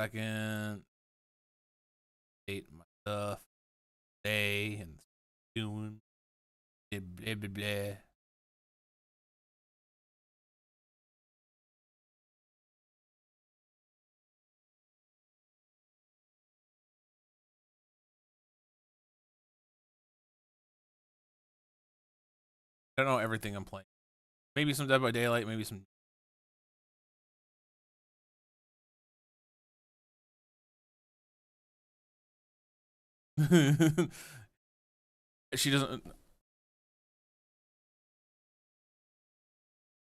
second. Date my stuff. Day and doing. Blah, blah, blah, blah. I don't know everything I'm playing. Maybe some Dead by Daylight, maybe some. She doesn't.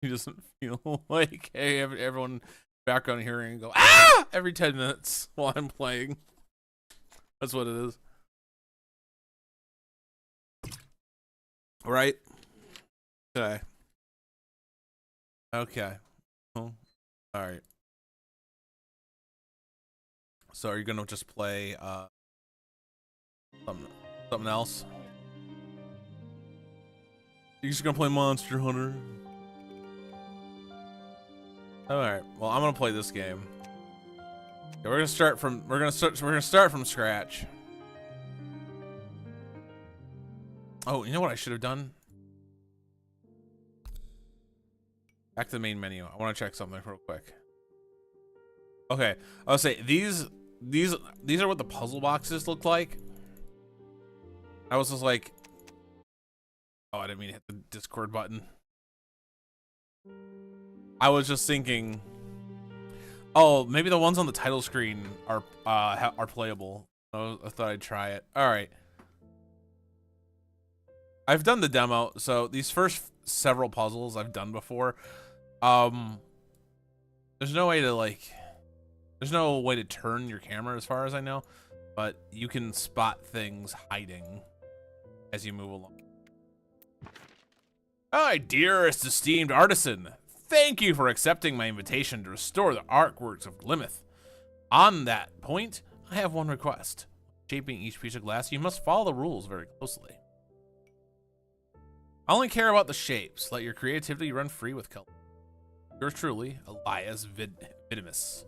He doesn't feel like, hey, everyone background hearing and go ah every 10 minutes while I'm playing. That's what it is. Right? Okay. Okay. Well, all right. So are you gonna just play something else? You're just gonna play Monster Hunter? All right. Well, I'm gonna play this game. Okay, we're gonna start from scratch. Oh, you know what I should have done? Back to the main menu. I want to check something real quick. Okay, I'll say these are what the puzzle boxes look like. I was just like, oh, I didn't mean to hit the Discord button. I was just thinking, oh, maybe the ones on the title screen are playable. I thought I'd try it. All right. I've done the demo, so these first several puzzles I've done before. There's no way to turn your camera as far as I know, but you can spot things hiding as you move along. My dearest esteemed artisan, thank you for accepting my invitation to restore the artworks of Glimeth. On that point, I have one request. Shaping each piece of glass, you must follow the rules very closely. I only care about the shapes. Let your creativity run free with color. Yours truly, Elias Vidimus.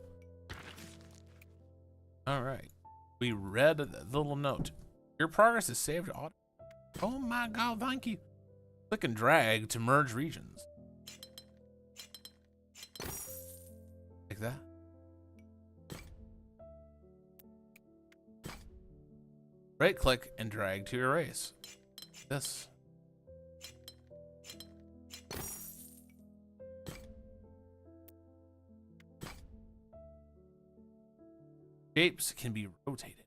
All right. We read the little note. Your progress is saved auto. Oh my god, thank you. Click and drag to merge regions. Like that. Right click and drag to erase. This. Shapes can be rotated.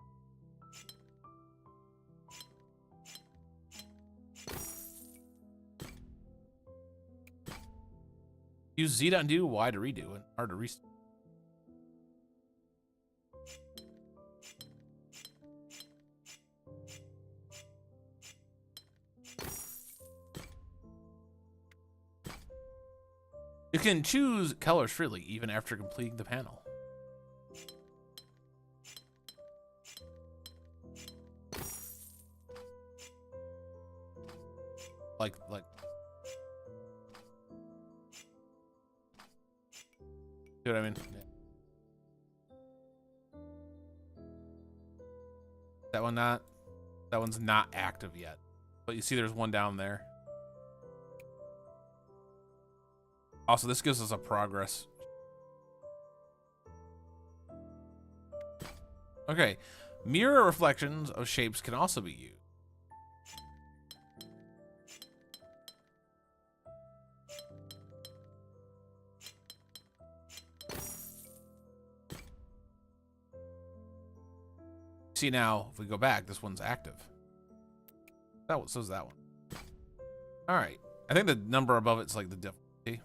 Use Z to undo, Y to redo, and R to restart. You can choose colors freely, even after completing the panel. Like. See what I mean? Yeah. That one's not active yet. But you see there's one down there. Also, this gives us a progress. Okay. Mirror reflections of shapes can also be used. See now, if we go back, this one's active. That one, so's that one. All right. I think the number above it's like the difficulty.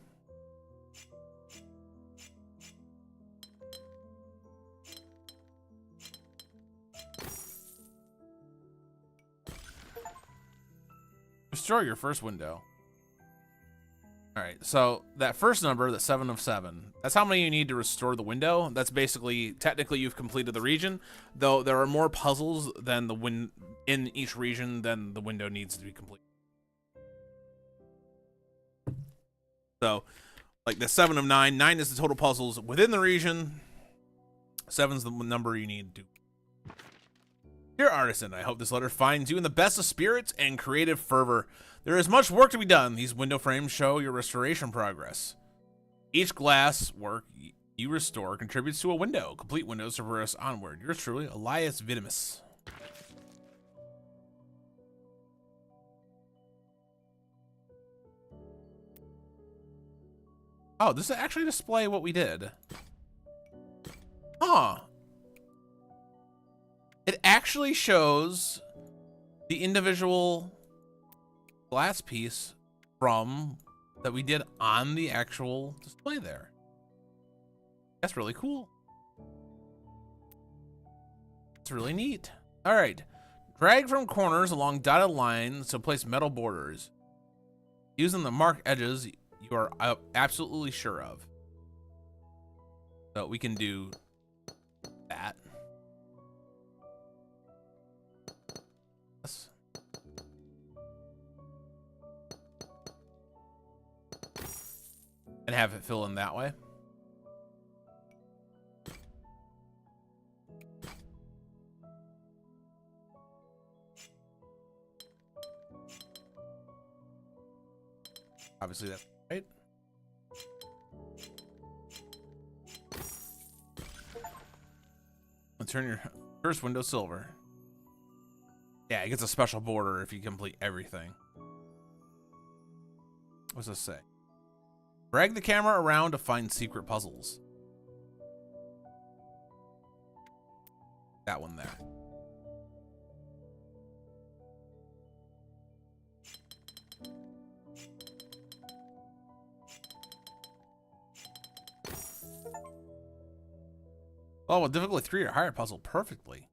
Restore your first window. All right, so that first number, the 7 of 7, that's how many you need to restore the window. That's basically, technically, you've completed the region, though there are more puzzles than in each region than the window needs to be complete. So, like the 7 of 9, 9 is the total puzzles within the region. 7's the number you need to. Dear Artisan, I hope this letter finds you in the best of spirits and creative fervor. There is much work to be done. These window frames show your restoration progress. Each glass work you restore contributes to a window. Complete windows to progress onward. Yours truly, Elias Vitimus. Oh, does it actually display what we did? Huh. It actually shows the individual glass piece from that we did on the actual display there. That's really cool. It's really neat. All right. Drag from corners along dotted lines to place metal borders. Using the marked edges you are absolutely sure of. So we can do that. Yes. And have it fill in that way. Obviously that's right. Let's turn your first window silver. Yeah, it gets a special border if you complete everything. What's this say? Drag the camera around to find secret puzzles. That one there. Oh, well, difficulty 3 or higher puzzle perfectly.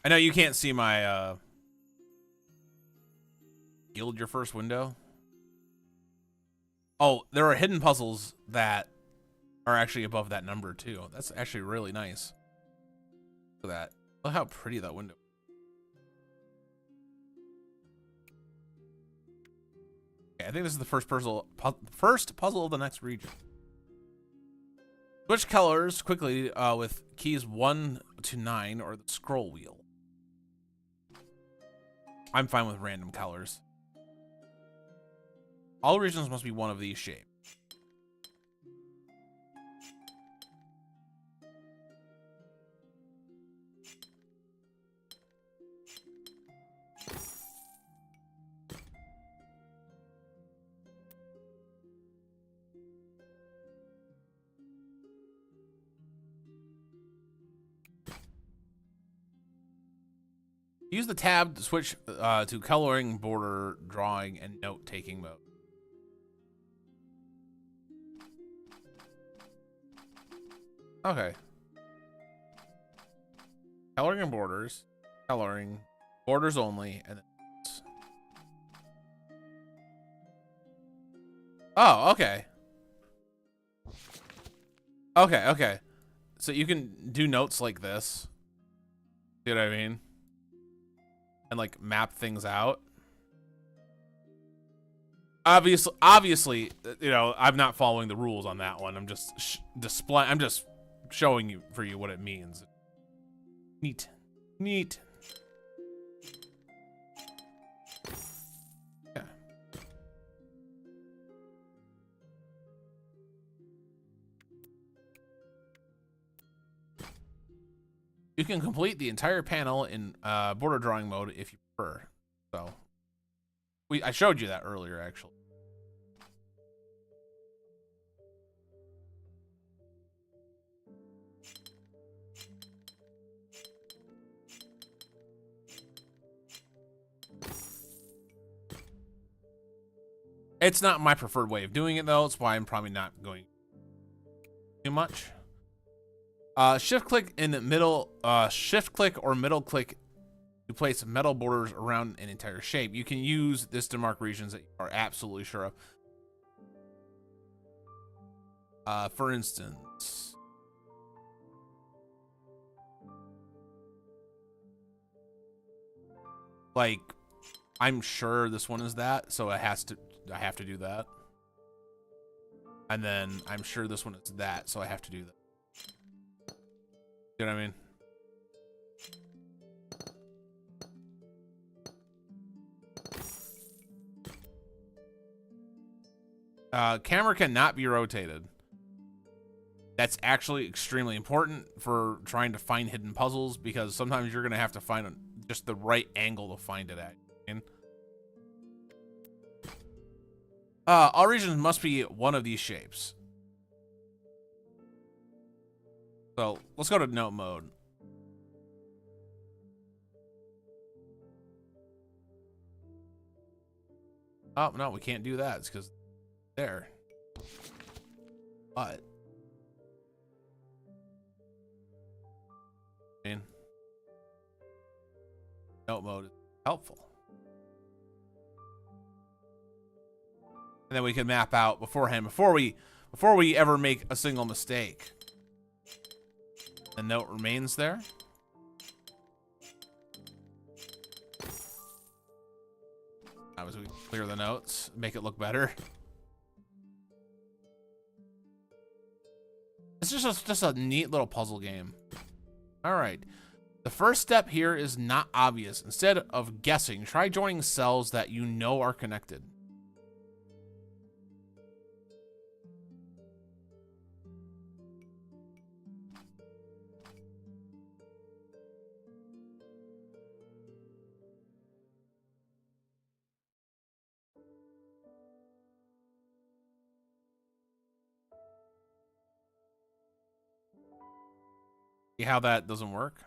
I know you can't see my yield your first window. Oh, there are hidden puzzles that are actually above that number too. That's actually really nice. Look at that. Look how pretty that window. Okay, I think this is the first puzzle of the next region. Switch colors quickly with keys 1 to 9 or the scroll wheel. I'm fine with random colors. All regions must be one of these shapes. Use the tab to switch to coloring, border, drawing, and note-taking mode. Okay. Coloring and borders. Coloring. Borders only. And then... Oh, okay. Okay, okay. So you can do notes like this. See what I mean? And like map things out. Obviously, you know, I'm not following the rules on that one. I'm just I'm just showing you what it means. Neat. Neat. Yeah. You can complete the entire panel in border drawing mode if you prefer. So I showed you that earlier, actually. It's not my preferred way of doing it, though. It's why I'm probably not going too much. Shift click in the middle, shift click or middle click to place metal borders around an entire shape. You can use this to mark regions that you are absolutely sure of. For instance, like, I'm sure this one is that, so I have to do that. And then I'm sure this one is that, so I have to do that. You know what I mean? Camera cannot be rotated. That's actually extremely important for trying to find hidden puzzles, because sometimes you're going to have to find just the right angle to find it at. All regions must be one of these shapes. So let's go to note mode. Oh, no, we can't do that. It's because there. But note mode is helpful. And then we can map out beforehand before we ever make a single mistake. The note remains there. Obviously, we clear the notes, make it look better. It's just a neat little puzzle game. All right. The first step here is not obvious. Instead of guessing, try joining cells that you know are connected. See how that doesn't work?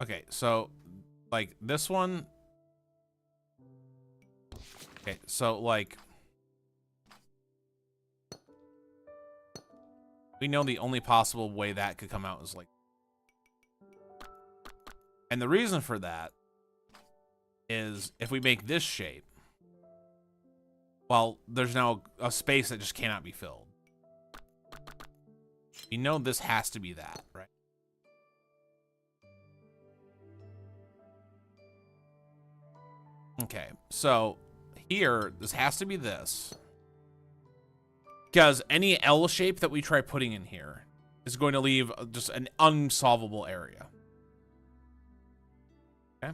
Okay, so like this one. Okay, so like we know the only possible way that could come out is like, and the reason for that is if we make this shape, well, there's now a space that just cannot be filled. We know this has to be that, right? Okay, so here, this has to be this. Because any L shape that we try putting in here is going to leave just an unsolvable area. Okay.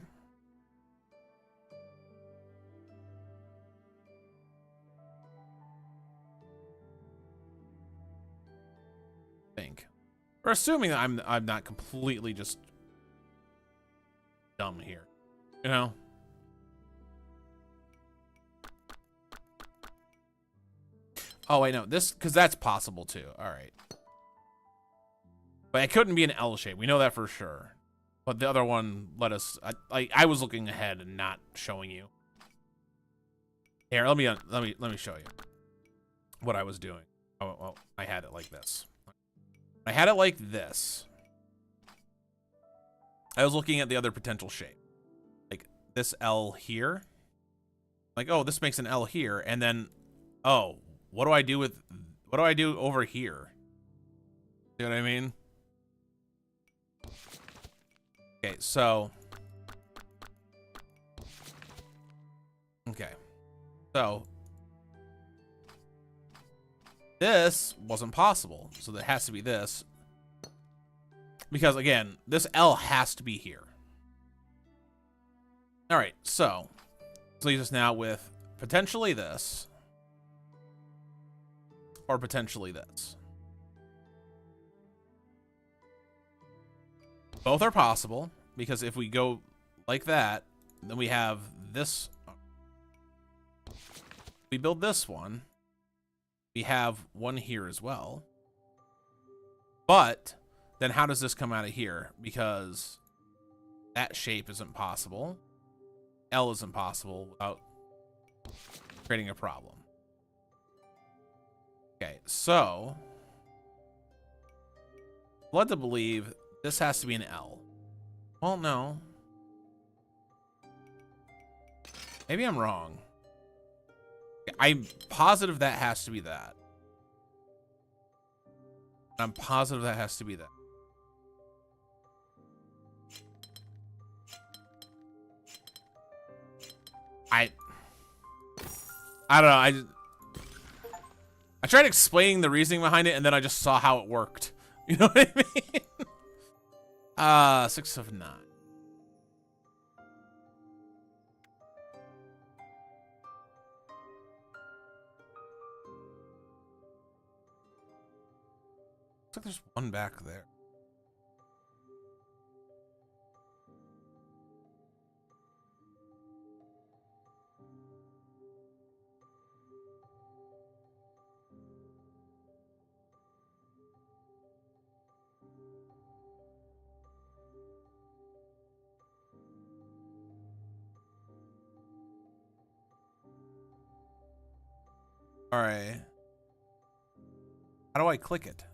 Think. We're assuming that I'm not completely just dumb here. You know? Oh, wait, no. This, because that's possible, too. All right. But it couldn't be an L shape. We know that for sure. But the other one let us... I was looking ahead and not showing you. Here, let me show you what I was doing. Oh, well, I had it like this. I had it like this. I was looking at the other potential shape. Like this L here. Like, oh, this makes an L here. And then, oh... what do I do over here? You know what I mean? Okay, so. Okay. So. This wasn't possible. So that has to be this. Because, again, this L has to be here. All right, so. This leaves us now with potentially this. Or potentially this. Both are possible, because if we go like that, then we have this. We build this one. We have one here as well. But then how does this come out of here? Because that shape isn't possible. L isn't possible without creating a problem. Okay, so led to believe this has to be an L. Well, no. Maybe I'm wrong. I'm positive that has to be that. I'm positive that has to be that. I don't know. I tried explaining the reasoning behind it, and then I just saw how it worked. You know what I mean? 6 of 9. Looks like there's one back there. All right. How do I click it?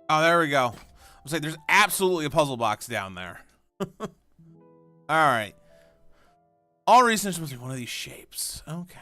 Oh, there we go. I was like, there's absolutely a puzzle box down there. All right. All reasons must be one of these shapes. Okay.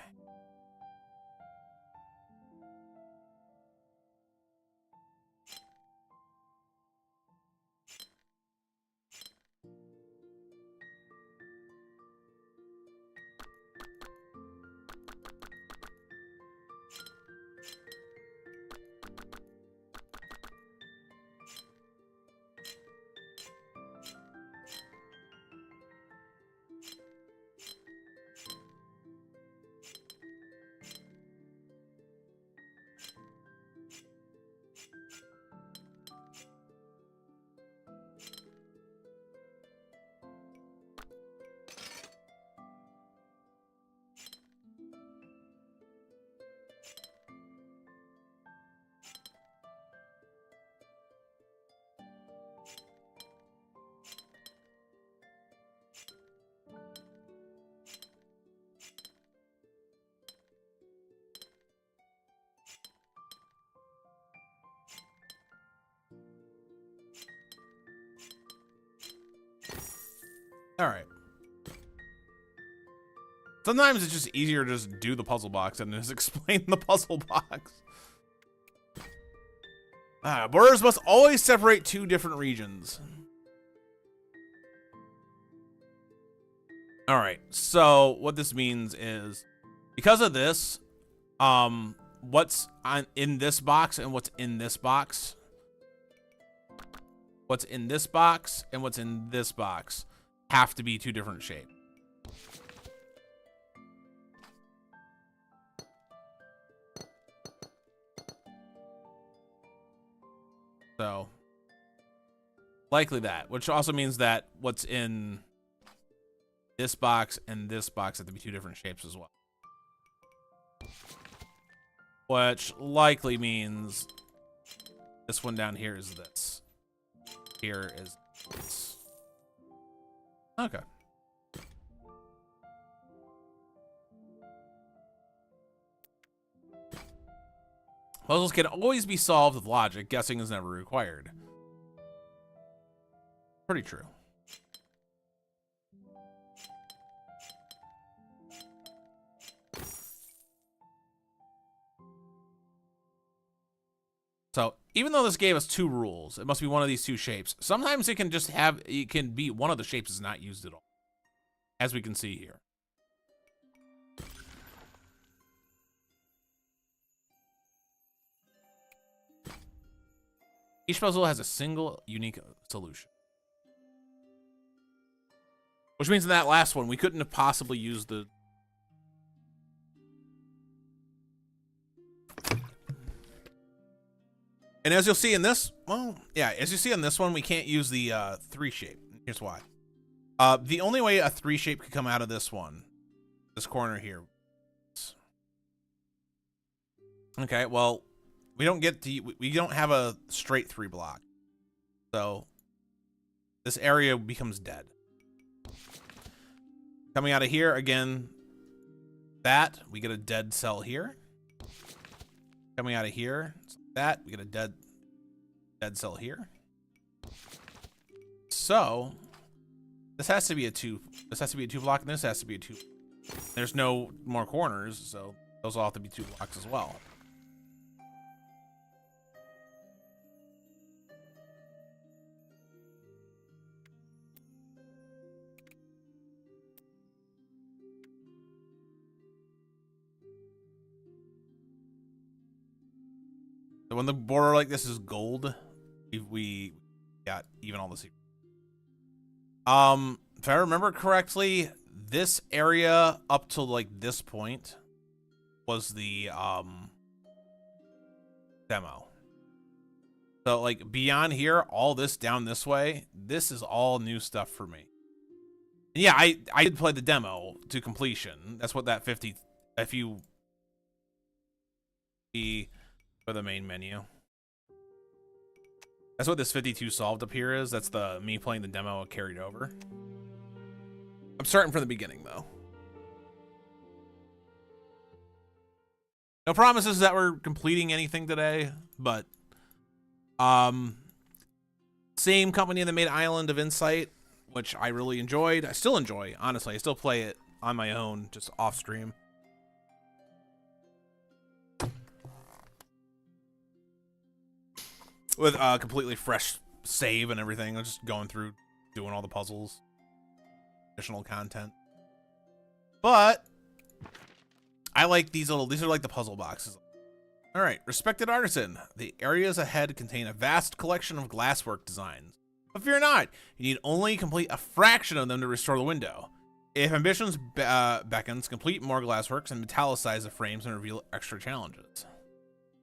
All right. Sometimes it's just easier to just do the puzzle box and just explain the puzzle box. Borders must always separate two different regions. All right. So what this means is, because of this, what's in this box and what's in this box, what's in this box and what's in this box have to be two different shapes. So likely that, which also means that what's in this box and this box have to be two different shapes as well. Which likely means this one down here is this. Here is this. Okay. Puzzles can always be solved with logic. Guessing is never required. Pretty true. So even though this gave us two rules, it must be one of these two shapes. Sometimes it can just have, it can be one of the shapes is not used at all, as we can see here. Each puzzle has a single unique solution. Which means in that last one, we couldn't have possibly used the... And as you'll see in this, well, yeah, as you see on this one, we can't use the 3 shape. Here's why. The only way a 3 shape could come out of this one, this corner here, Okay, well, we don't have a straight 3 block. So this area becomes dead. Coming out of here, again, we get a dead cell here. Coming out of here, we get a dead cell here. So this has to be a 2 block, and this has to be a 2. There's no more corners, so those all have to be 2 blocks as well. So when the border like this is gold, we got even all the secrets. If I remember correctly, this area up to like this point was the demo. So like beyond here, all this down this way, this is all new stuff for me. And yeah, I did play the demo to completion. That's what that 50, if you for the main menu. That's what this 52 solved up here is. That's the me playing the demo carried over. I'm starting from the beginning though. No promises that we're completing anything today, but same company that made Island of Insight, which I really enjoyed. I still enjoy, honestly. I still play it on my own, just off stream. With a completely fresh save and everything. I'm just going through, doing all the puzzles, additional content. But I like these are like the puzzle boxes. All right, respected artisan. The areas ahead contain a vast collection of glasswork designs. But fear not, you need only complete a fraction of them to restore the window. If ambitions beckons, complete more glassworks and metallicize the frames and reveal extra challenges.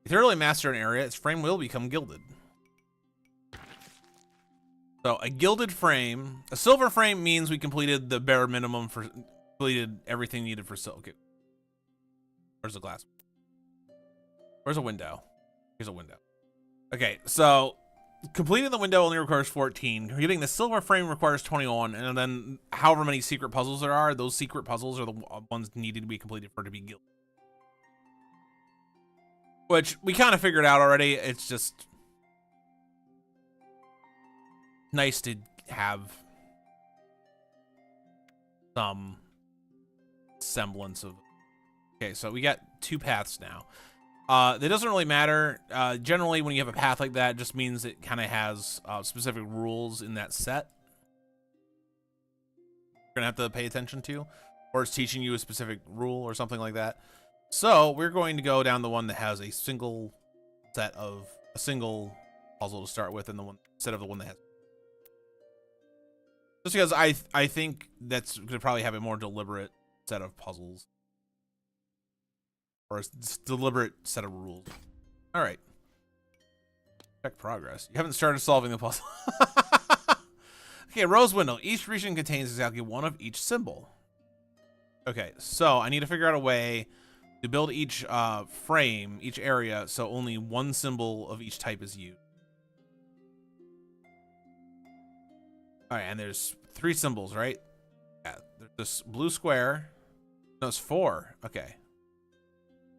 If you thoroughly master an area, its frame will become gilded. So a gilded frame, a silver frame means we completed the bare minimum for completed everything needed for silver. Okay. Where's the glass? Where's a window? Here's a window. Okay, so completing the window only requires 14. Getting the silver frame requires 21, and then however many secret puzzles there are, those secret puzzles are the ones needed to be completed for it to be gilded. Which we kind of figured out already. It's just nice to have some semblance of. Okay, so we got 2 paths now. That doesn't really matter. Generally, when you have a path like that, it just means it kind of has specific rules in that set you're gonna have to pay attention to, or it's teaching you a specific rule or something like that. So we're going to go down the one that has a single puzzle to start with, and the one instead of the one that has. Just because I think that's going to probably have a more deliberate set of puzzles. Or a deliberate set of rules. Alright. Check progress. You haven't started solving the puzzle. Okay, rose window. Each region contains exactly one of each symbol. Okay, so I need to figure out a way to build each frame, each area, so only one symbol of each type is used. Alright, and there's 3 symbols, right? Yeah, there's this blue square. No, it's 4. Okay.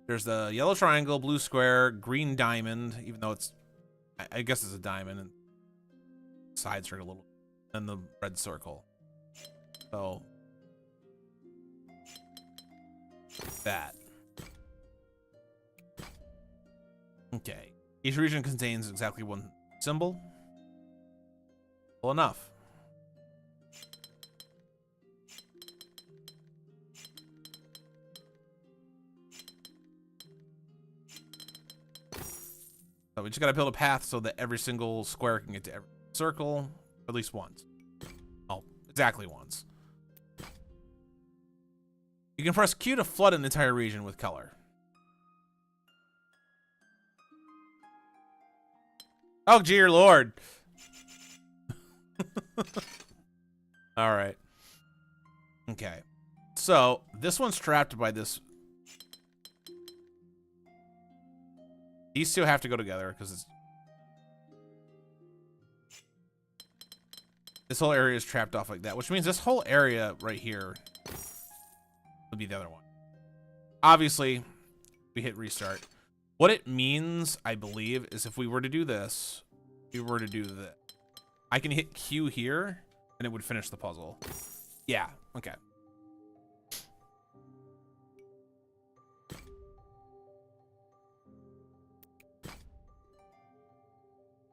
There's the yellow triangle, blue square, green diamond, even though it's, I guess it's a diamond, and sides are a little, and the red circle. So, that. Okay. Each region contains exactly one symbol. Well, enough. So we just gotta build a path so that every single square can get to every circle at least once. Oh, exactly once. You can press Q to flood an entire region with color. Oh, dear Lord. All right. Okay. So this one's trapped by this. These two have to go together because it's this whole area is trapped off like that, which means this whole area right here would be the other one. Obviously, we hit restart. What it means, I believe, is if we were to do this, if we were to do that, I can hit Q here, and it would finish the puzzle. Yeah, okay.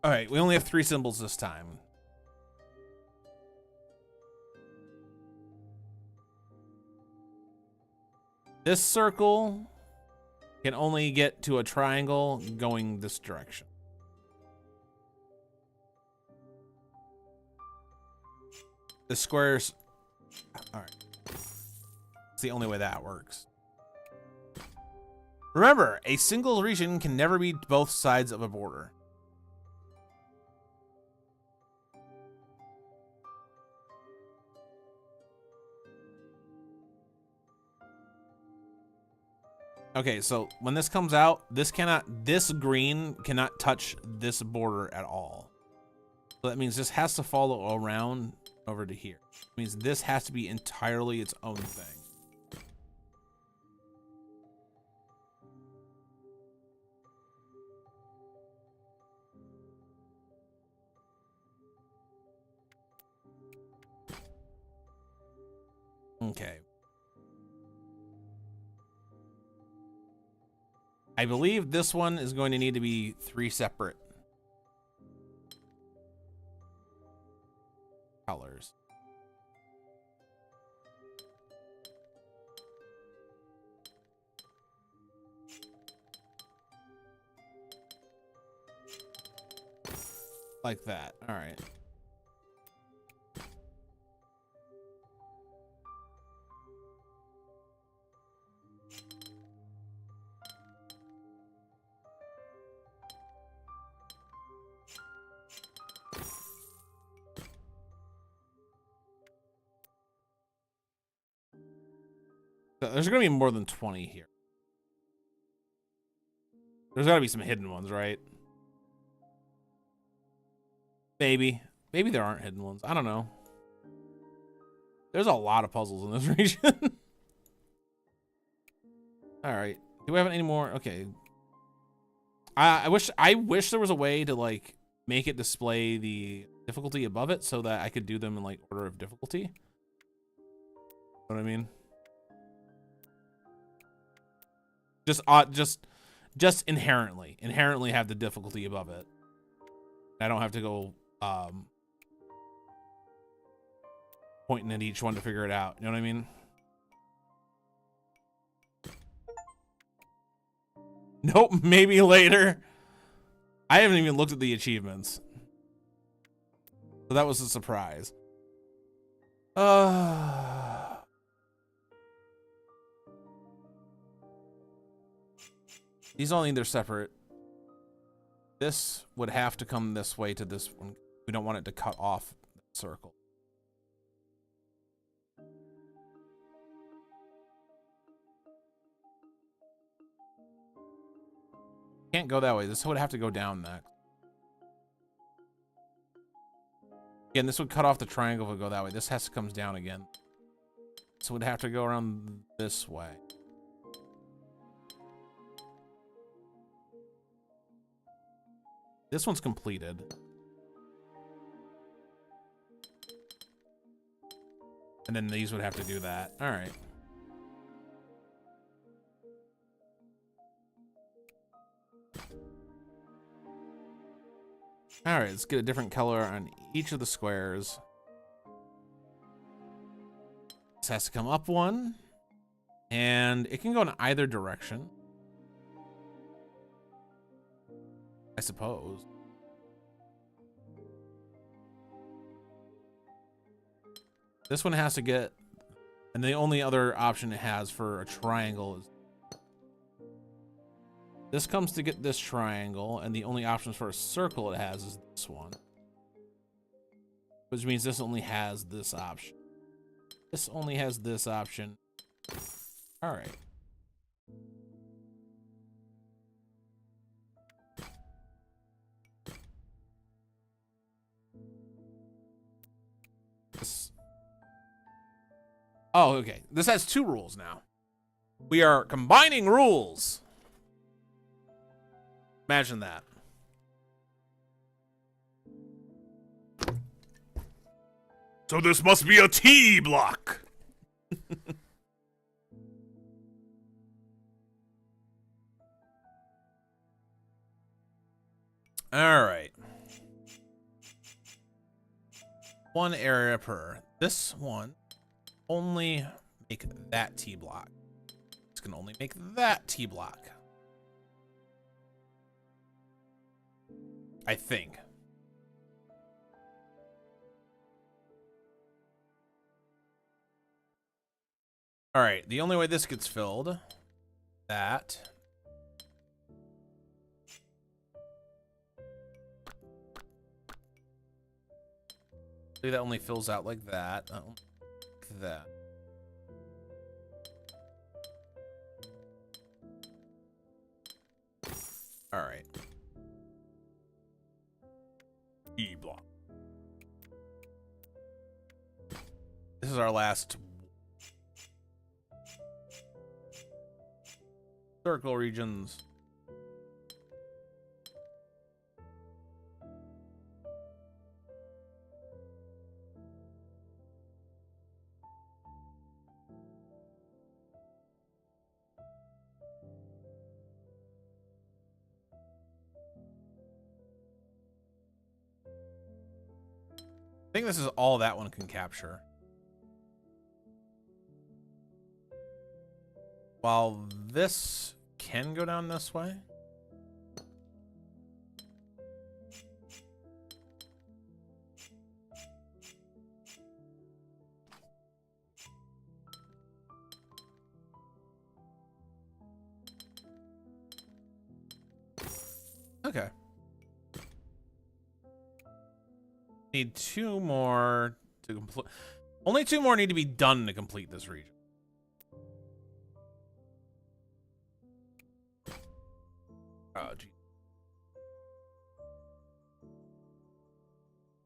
All right, we only have 3 symbols this time. This circle can only get to a triangle going this direction. The squares, all right. It's the only way that works. Remember, a single region can never be both sides of a border. Okay, so when this comes out, this green cannot touch this border at all. So that means this has to follow around over to here. It means this has to be entirely its own thing. Okay. I believe this one is going to need to be 3 separate colors. Like that. All right. There's gonna be more than 20 here. There's gotta be some hidden ones, right? Maybe. Maybe there aren't hidden ones. I don't know. There's a lot of puzzles in this region. All right. Do we have any more? Okay. I wish there was a way to like make it display the difficulty above it so that I could do them in like order of difficulty. You know what I mean? Just inherently have the difficulty above it. I don't have to go pointing at each one to figure it out. You know what I mean? Nope, maybe later. I haven't even looked at the achievements. So that was a surprise. These all need their separate. This would have to come this way to this one. We don't want it to cut off the circle. Can't go that way. This would have to go down next. Again, this would cut off the triangle if we go that way. This has to come down again. So we'd have to go around this way. This one's completed. And then these would have to do that. All right. All right, let's get a different color on each of the squares. This has to come up one. And it can go in either direction, I suppose. This one has to get, and the only other option it has for a triangle is this comes to get this triangle, and the only options for a circle it has is this one. Which means this only has this option. This only has this option. All right. Oh, okay. This has 2 rules now. We are combining rules. Imagine that. So this must be a T block. All right. 1 area per. This one only make that T block. It's gonna only make that T block. I think. All right, the only way this gets filled, that. That only fills out like that. Like that. All right. E block. This is our last circle regions. I think this is all that one can capture. While this can go down this way. Okay. Need 2 more to complete. Only 2 more need to be done to complete this region. Oh, geez.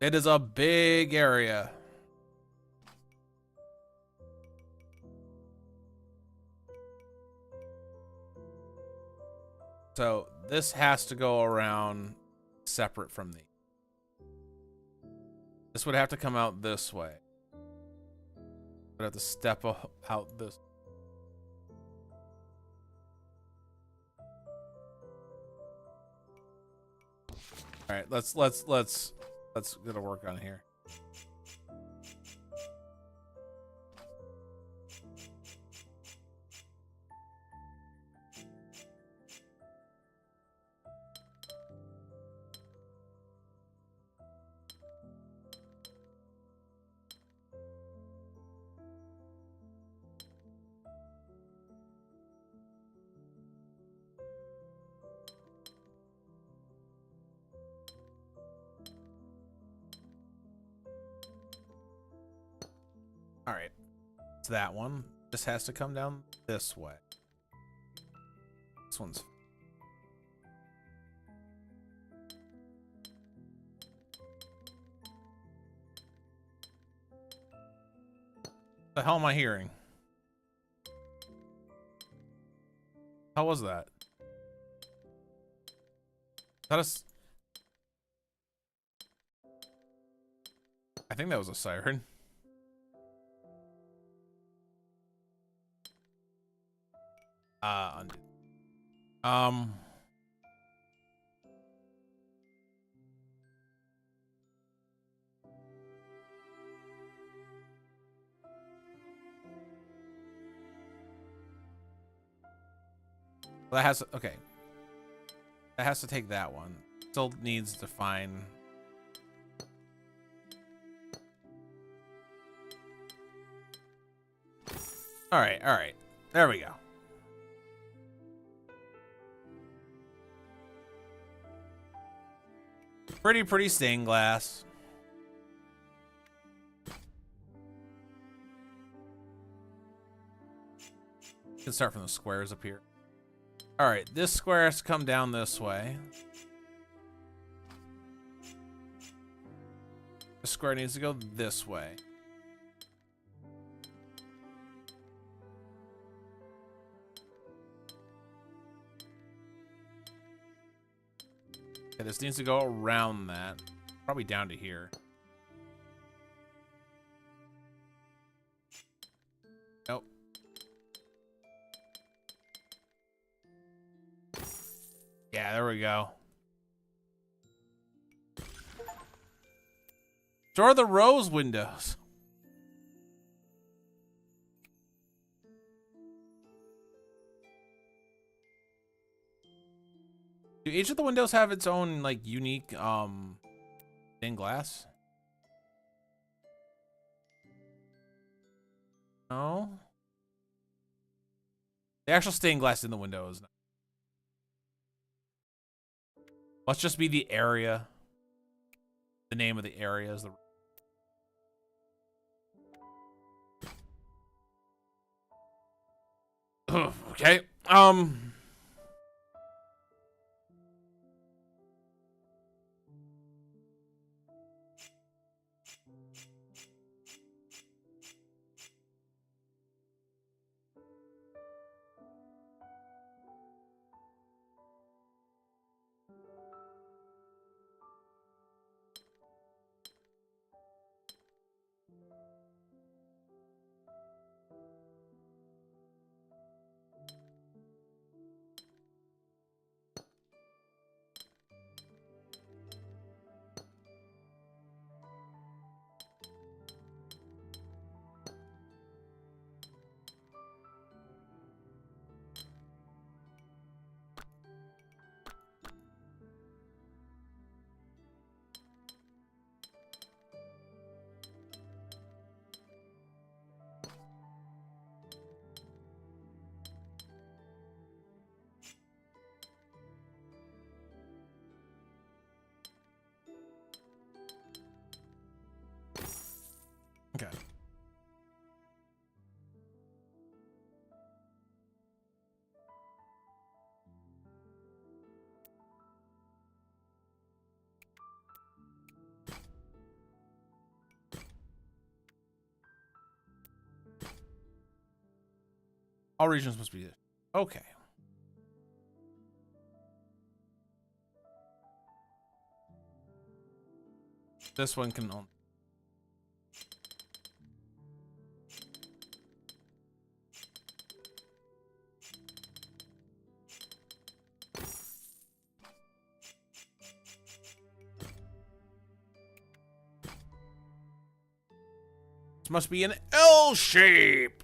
It is a big area. So this has to go around separate from the. This would have to come out this way. Would have to step out this. All right, let's get to work on here. All right, it's that one. This has to come down this way. This one's. The hell am I hearing? How was that? That is. I think that was a siren. Undo. That has to, okay. That has to take that one. Still needs to find. All right, all right. There we go. Pretty stained glass. You can start from the squares up here. All right, this square has to come down this way. The square needs to go this way. Okay, this needs to go around that. Probably down to here. Nope. Yeah, there we go. Store the rose windows. Do each of the windows have its own like unique stained glass? No. The actual stained glass in the windows. Let's just be the area. The name of the area is the. Okay. Okay. All regions must be. Okay. This one can only. This must be an L shape.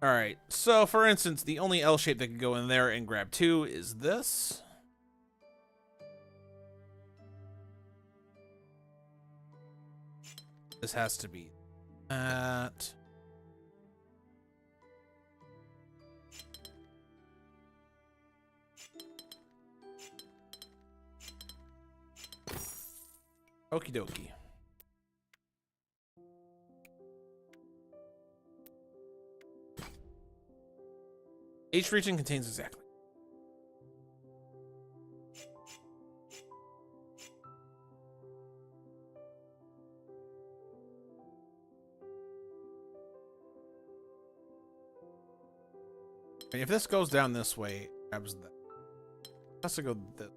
All right. So, for instance, the only L shape that can go in there and grab 2 is this. This has to be that. Okie dokie. Each region contains exactly. If this goes down this way, grabs that. It has to go this.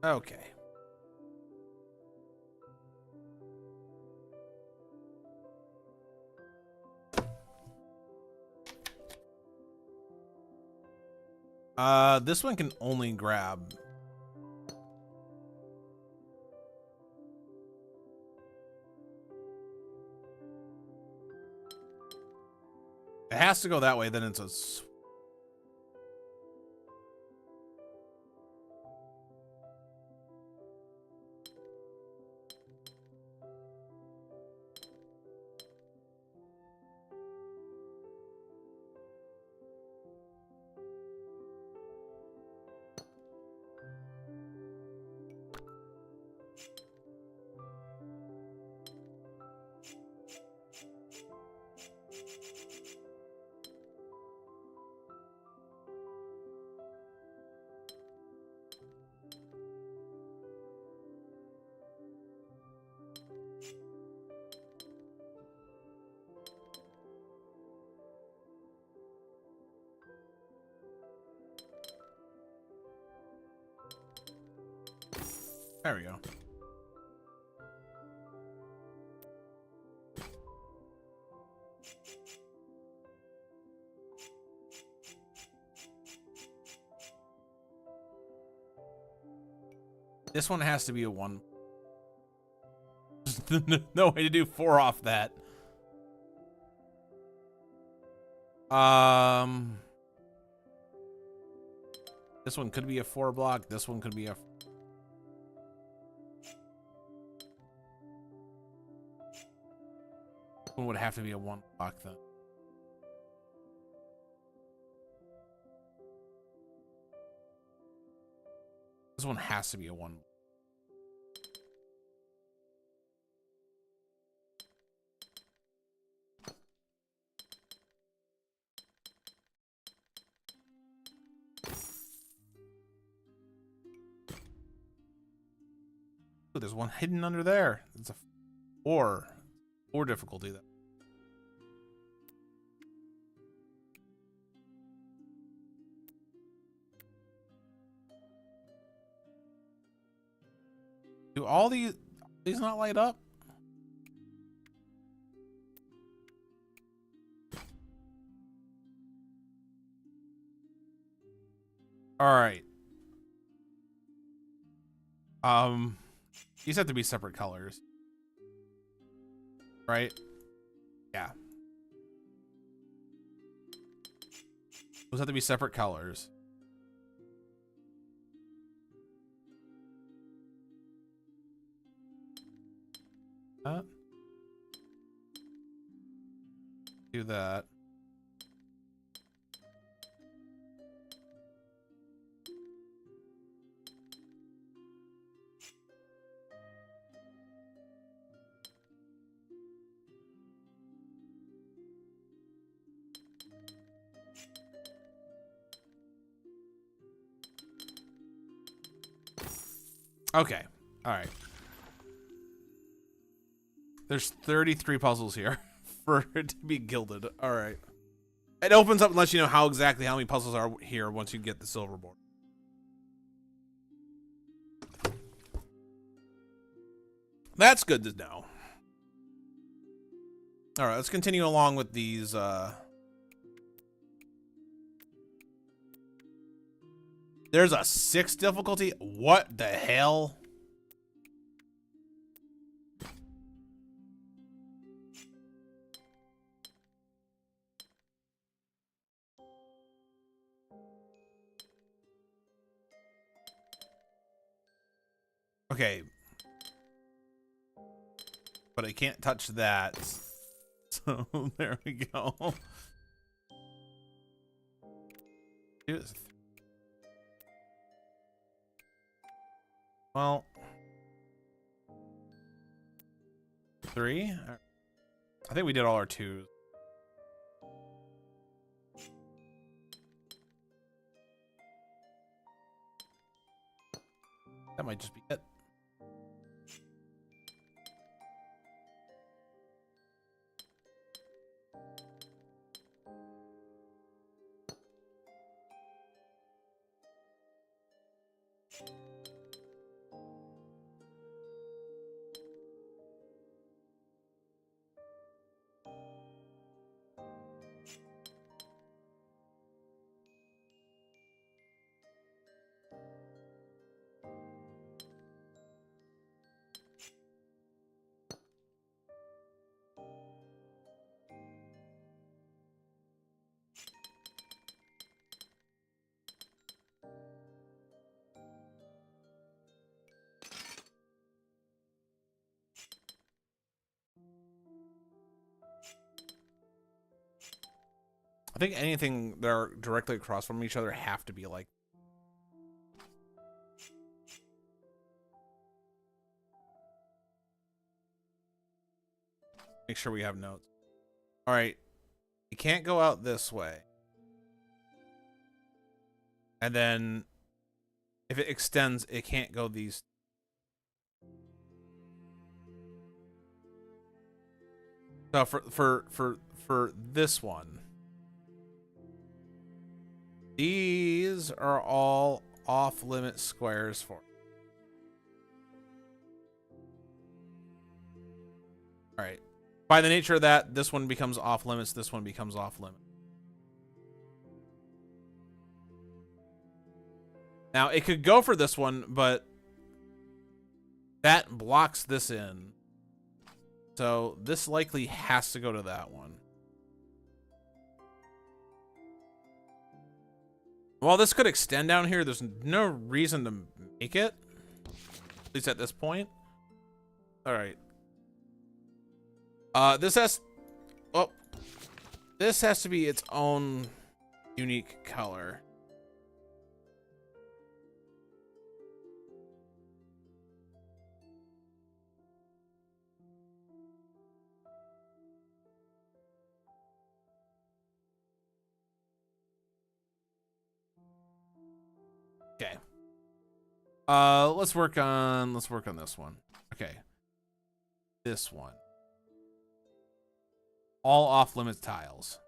Okay. This one can only grab. It has to go that way, then it's a. There we go. This one has to be a 1. No way to do 4 off that. This one could be a 4 block. This one could be a... This one would have to be a 1 block then. This one has to be a 1. Ooh, there's one hidden under there. It's a 4 difficulty though. Do all these not light up? All right. These have to be separate colors. Right? Yeah. Those have to be separate colors. Do that. Okay. All right. There's 33 puzzles here for it to be gilded. All right. It opens up and lets you know how many puzzles are here once you get the silver board. That's good to know. All right, let's continue along with these. There's a 6 difficulty. What the hell? Okay. But I can't touch that. So there we go. Well, 3? I think we did all our 2s. That might just be it. I think anything that are directly across from each other have to be like. Make sure we have notes. All right. You can't go out this way. And then if it extends, it can't go these. So for this one, these are all off-limit squares for. All right. By the nature of that, this one becomes off limits. This one becomes off limits. Now, it could go for this one, but that blocks this in. So this likely has to go to that one. While this could extend down here, there's no reason to make it. At least at this point. All right. This has to be its own unique color. Okay. Let's work on this one. Okay. This one. All off limits tiles.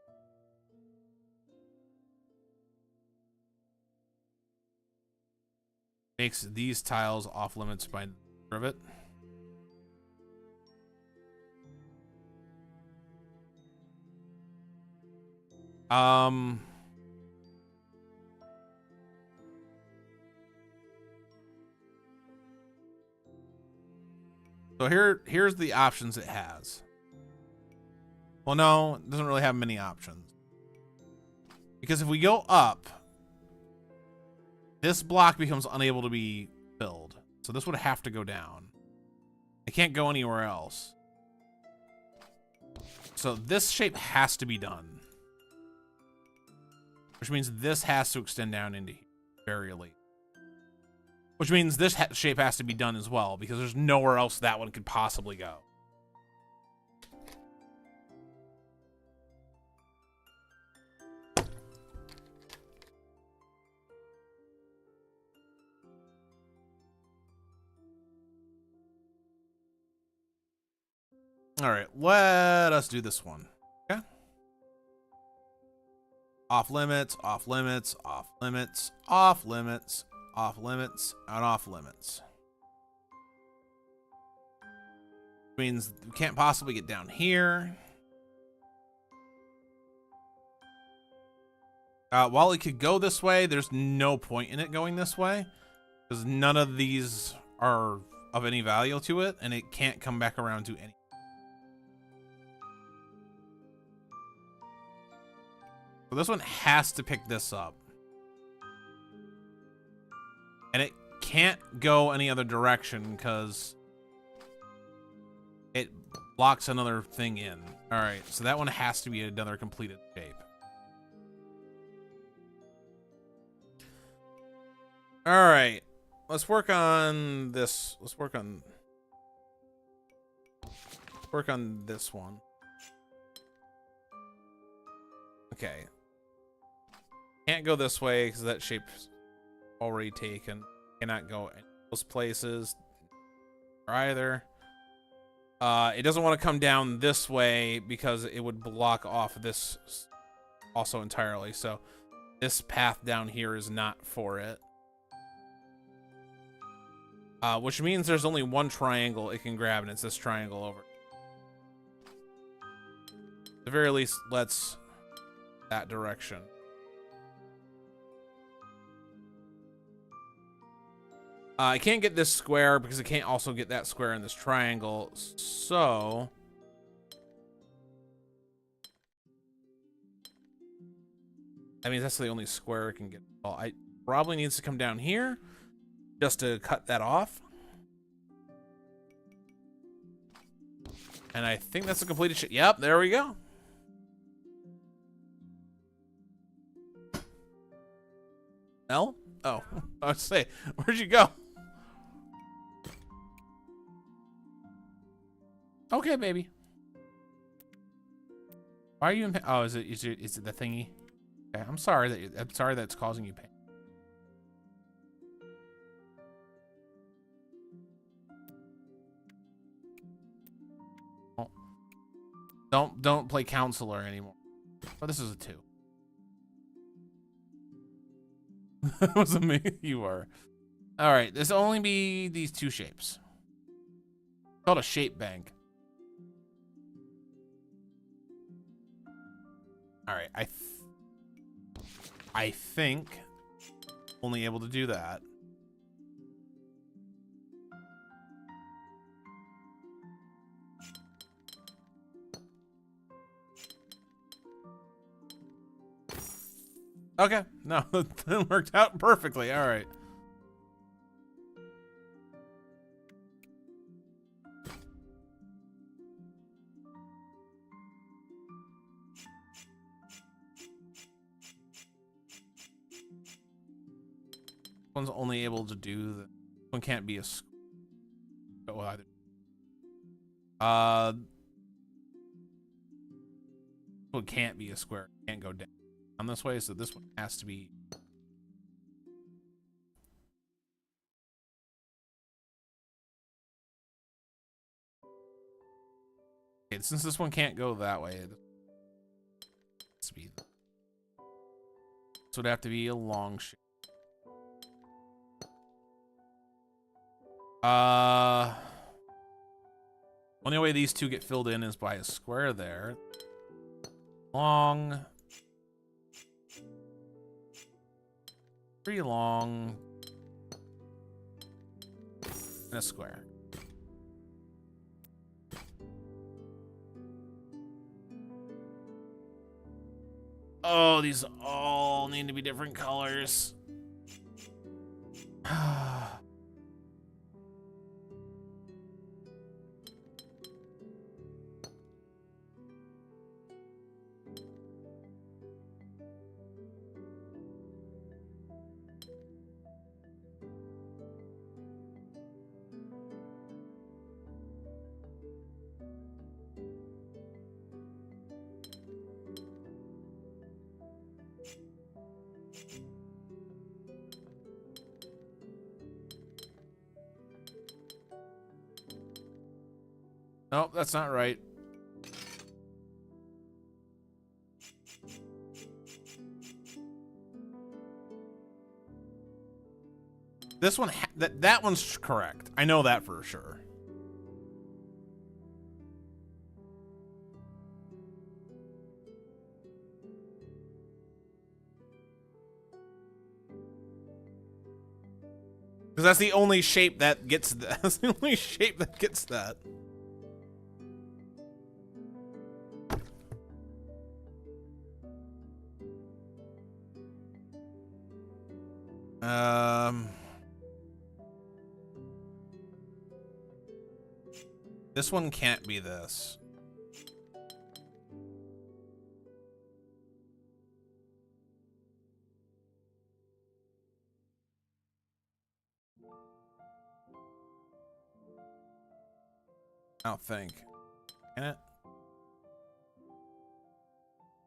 Makes these tiles off limits by of it. So here's the options it has. Well, no, it doesn't really have many options. Because if we go up, this block becomes unable to be filled. So this would have to go down. It can't go anywhere else. So this shape has to be done. Which means this has to extend down into here very late. Which means this shape has to be done as well, because there's nowhere else that one could possibly go. All right, let us do this one. Okay. Off limits, off limits, off limits, off limits, off limits, and off limits. Means we can't possibly get down here. While it could go this way, there's no point in it going this way, because none of these are of any value to it, and it can't come back around to any. So this one has to pick this up. And it can't go any other direction because it blocks another thing in. All right, so that one has to be another completed shape. All right, let's work on this. Let's work on this one. Okay. Can't go this way because that shape's already taken. Cannot go in those places either. It doesn't want to come down this way because it would block off this also entirely. So this path down here is not for it. Which means there's only one triangle it can grab, and it's this triangle over. At the very least, let's that direction. I can't get this square because I can't also get that square in this triangle. So that means that's the only square I can get. Well, I probably needs to come down here just to cut that off. And I think that's a completed shit. Yep, there we go. L? Oh, I was say, where'd you go? Okay, baby. Why are you in? Oh, is it the thingy? Okay, I'm sorry that's causing you pain. Don't play counselor anymore. Oh, this is a 2. It wasn't me. You are. All right. There's only be these 2 shapes. It's called a shape bank. All right, I think only able to do that. Okay, no, that worked out perfectly. All right. One's only able to do the. One can't be a. Well, either. One can't be a square. Can't go down this way, so this one has to be. Okay, since this one can't go that way, it has to be. This would have to be a long shape. Only way these two get filled in is by a square there. Long. Pretty long. And a square. Oh, these all need to be different colors. Nope, that's not right. This one, that one's correct. I know that for sure. Because that's the only shape that gets that. That's the only shape that gets that. This one can't be this. I don't think. Can it?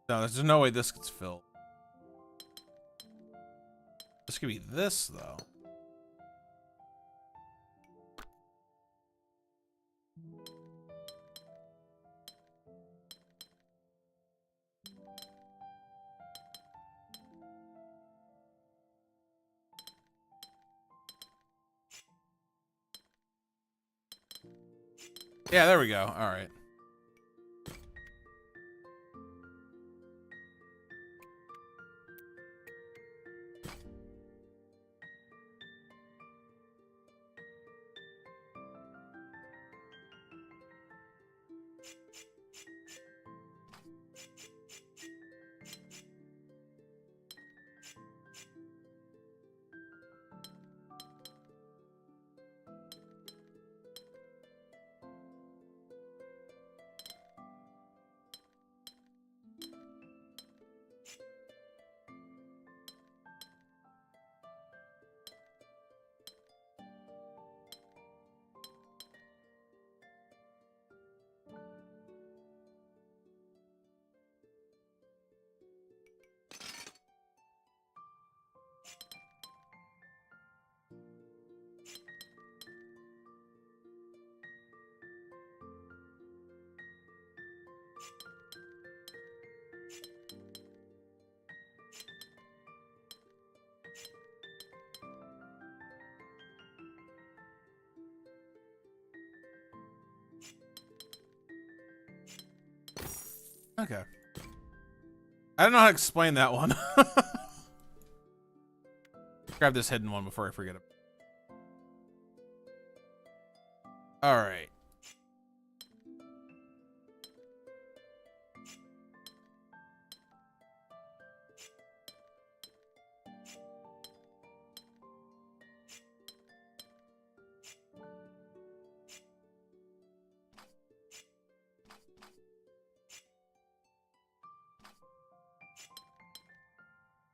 No, there's no way this gets filled. This could be this, though. Yeah, there we go. All right. Okay. I don't know how to explain that one. Grab this hidden one before I forget it. All right.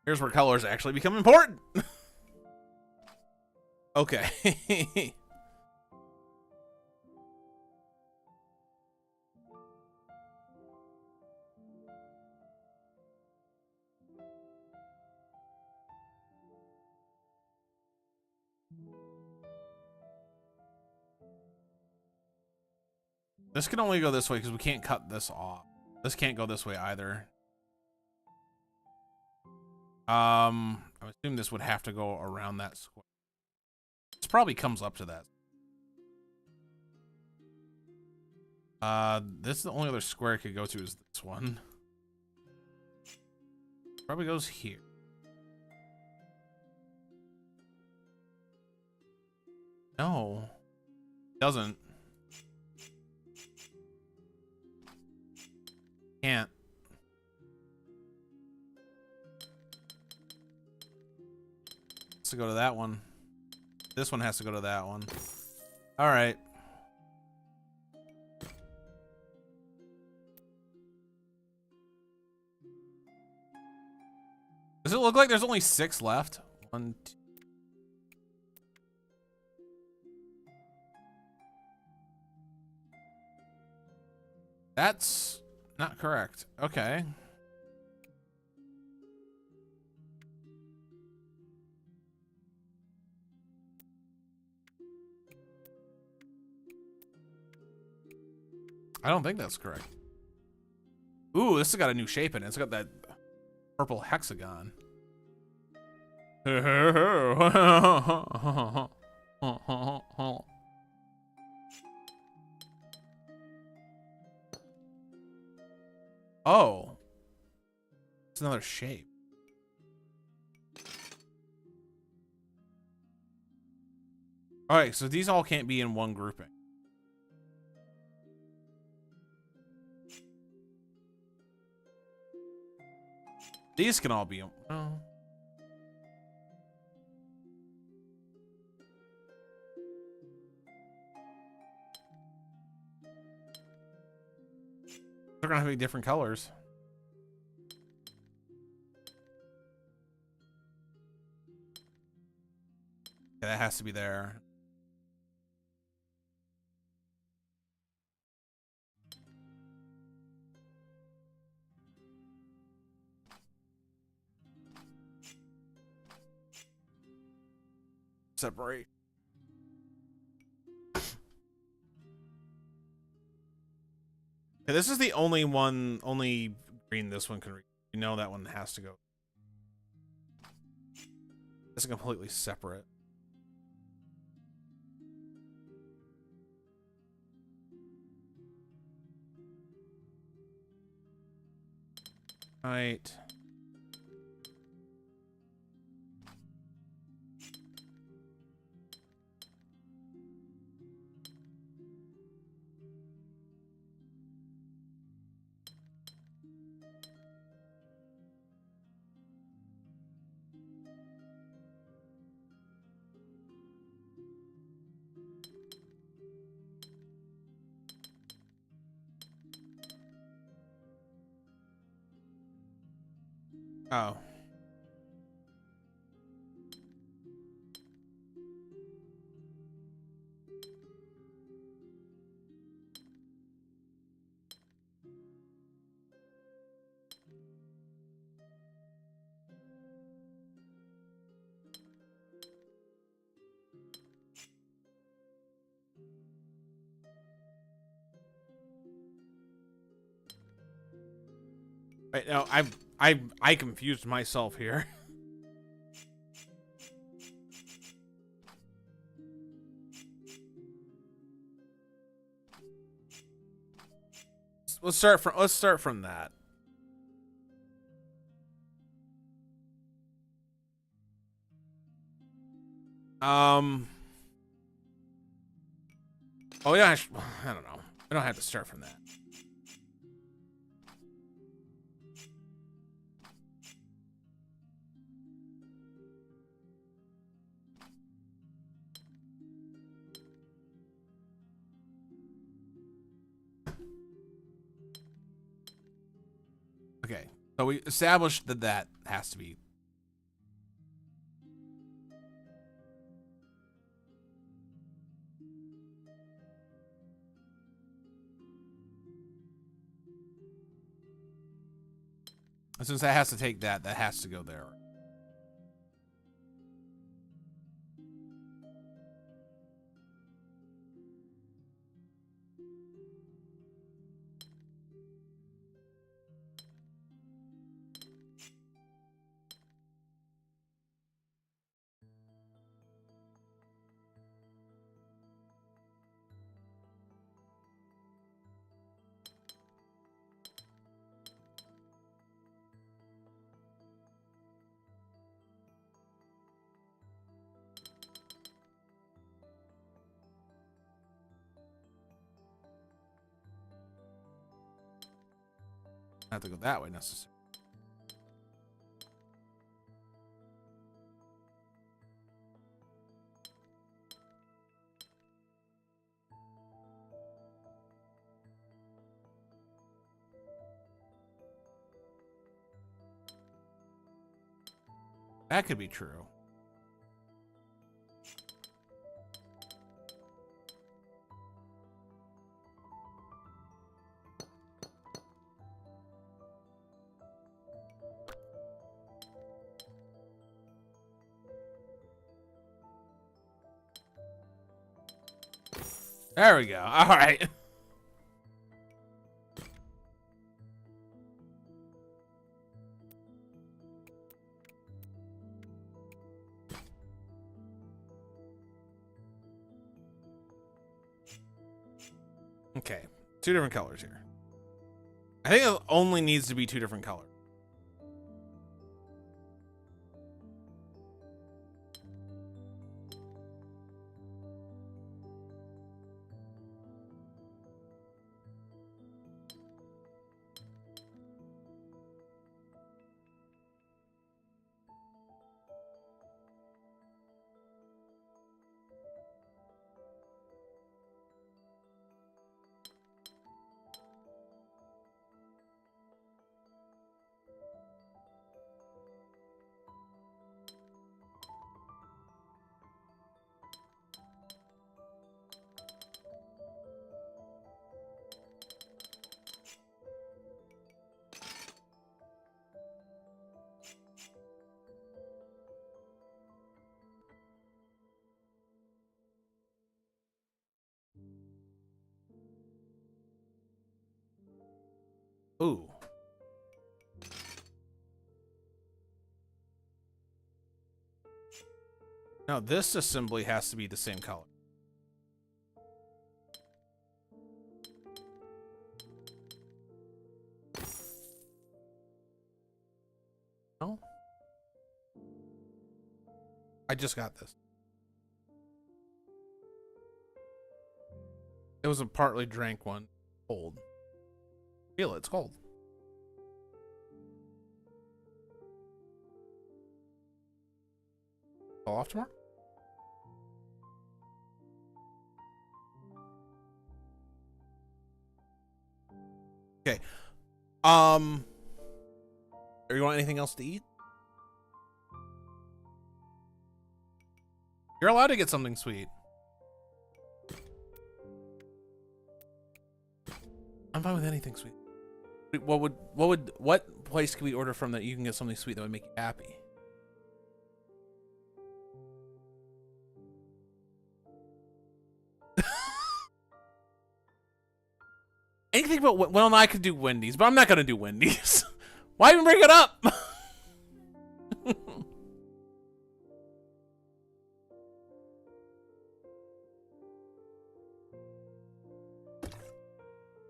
Here's where colors actually become important. Okay. This can only go this way because we can't cut this off. This can't go this way either. I assume this would have to go around that square. This probably comes up to that. This is the only other square it could go to is this one. Probably goes here. No. Doesn't. Can't. Has to go to that one. This one has to go to that one. All right. Does it look like there's only 6 left? 1, 2. That's not correct. Okay. I don't think that's correct. Ooh, this has got a new shape in it. It's got that purple hexagon. Oh. It's another shape. Alright, so these all can't be in one grouping. These can all be in... Oh. They're gonna have different colors. Yeah, that has to be there. Separate. Yeah, this is the only green this one can reach. You know that one has to go. This is completely separate. Right. Oh. Right now, I confused myself here. Let's start from that. Oh yeah, I don't know. I don't have to start from that. Okay, so we established that that has to be. Since that has to take that, that has to go there. I have to go that way necessarily. That could be true. There we go. All right. Okay, 2 different colors here. I think it only needs to be 2 different colors. Ooh. Now this assembly has to be the same color. No? I just got this. It was a partly drank one. Cold. Feel it, it's cold. Fall off tomorrow? Okay. Do you want anything else to eat? You're allowed to get something sweet. I'm fine with anything sweet. What place can we order from that you can get something sweet that would make you happy? Anything but, well, I could do Wendy's, but I'm not gonna do Wendy's. Why even bring it up?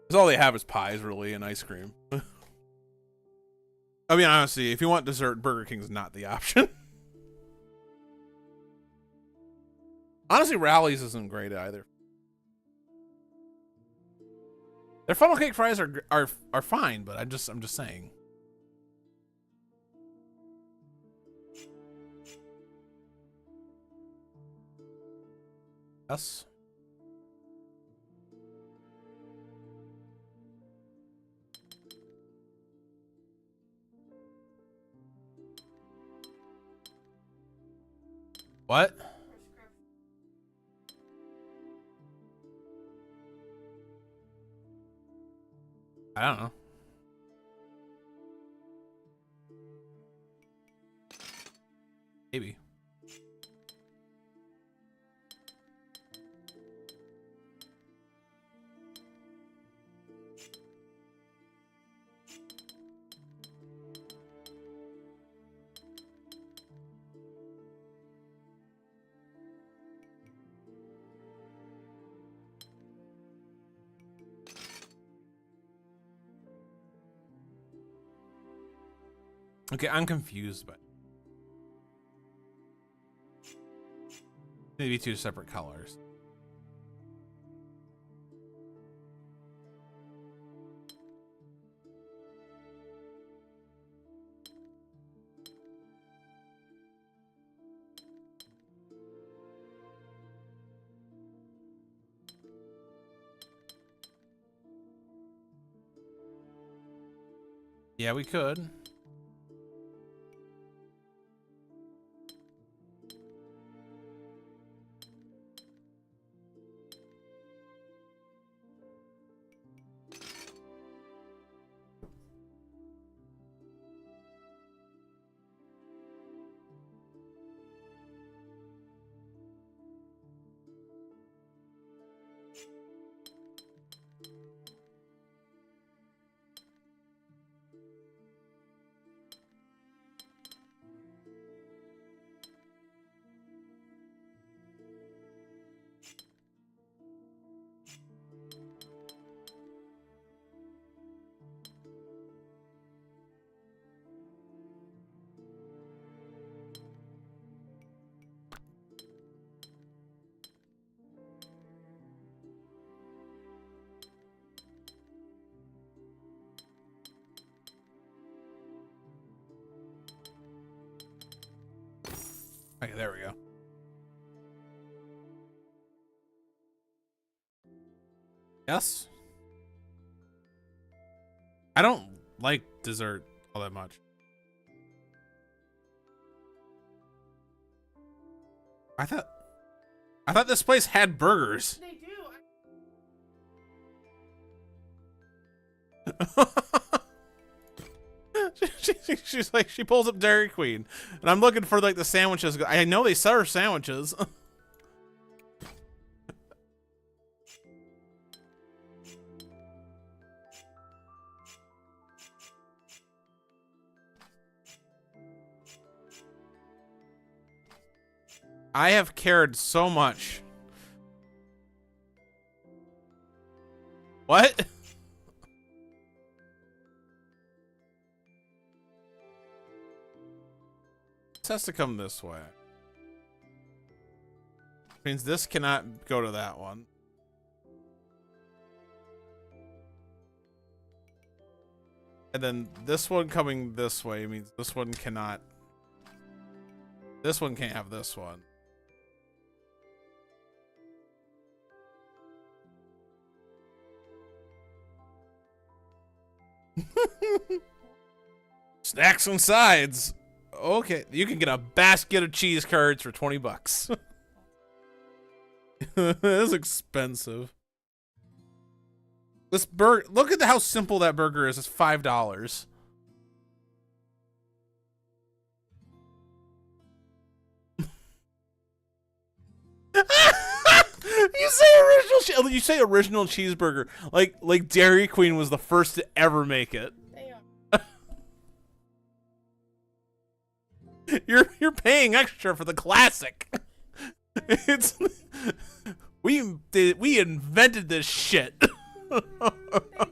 Because all they have is pies, really, and ice cream. I mean, honestly, if you want dessert, Burger King's not the option. Honestly, Rallies isn't great either. Their funnel cake fries are fine, but I'm just saying. Yes. What? I don't know. Maybe. Okay, I'm confused, but maybe two separate colors. Yeah, we could. Okay, there we go. Yes. I don't like dessert all that much. I thought this place had burgers. They do. She's like, she pulls up Dairy Queen, and I'm looking for like the sandwiches. I know they serve sandwiches. I have cared so much. What? This has to come this way. Means this cannot go to that one. And then this one coming this way means this one cannot. This one can't have this one. Snacks and sides. Okay, you can get a basket of cheese curds for 20 bucks. That's expensive. This burger, look at how simple that burger is. It's $5. You say original cheeseburger like Dairy Queen was the first to ever make it. They are. You're paying extra for the classic. It's we invented this shit. They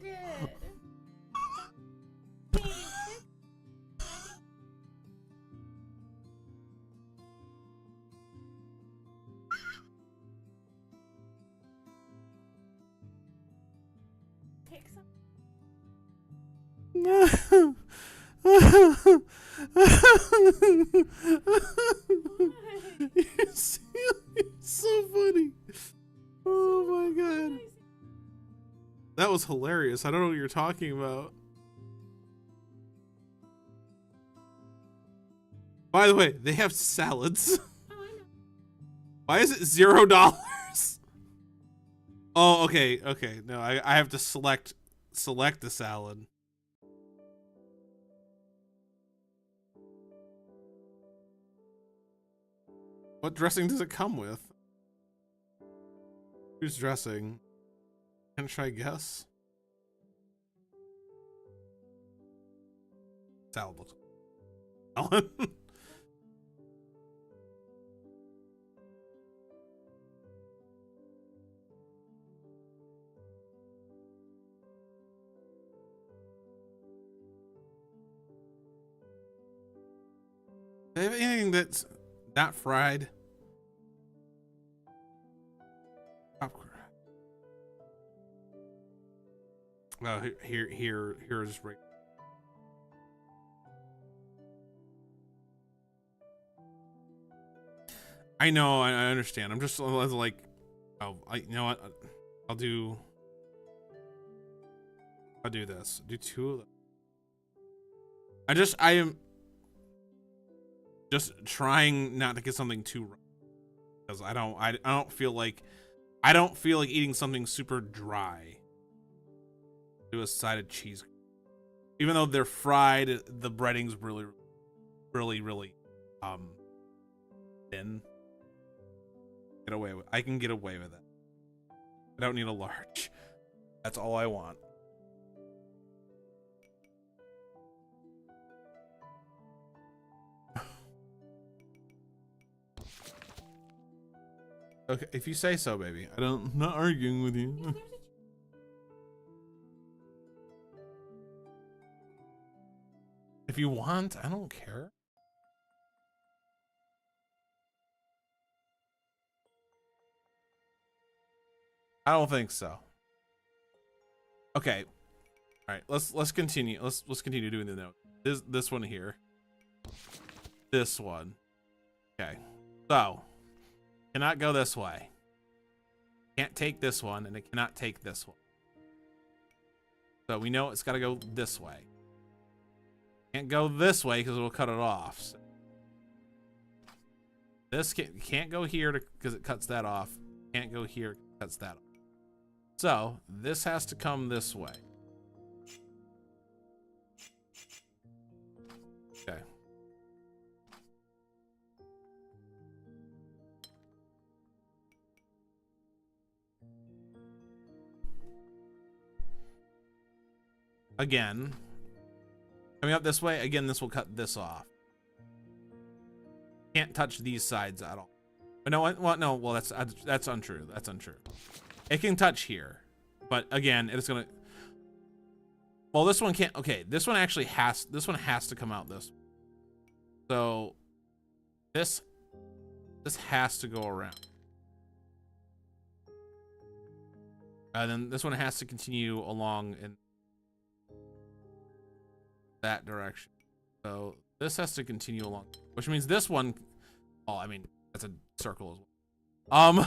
did. So funny. Oh my god. That was hilarious. I don't know what you're talking about. By the way, they have salads. Why is it $0? Oh, okay, okay. No, I have to select the salad. What dressing does it come with? Who's dressing? Can I guess? Salad looks salad. Do they have anything that's not fried? Oh, here's right. I know, I understand. I'm just like, oh, you know what? I'll do this. Do two of them. I am just trying not to get something too rough, because I don't feel like eating something super dry. Do a side of cheese, even though they're fried. The breading's really thin. I can get away with it. I don't need a large. That's all I want. Okay, if you say so, baby. I'm not arguing with you. If you want, I don't care. I don't think so. Okay. All right, let's continue. Let's continue doing the note. This one here. This one. Okay. So, cannot go this way. Can't take this one, and it cannot take this one. So we know it's got to go this way. Can't go this way because it will cut it off. So this can't go here because it cuts that off. Can't go here, it cuts that off. So this has to come this way. Okay. Again, coming up this way, again, this will cut this off. Can't touch these sides at all. But no, well, no, well, that's untrue. That's untrue. It can touch here, but again, it's gonna. Well, this one can't. Okay, this one actually has. This one has to come out this way. So this has to go around. And then this one has to continue along in that direction. So this has to continue along, which means this one. Oh, I mean, that's a circle as well.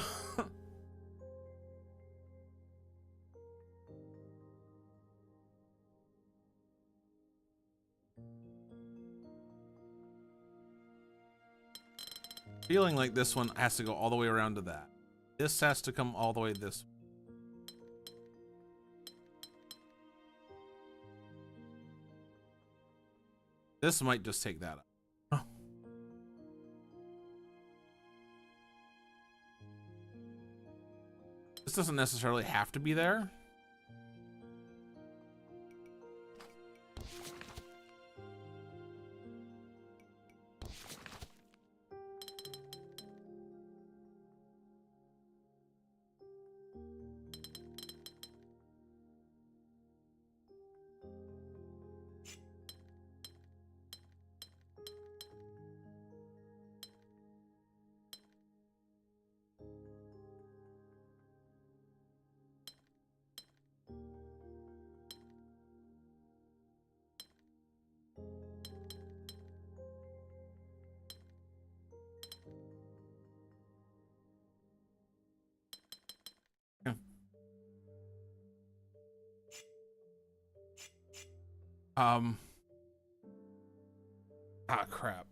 Feeling like this one has to go all the way around to that. This has to come all the way this way. This might just take that up. Oh. This doesn't necessarily have to be there. Ah, crap.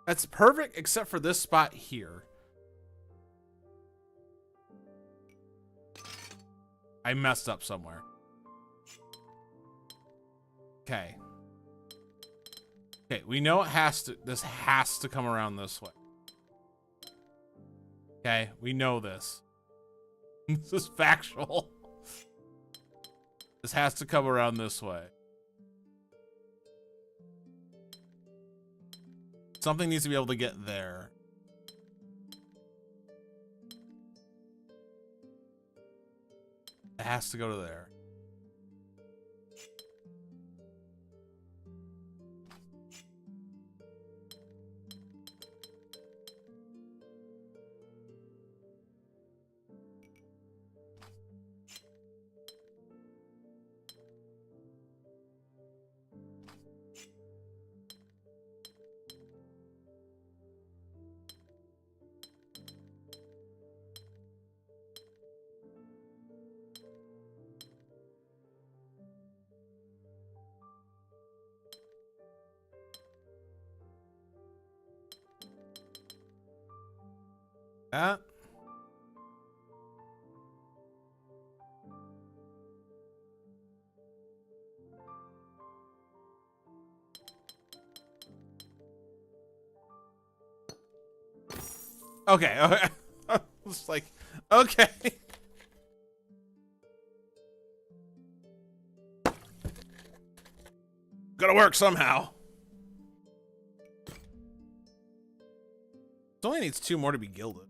That's perfect except for this spot here. I messed up somewhere. Okay. Okay, we know it has to, this has to come around this way. Okay, we know this. This is factual. This has to come around this way. Something needs to be able to get there. It has to go to there. That. Okay, okay. I was like, okay. Gotta work somehow. It only needs 2 more to be gilded.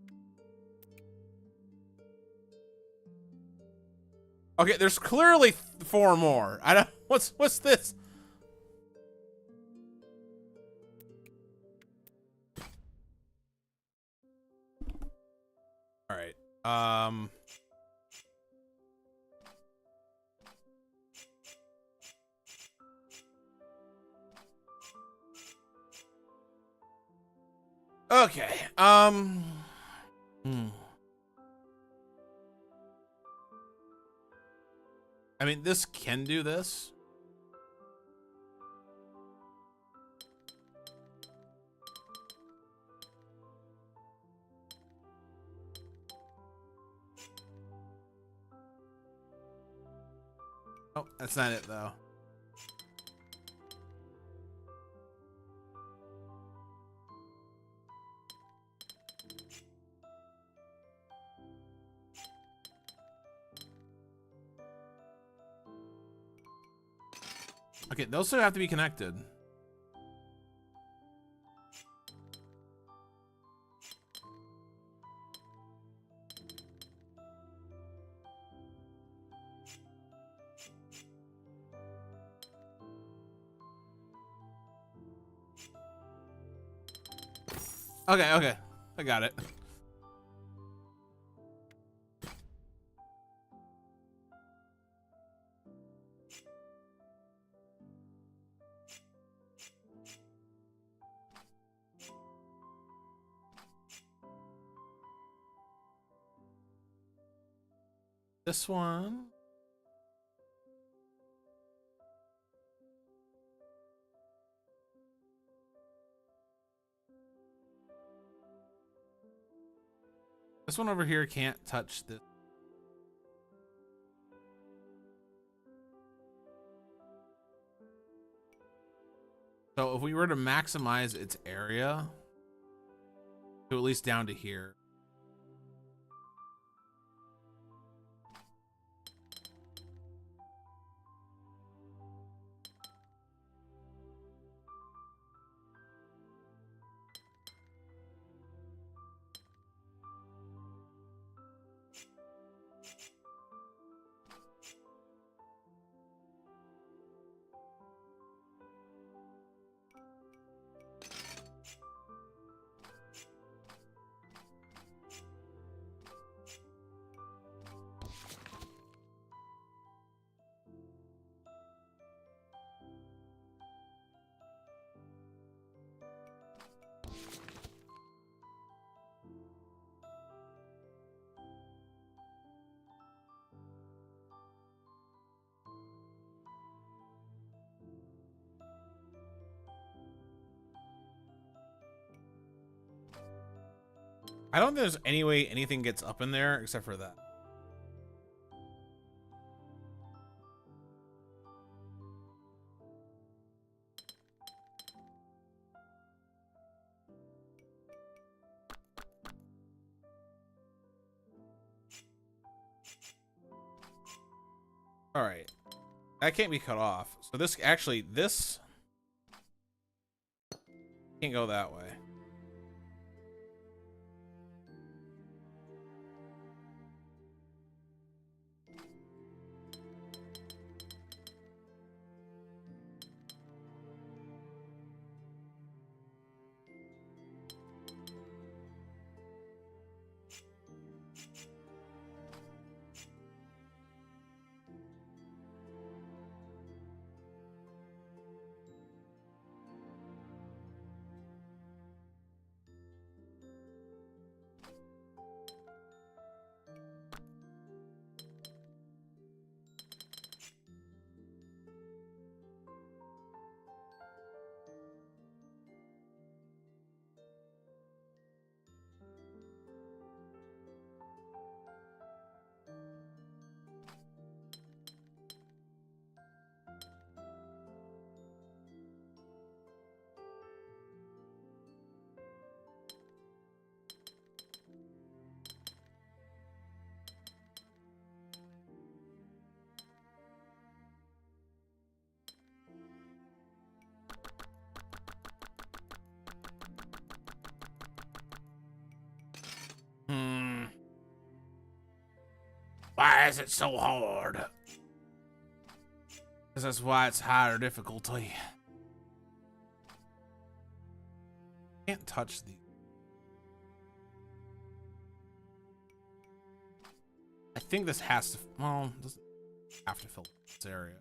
Okay, there's clearly 4 more. I don't. What's this? All right. Okay. I mean, this can do this. Oh, that's not it though. Okay, those two have to be connected. Okay, okay. I got it. This one. This one over here can't touch this. So if we were to maximize its area to at least down to here. I don't think there's any way anything gets up in there except for that. All right. That can't be cut off. So this actually, this can't go that way. Why is it so hard? Because that's why it's higher difficulty. Can't touch these. I think this has to, well, it doesn't have to fill this area.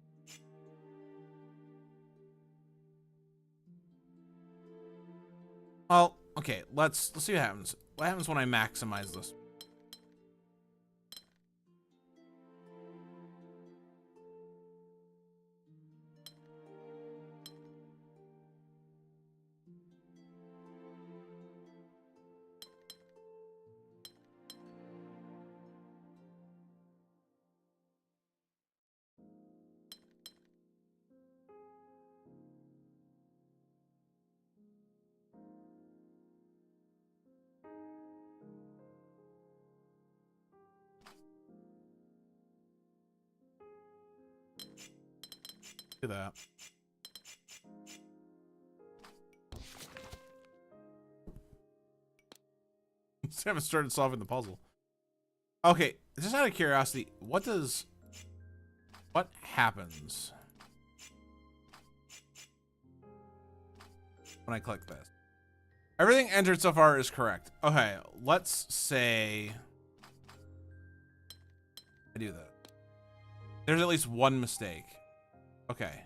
Well, okay, let's see what happens. What happens when I maximize this? Do that. Still haven't started solving the puzzle. Okay, just out of curiosity, what happens when I click this? Everything entered so far is correct. Okay, let's say I do that. There's at least one mistake. Okay.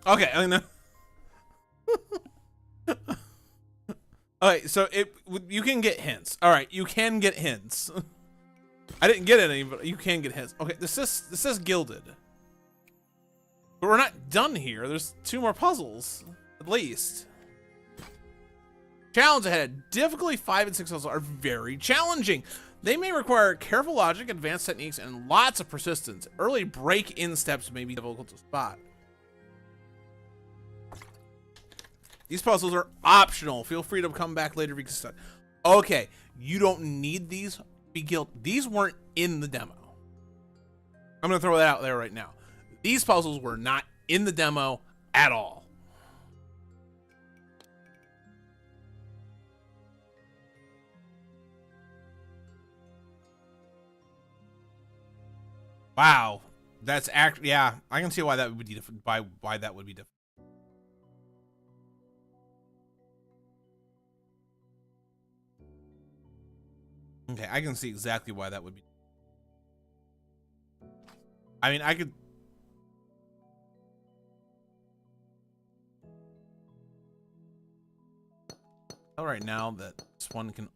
Okay, I mean, alright, so you can get hints. Alright, you can get hints. I didn't get any, but you can get hints. Okay, this says gilded. But we're not done here. There's 2 more puzzles, at least. Challenge ahead. Difficulty 5 and 6 puzzles are very challenging. They may require careful logic, advanced techniques, and lots of persistence. Early break-in steps may be difficult to spot. These puzzles are optional. Feel free to come back later if you can start. Okay, you don't need these. These weren't in the demo. I'm gonna throw that out there right now. These puzzles were not in the demo at all. Wow, that's yeah. I can see why that would be different. Why that would be different. Okay, I can see exactly why that would be. I mean, I could. Tell right now that this one can.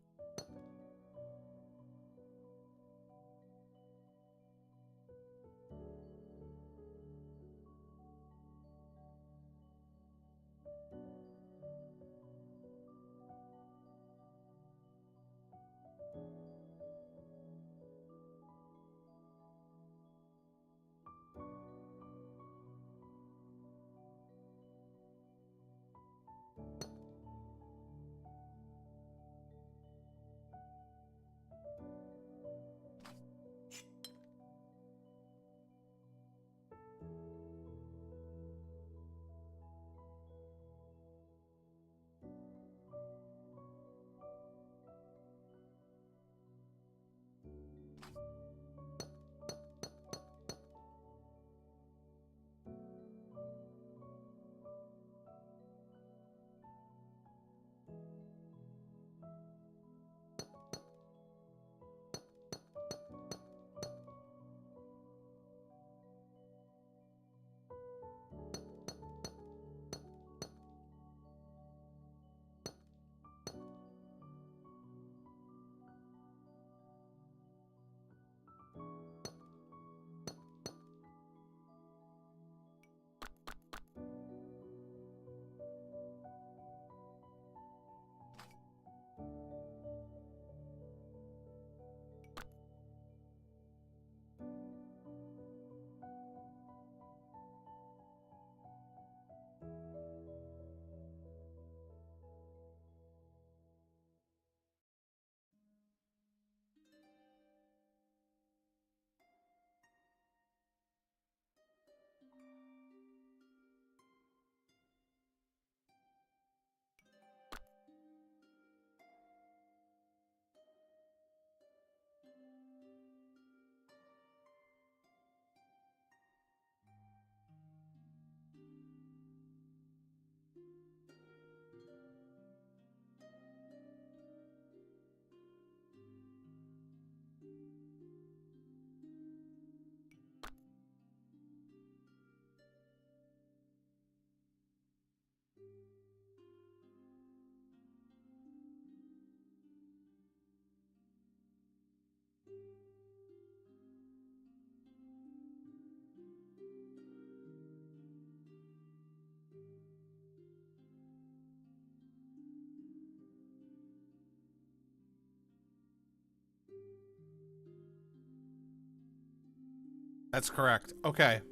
That's correct. Okay.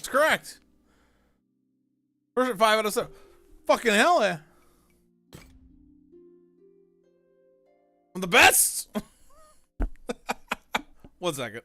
It's correct. Version 5 out of 7. Fucking hell, yeah. I'm the best. 1 second.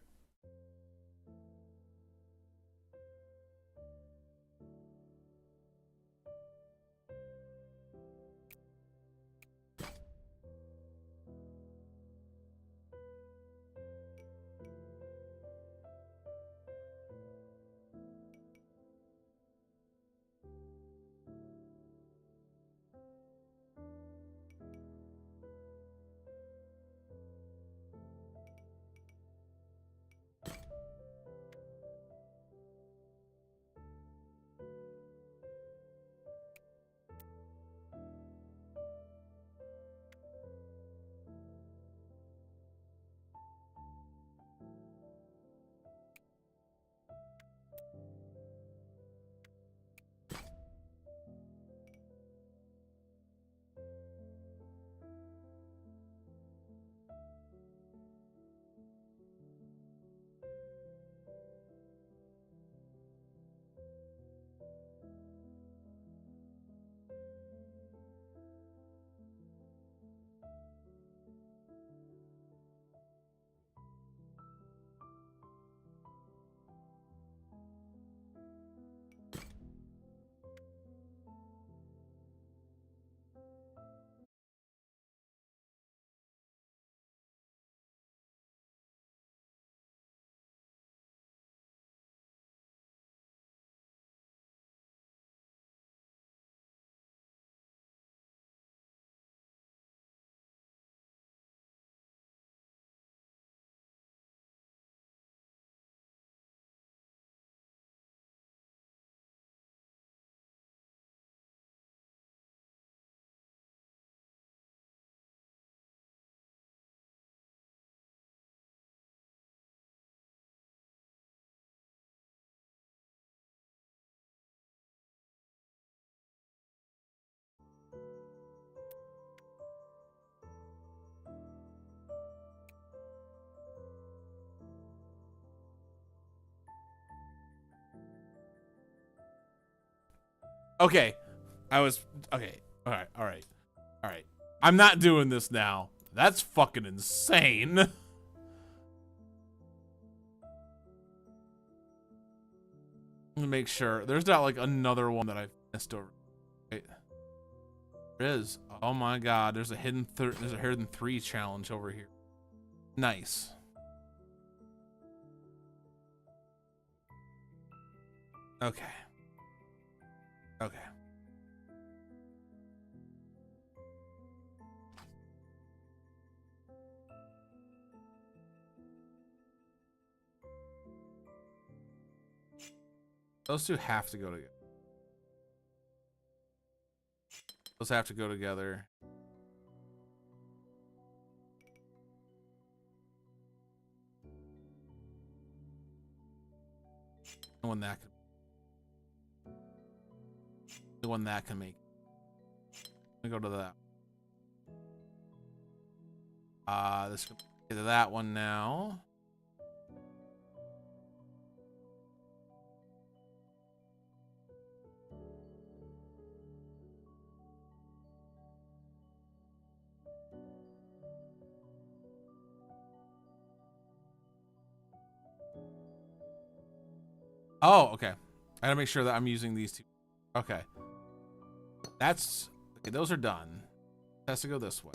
Okay. Okay. All right. All right. All right. I'm not doing this now. That's fucking insane. Let me make sure. There's not like another one that I missed over. Wait. There is. Oh my god. There's a hidden 3 challenge over here. Nice. Okay. Okay. Those two have to go together. Those have to go together. The one that can make. Let me go to that. This goes to that one now. Oh, okay. I gotta make sure that I'm using these two. Okay. That's okay. Those are done. It has to go this way.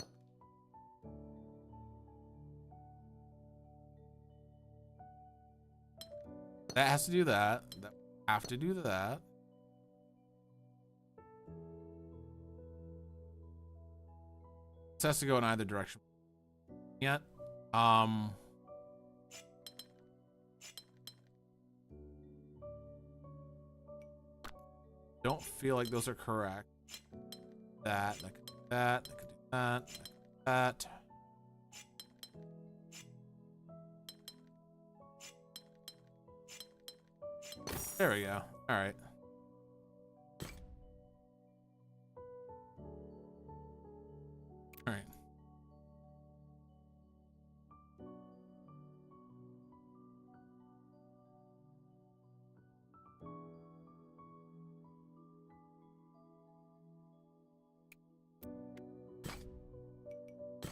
That has to do that. That have to do that. This has to go in either direction. Yet. Don't feel like those are correct. That could do that. That could do that. That. There we go. All right. All right.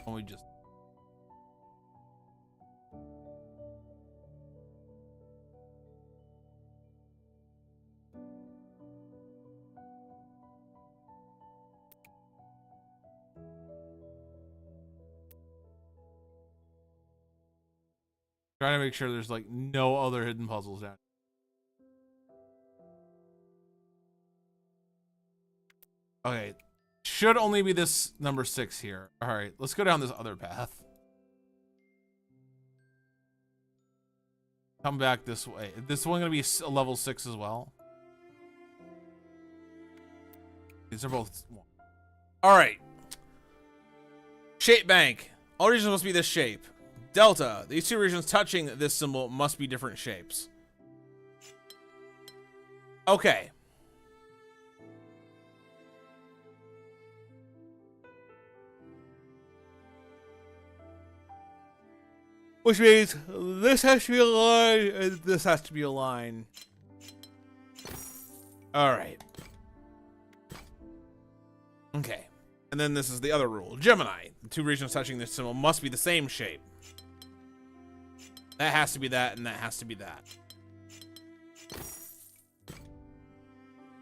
We just trying to make sure there's like no other hidden puzzles down. Okay. Should only be this number 6 here. All right, let's go down this other path. Come back this way. Is this one gonna be a level 6 as well? These are both. All right. Shape bank. All regions must be this shape. Delta. These two regions touching this symbol must be different shapes. Okay. Which means this has to be a line and this has to be a line. All right. Okay. And then this is the other rule. Gemini. The two regions touching this symbol must be the same shape. That has to be that, and that has to be that.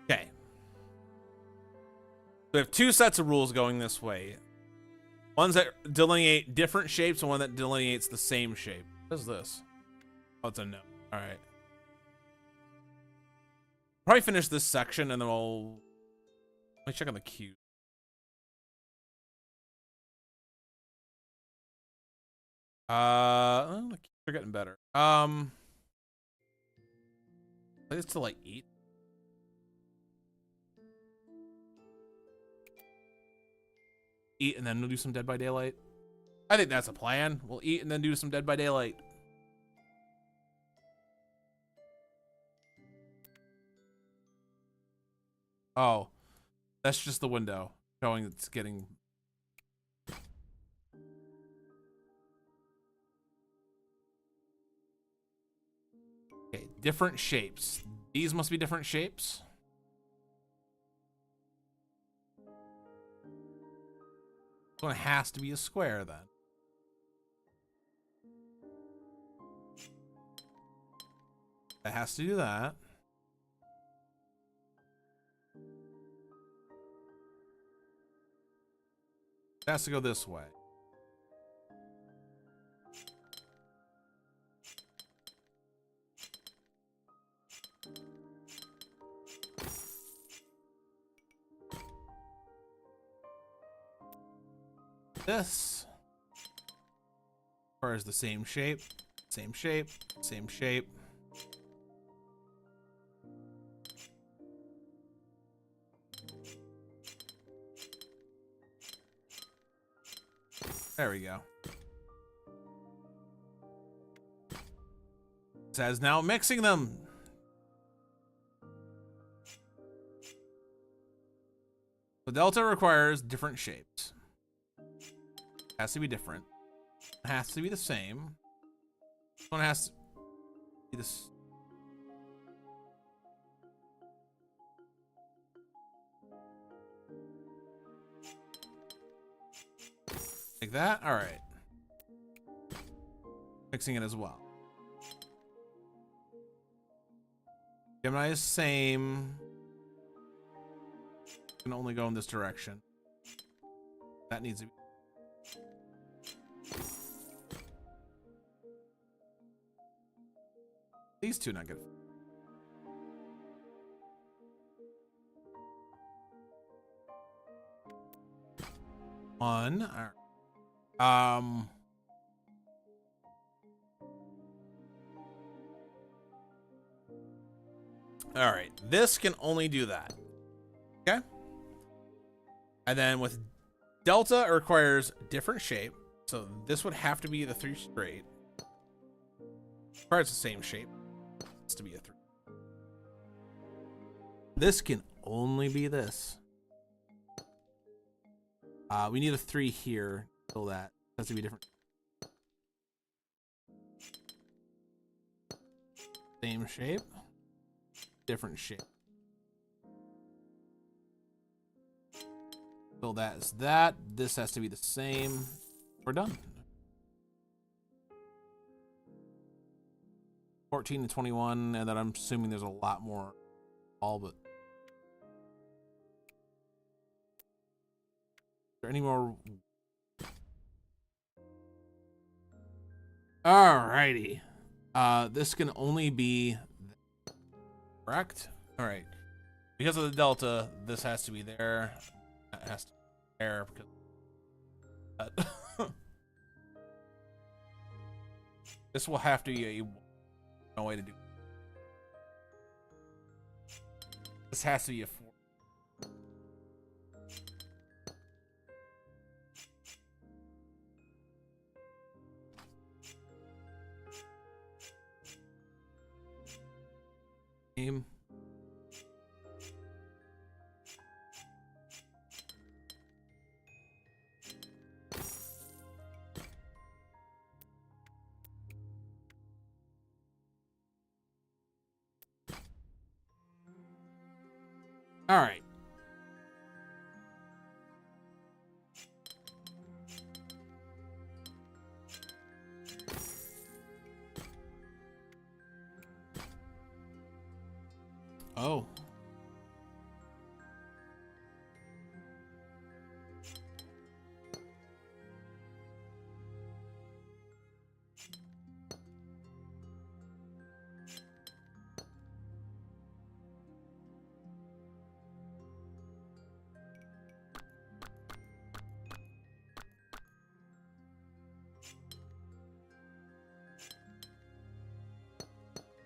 Okay. We have 2 sets of rules going this way. Ones that delineate different shapes and one that delineates the same shape. What is this? Oh, it's a no. All right. Probably finish this section and then we'll... Let me check on the queue. Oh, the queues are getting better. It's to like eat. Eat and then we'll do some Dead by Daylight. I think that's a plan. We'll eat and then do some Dead by Daylight. Oh, that's just the window showing it's getting. Okay, different shapes. These must be different shapes. one has to be a square then. That has to do that. It has to go this way. This requires the same shape, same shape, same shape. There we go. It says now mixing them. The delta requires different shapes. Has to be different. It has to be the same. This one has to be this. Like that? All right. Mixing it as well. Gemini is same. Can only go in this direction. That needs to be. These two not good. One. All right. All right. This can only do that. Okay. And then with delta, it requires different shape. So this would have to be the 3 straight. Requires the same shape. It's to be a 3. This can only be this. We need a 3 here. So that has to be different. Same shape. Different shape. So that's that. This has to be the same. We're done. 14 to 21, and then I'm assuming there's a lot more. All but. Is there any more? Alrighty. This can only be correct. All right. Because of the delta, this has to be there. That has to be there because this will have to be no way to do it. This has to be a 4. Game. All right. Oh.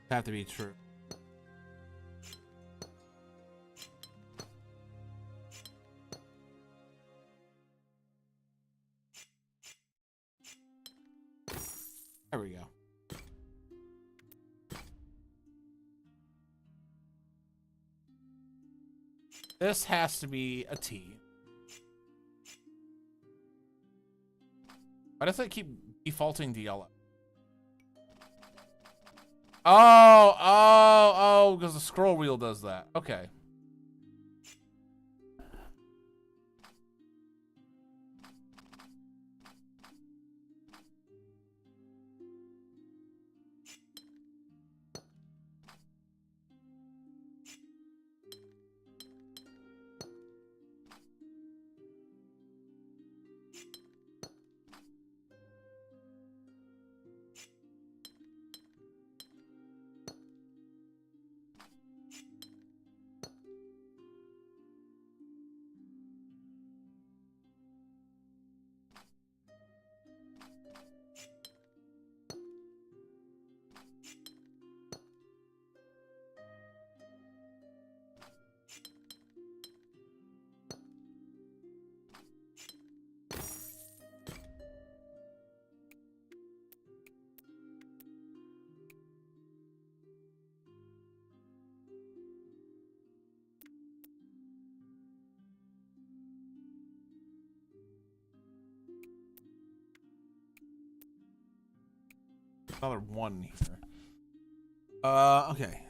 Have to be true. There we go. This has to be a T. Why does it keep defaulting to yellow? Oh, because the scroll wheel does that. Okay. Another one here. Okay.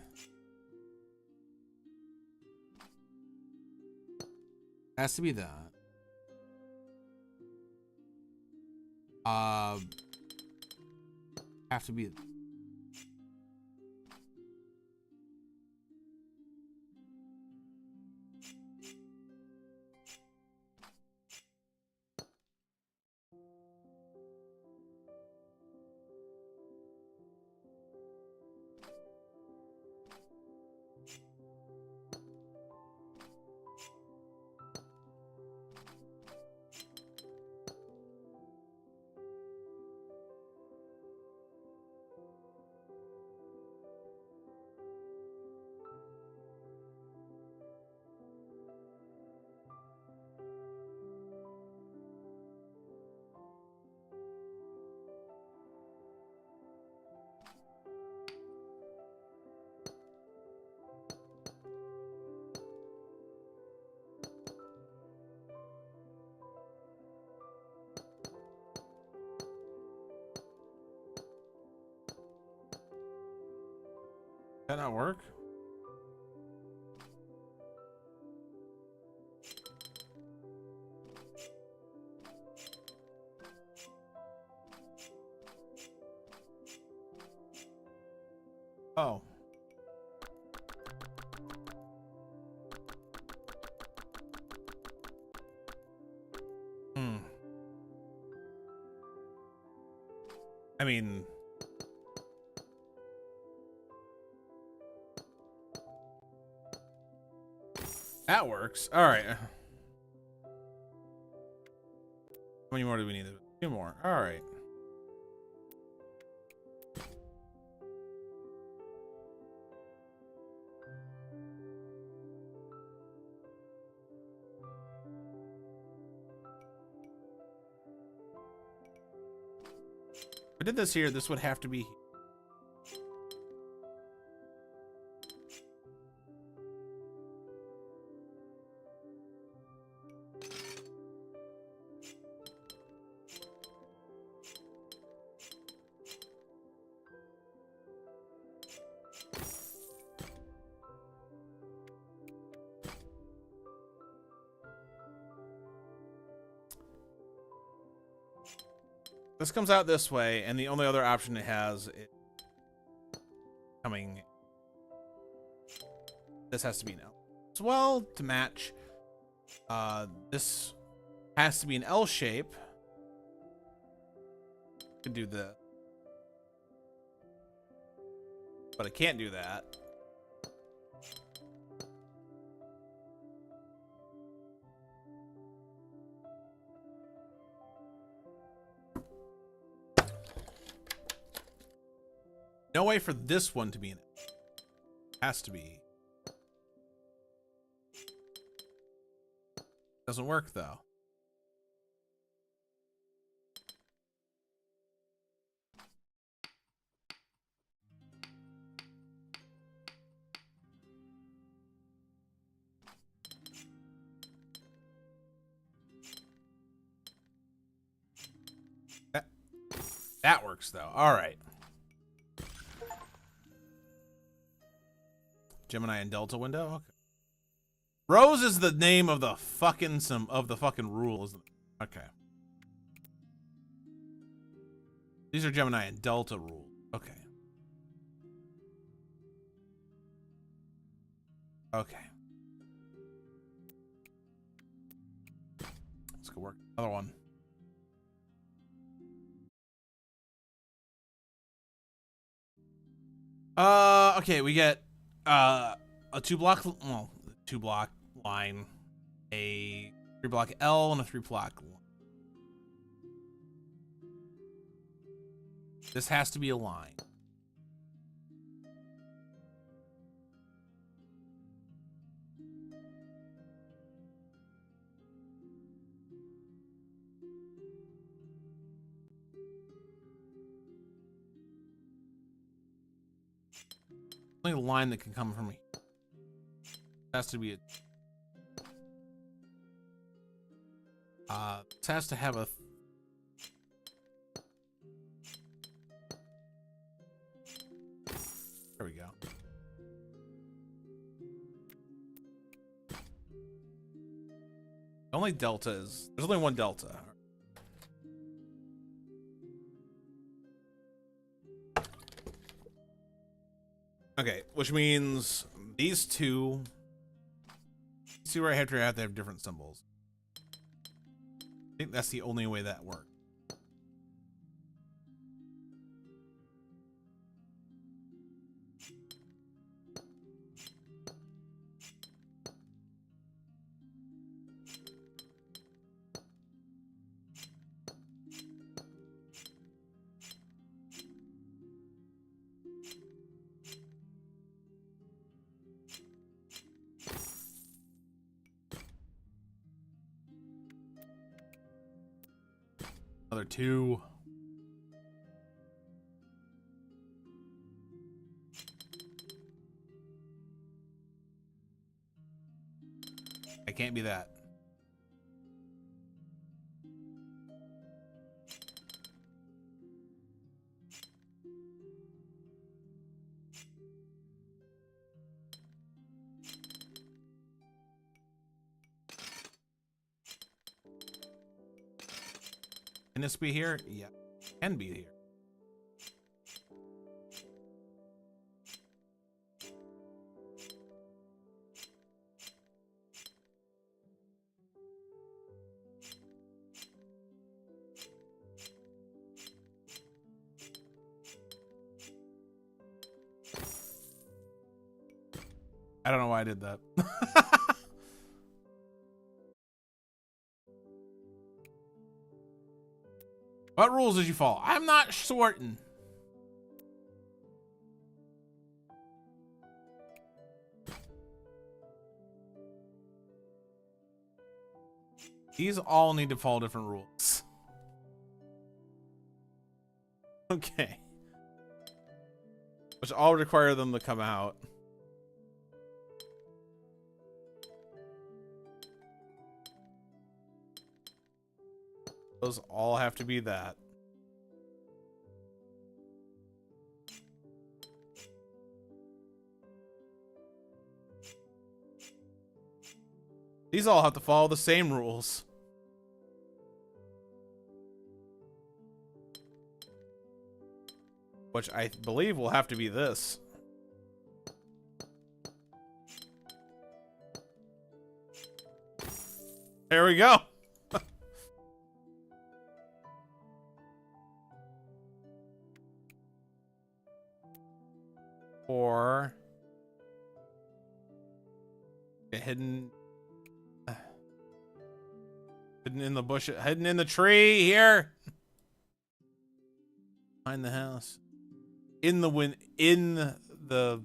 Has to be that. Have to be. That not work? Oh. I mean, that works. All right. How many more do we need? 2 more. All right. If I did this here, this would have to be. This comes out this way, and the only other option it has is coming. This has to be an L as well to match. This has to be an L shape. Could do this, but I can't do that. No way for this one to be an L. Has to be. Doesn't work though. That works though. All right. Gemini and Delta window. Okay. Rose is the name of the fucking rule, isn't it? Okay. These are Gemini and Delta rules. Okay. Okay. Let's go work another one. Okay, we get a 2-block, well, 2-block line, a 3-block L, and a 3-block line. This has to be a line. Only line that can come from me. Has to be a. This has to have a. Only delta is... There's only one delta. Okay, which means these two... See where I have to have different symbols. I think that's the only way that works. Another two. I can't be that. Can this be here? Yeah, can be here. I don't know why I did that. What rules did you follow? I'm not certain. These all need to follow different rules. Okay. Which all require them to come out. Those all have to be that. These all have to follow the same rules. Which I believe will have to be this. There we go. Or hidden in the bush, hidden in the tree here. Behind the house. In the wind, in the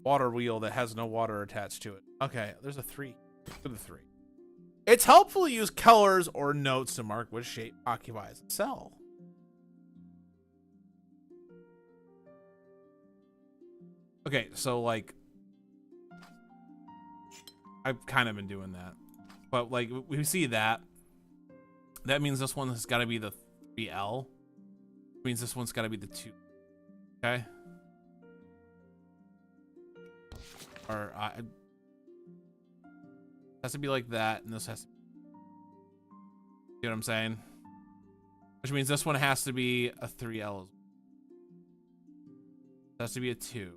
water wheel that has no water attached to it. Okay, there's a 3. For the 3. It's helpful to use colors or notes to mark which shape occupies a cell. Okay, so like I've kind of been doing that. But like we see that. That means this one has got to be the 3L. It means this one's got to be the 2. Okay? Or has to be like that, and this has to, you know what I'm saying? Which means this one has to be a 3L. It has to be a 2.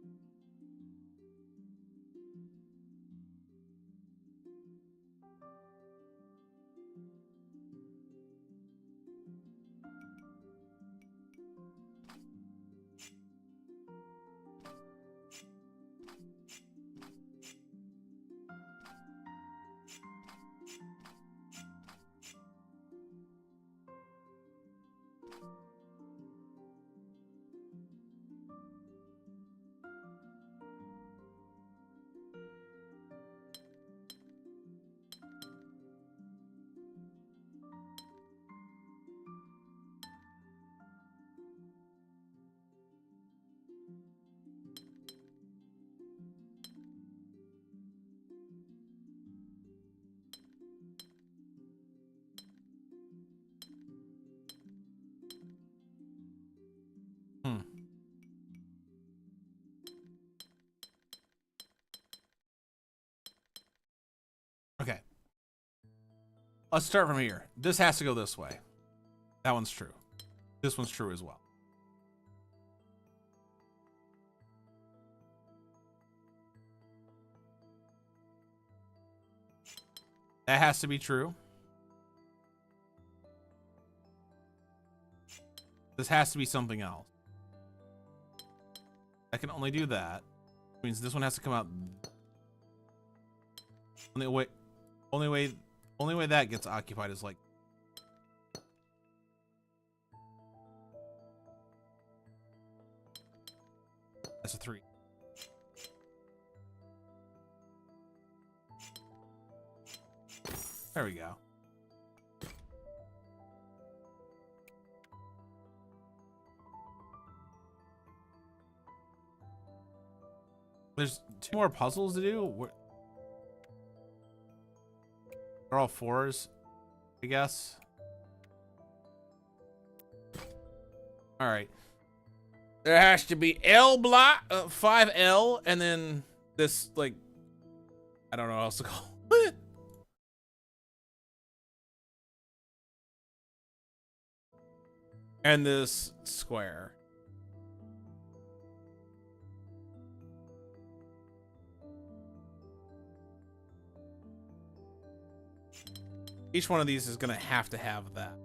let's start from here. This has to go this way. That one's true. This one's true as well. That has to be true. This has to be something else. I can only do that. Which means this one has to come out. Only way that gets occupied is like. That's a 3. There we go. There's 2 more puzzles to do. They're all 4s, I guess. All right. There has to be L block 5L, and then this like I don't know what else to call it. And this square. Each one of these is going to have that.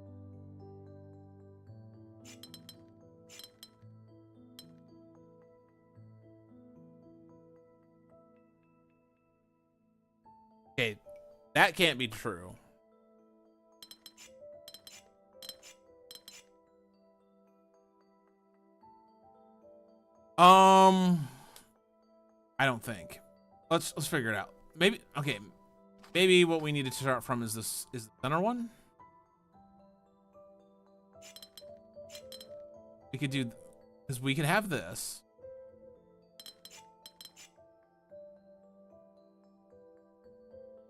Okay, that can't be true. I don't think. Let's figure it out. Maybe okay. Maybe what we need to start from is the center one. We could do because we could have this.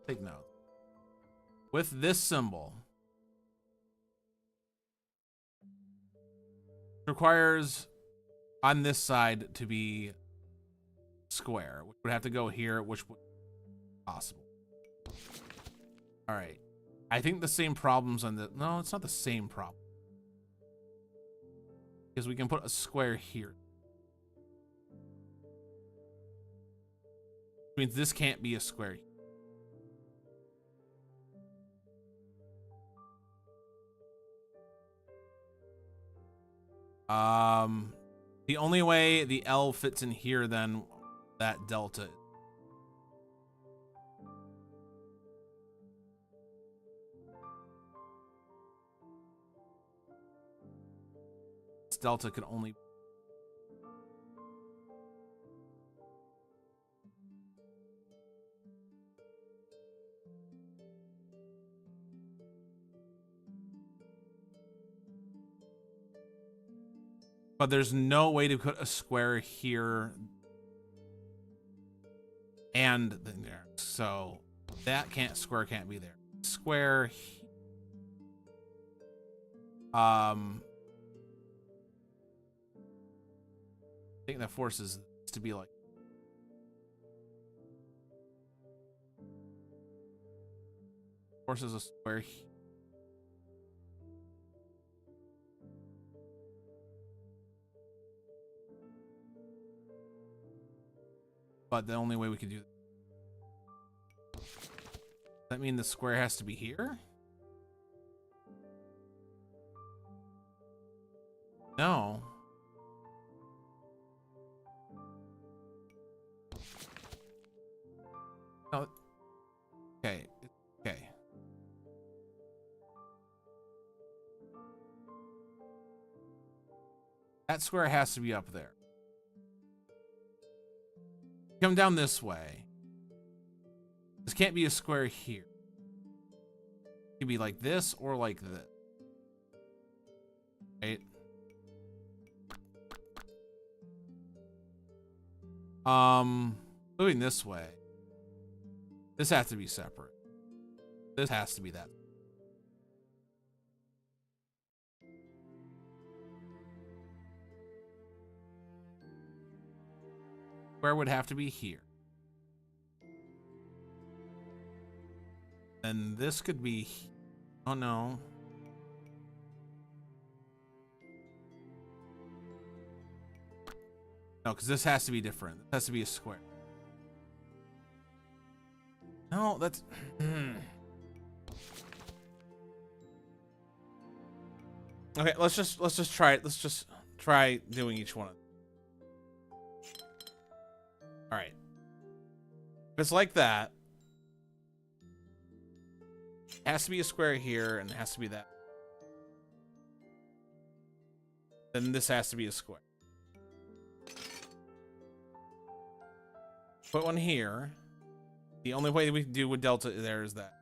Take note. With this symbol. Requires on this side to be square, which would have to go here, which would be possible. All right. I think the same problems on the... No, it's not the same problem. Because we can put a square here. Which means this can't be a square. The only way the L fits in here, then, that delta. This delta could only. But there's no way to put a square here and then there. So that square can't be there. Square. I think that forces this to be like. Forces a square here. But the only way we could do that. Does that mean the square has to be here? No. No. Okay. Okay. That square has to be up there. Come down this way. This can't be a square here. It could be like this or like this. Right? Moving this way. This has to be separate. This has to be that. Square would have to be here. And this could be Oh no. No, because this has to be different. This has to be a square. No, that's... Okay, let's just try it. Let's just try doing each one of them. All right. If it's like that, it has to be a square here, and it has to be that. Then this has to be a square. Put one here. The only way we can do with delta there is that.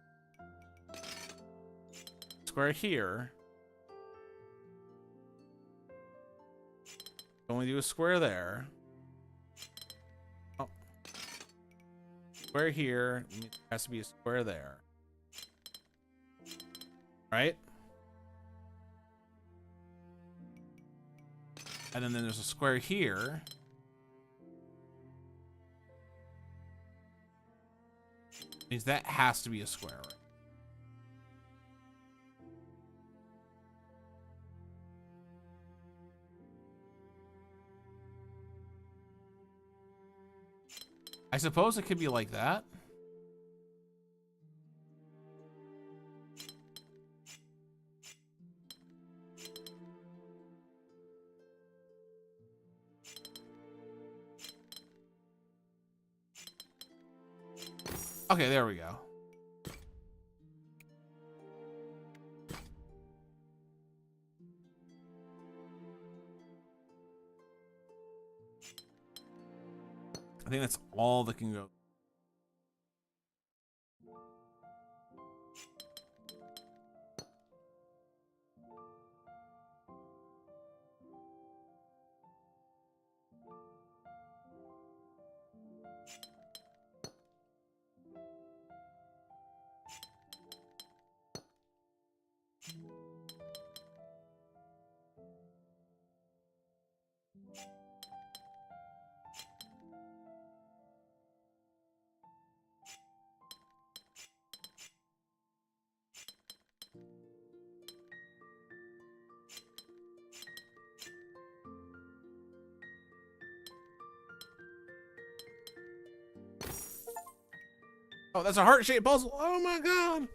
Square here. Only do a square there. Oh. Square here. It has to be a square there. Right? And then there's a square here. Means that has to be a square, right? I suppose it could be like that. Okay, there we go. I think that's all that can go. Oh, that's a heart-shaped puzzle. Oh my god.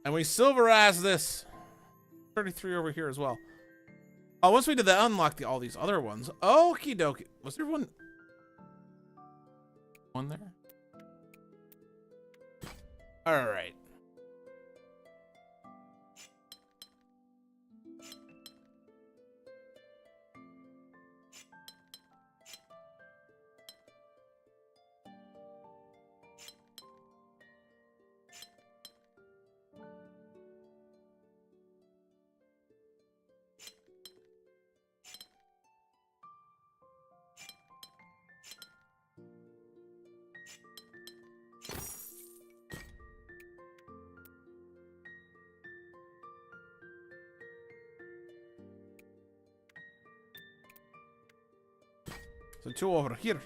And we silverize this. 33 over here as well. Oh, once we did that, unlock all these other ones. Okie dokie. Was there one there? All right. So 2 over here.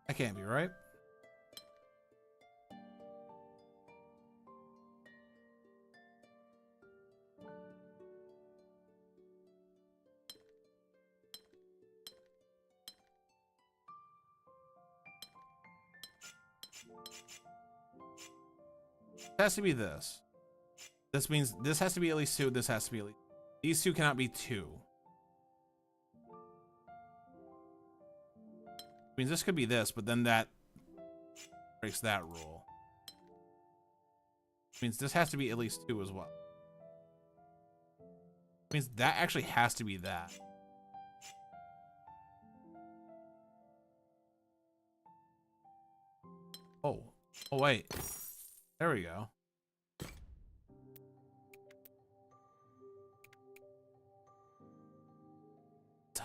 That can't be right. It has to be this. This means this has to be at least 2. This has to be at least. These 2 cannot be 2. Means this could be this, but then that breaks that rule. Means this has to be at least 2 as well. Means that actually has to be that. Oh. Oh, wait. There we go.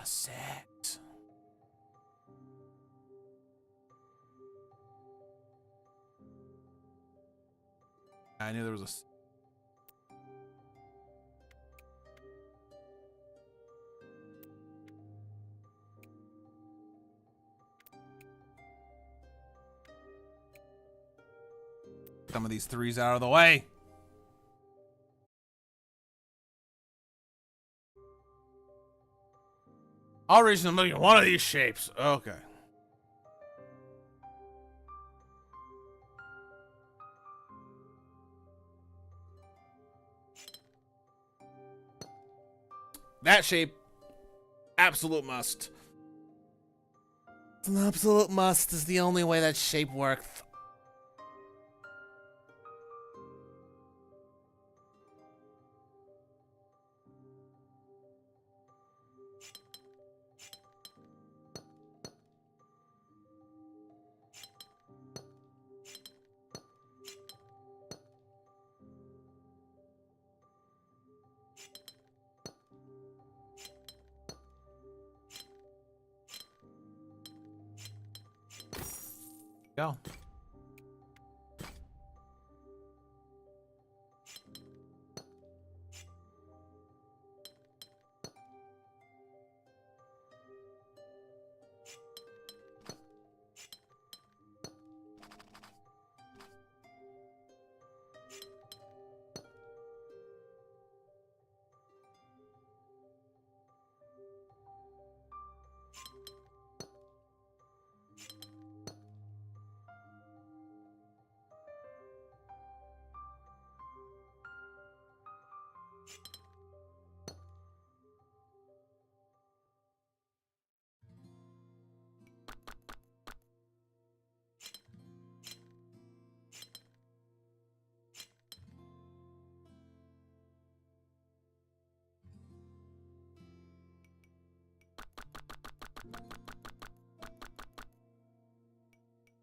6. I knew there was a. Some of these 3s out of the way. I'll reach in one of these shapes. Okay. That shape, absolute must. An absolute must is the only way that shape works. Go.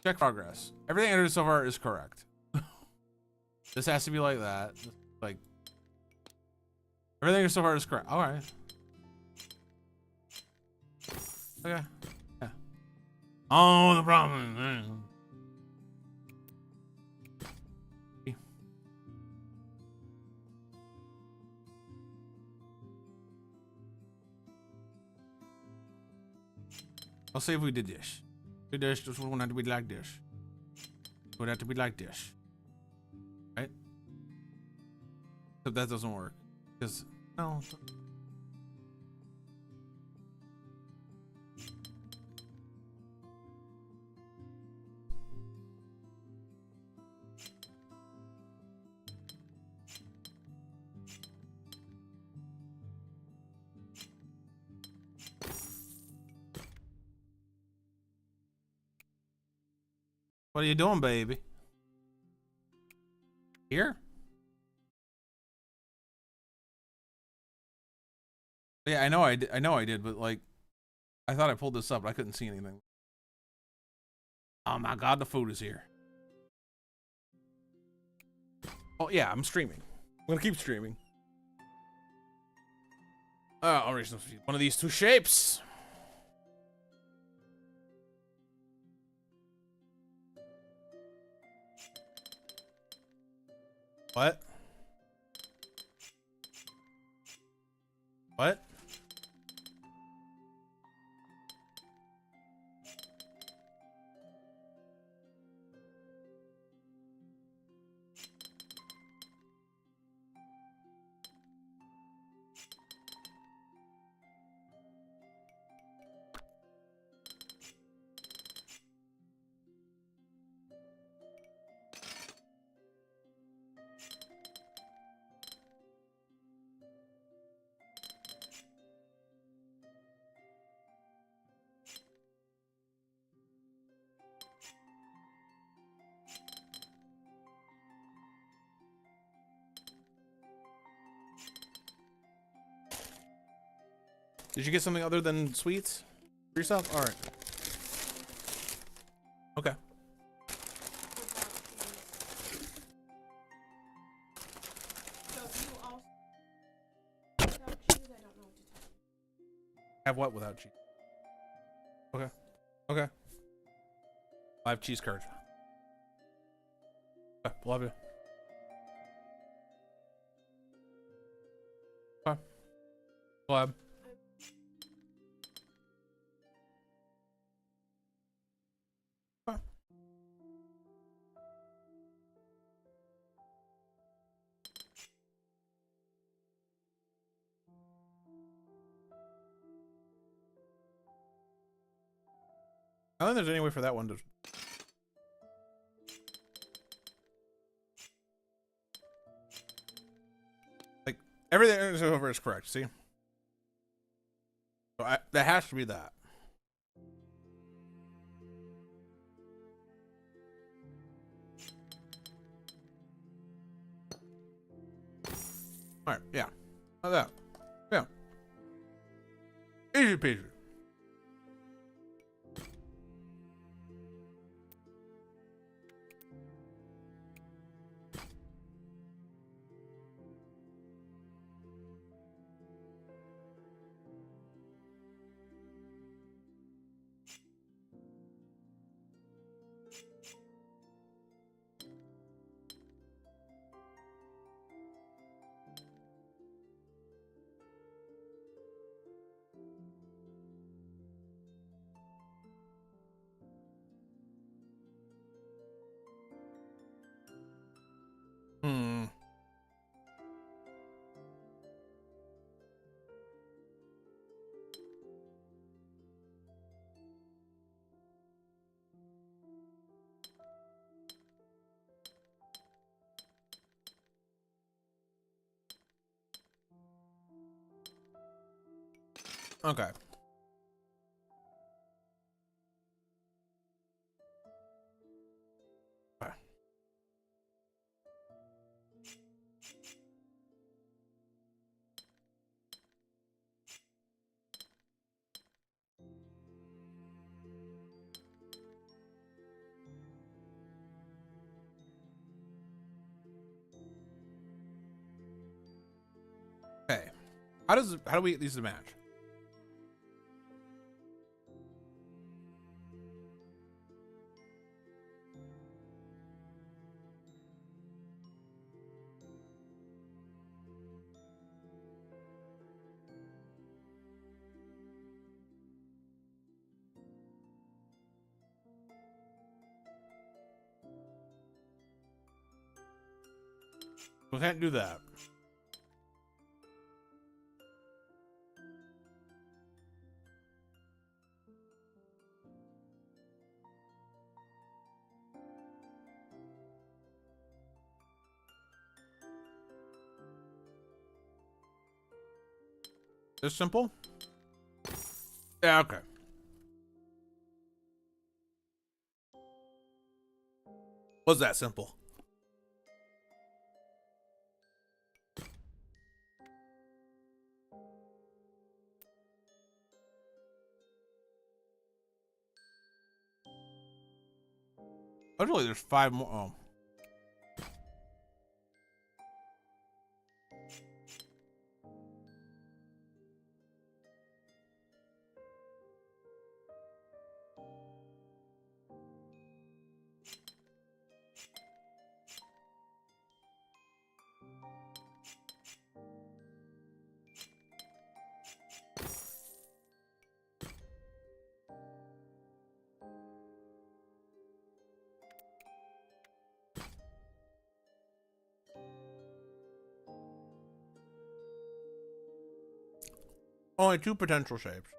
Check progress. Everything entered so far is correct. This has to be like that. Like everything so far is correct. All right. Okay. Yeah. Oh, the problem. I'll see if we did this. This won't have to be like this. It would have to be like this. Right? Except that doesn't work. Because, no. What are you doing, baby? Here? Yeah, I know I did, but like, I thought I pulled this up, but I couldn't see anything. Oh my god, the food is here. Oh yeah, I'm streaming. I'm gonna keep streaming. I'll reach one of these 2 shapes. What? What? Did you get something other than sweets for yourself? All right. Okay. Have what without cheese? Okay. Okay. I have cheese curds. Okay, love you. Okay. Glad. Okay. I don't think there's any way for that one to. Like, everything over is correct, see? So that has to be that. Alright, yeah. Like that. Yeah. Easy peasy. Hmm. Okay. Okay. How do we get these to match? We can't do that. This simple? Yeah, okay. Was that simple? Literally, there's 5 more. Oh. Only 2 potential shapes.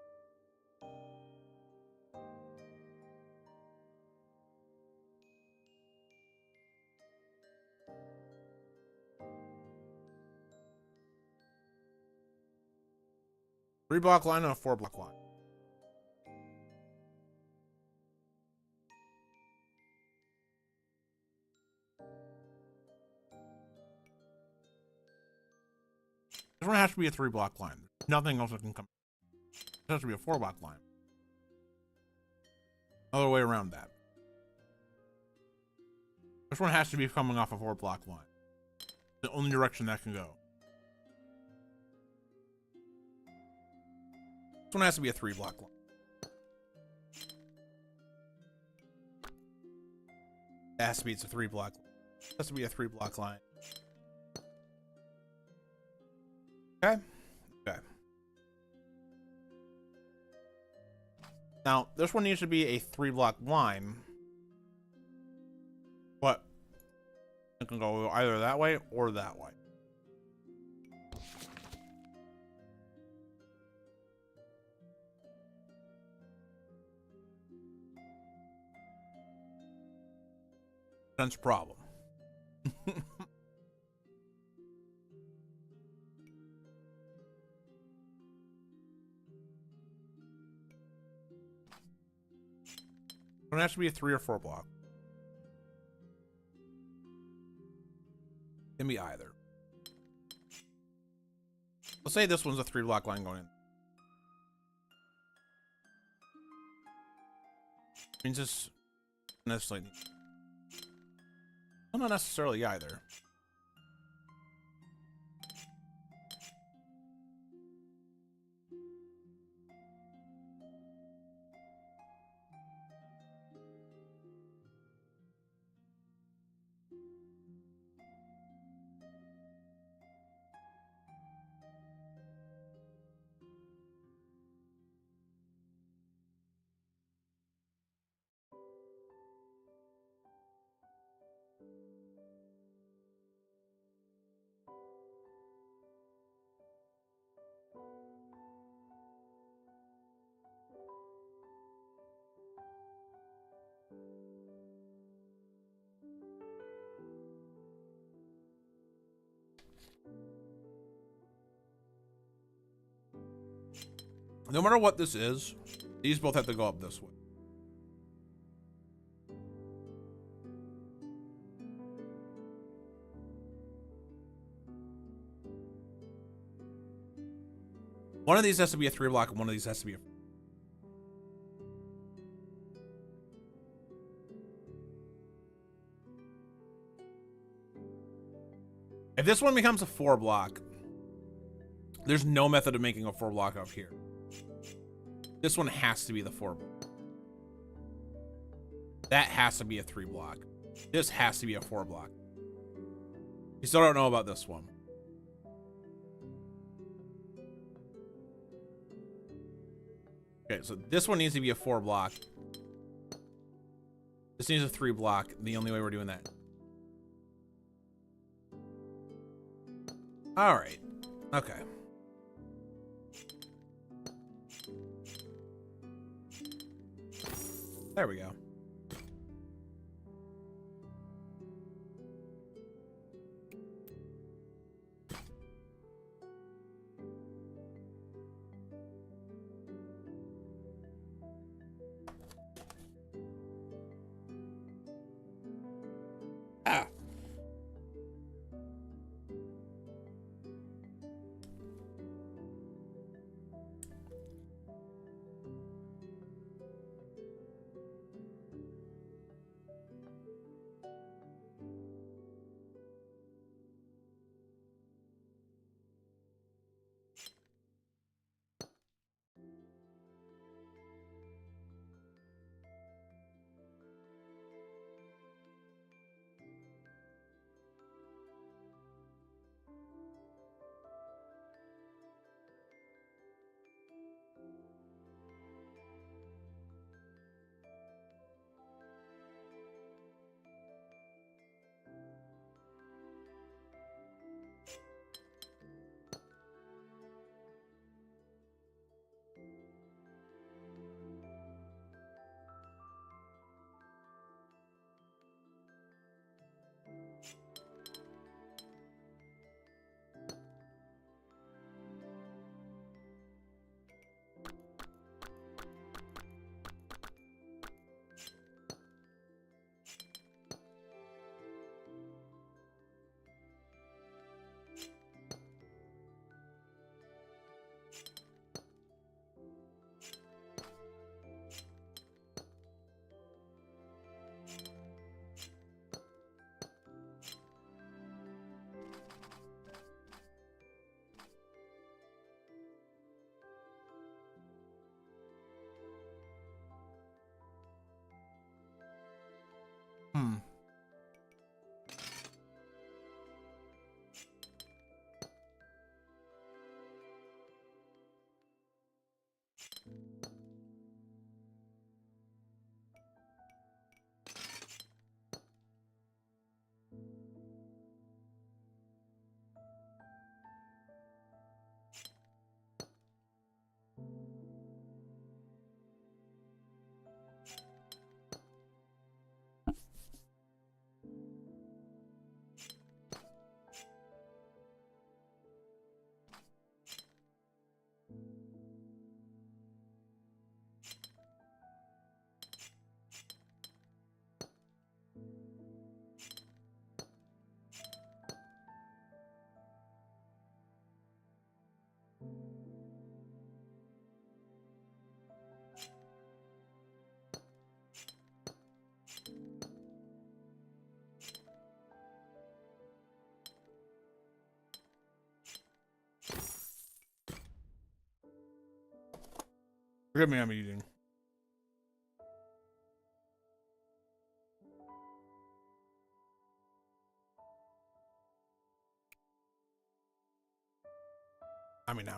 Three-block line and a 4-block line. This one has to be a 3-block line. Nothing else that can come. It has to be a 4-block line. Other way around that. This one has to be coming off a 4-block line. The only direction that can go. This one has to be a 3-block line. It has to be, it's a 3-block. It has to be a 3-block line. Okay. Okay. Now, this one needs to be a 3-block line. But it can go either that way or that way. That's a problem. It has to be a 3 or 4 block. Can be either. Let's say this one's a 3-block line going in. Means this necessarily. Well, not necessarily either. No matter what this is, these both have to go up this way. One of these has to be a 3-block and one of these has to be a... If this one becomes a 4-block, there's no method of making a 4-block up here. This one has to be the 4-block. That has to be a 3-block. This has to be a 4-block. You still don't know about this one. Okay, so this one needs to be a 4-block. This needs a 3-block. The only way we're doing that. All right. Okay. There we go. Ah. Forgive me, I'm eating. I mean, no.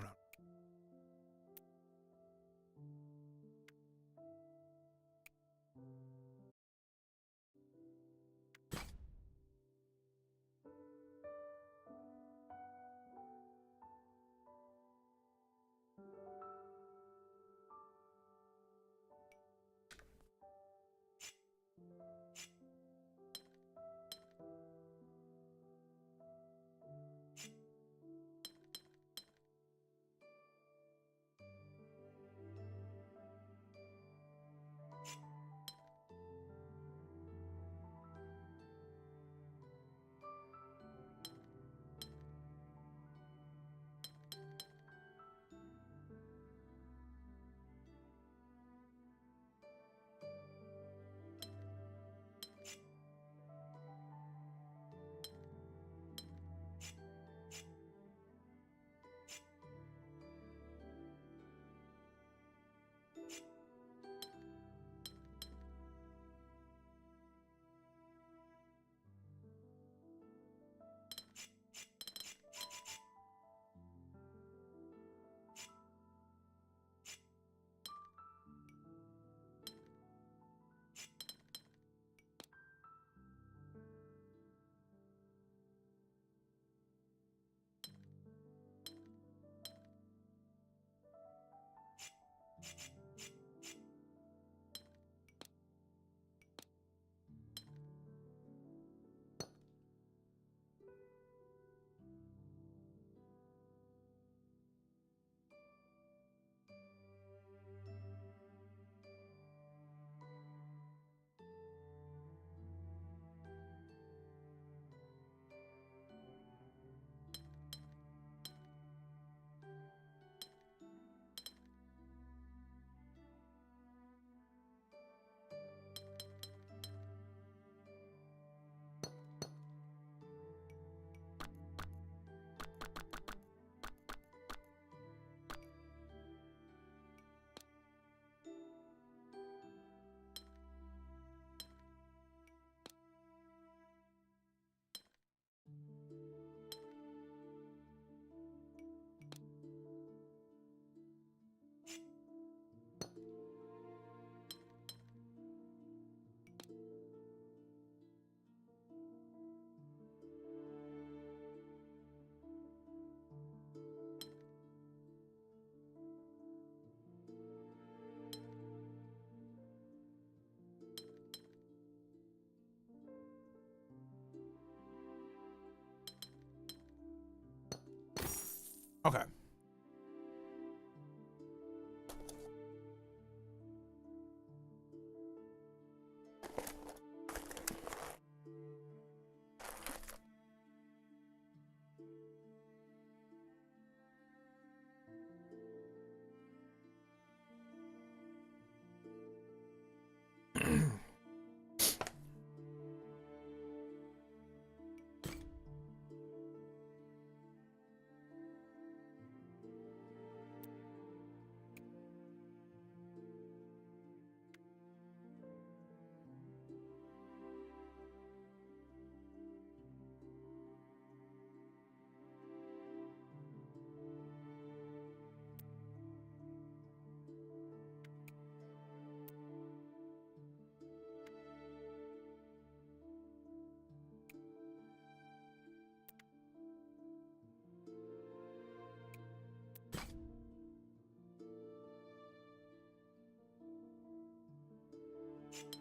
Okay.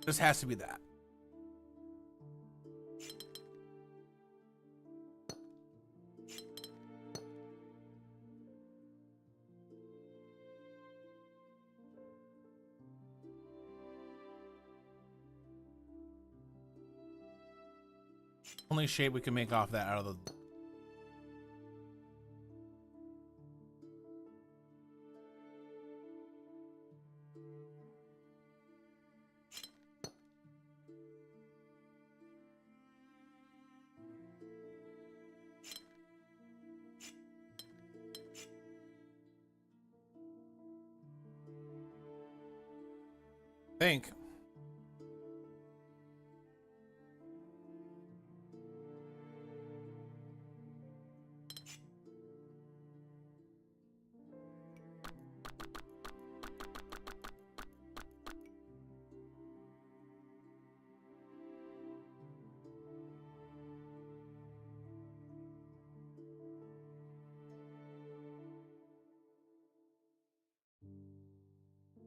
This has to be that. Only shape we can make off that out of the... think.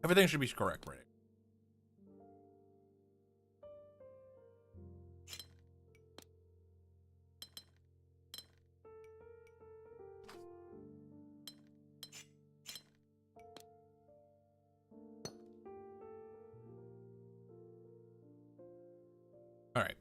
Everything should be correct, right? All right.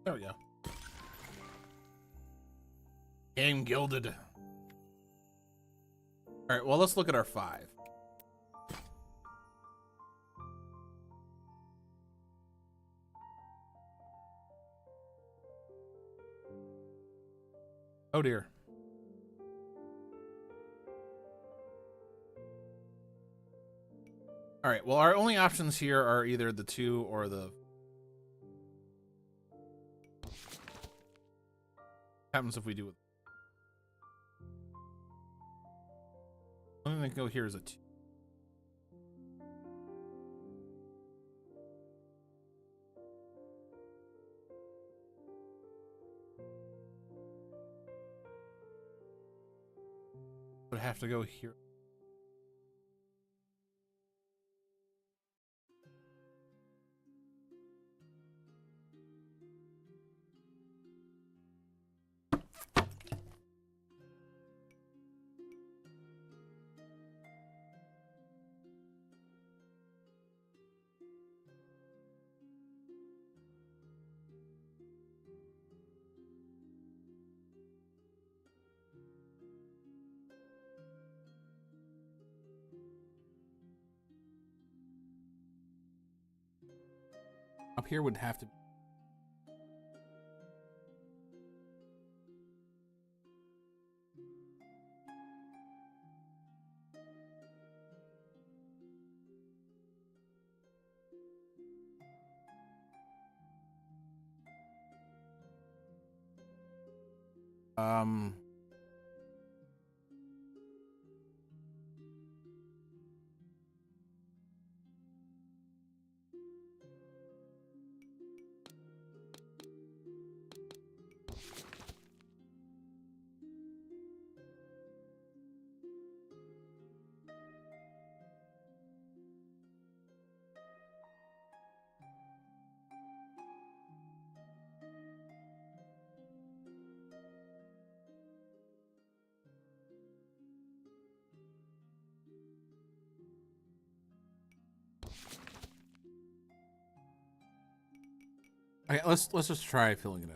There we go. Game gilded. All right, well, let's look at our 5. Oh dear. All right, well, our only options here are either the 2 or the... What happens if we do it? I'm gonna go here as a 2. Would have to go here. Up here would have to be. Um, okay, let's just try filling it in.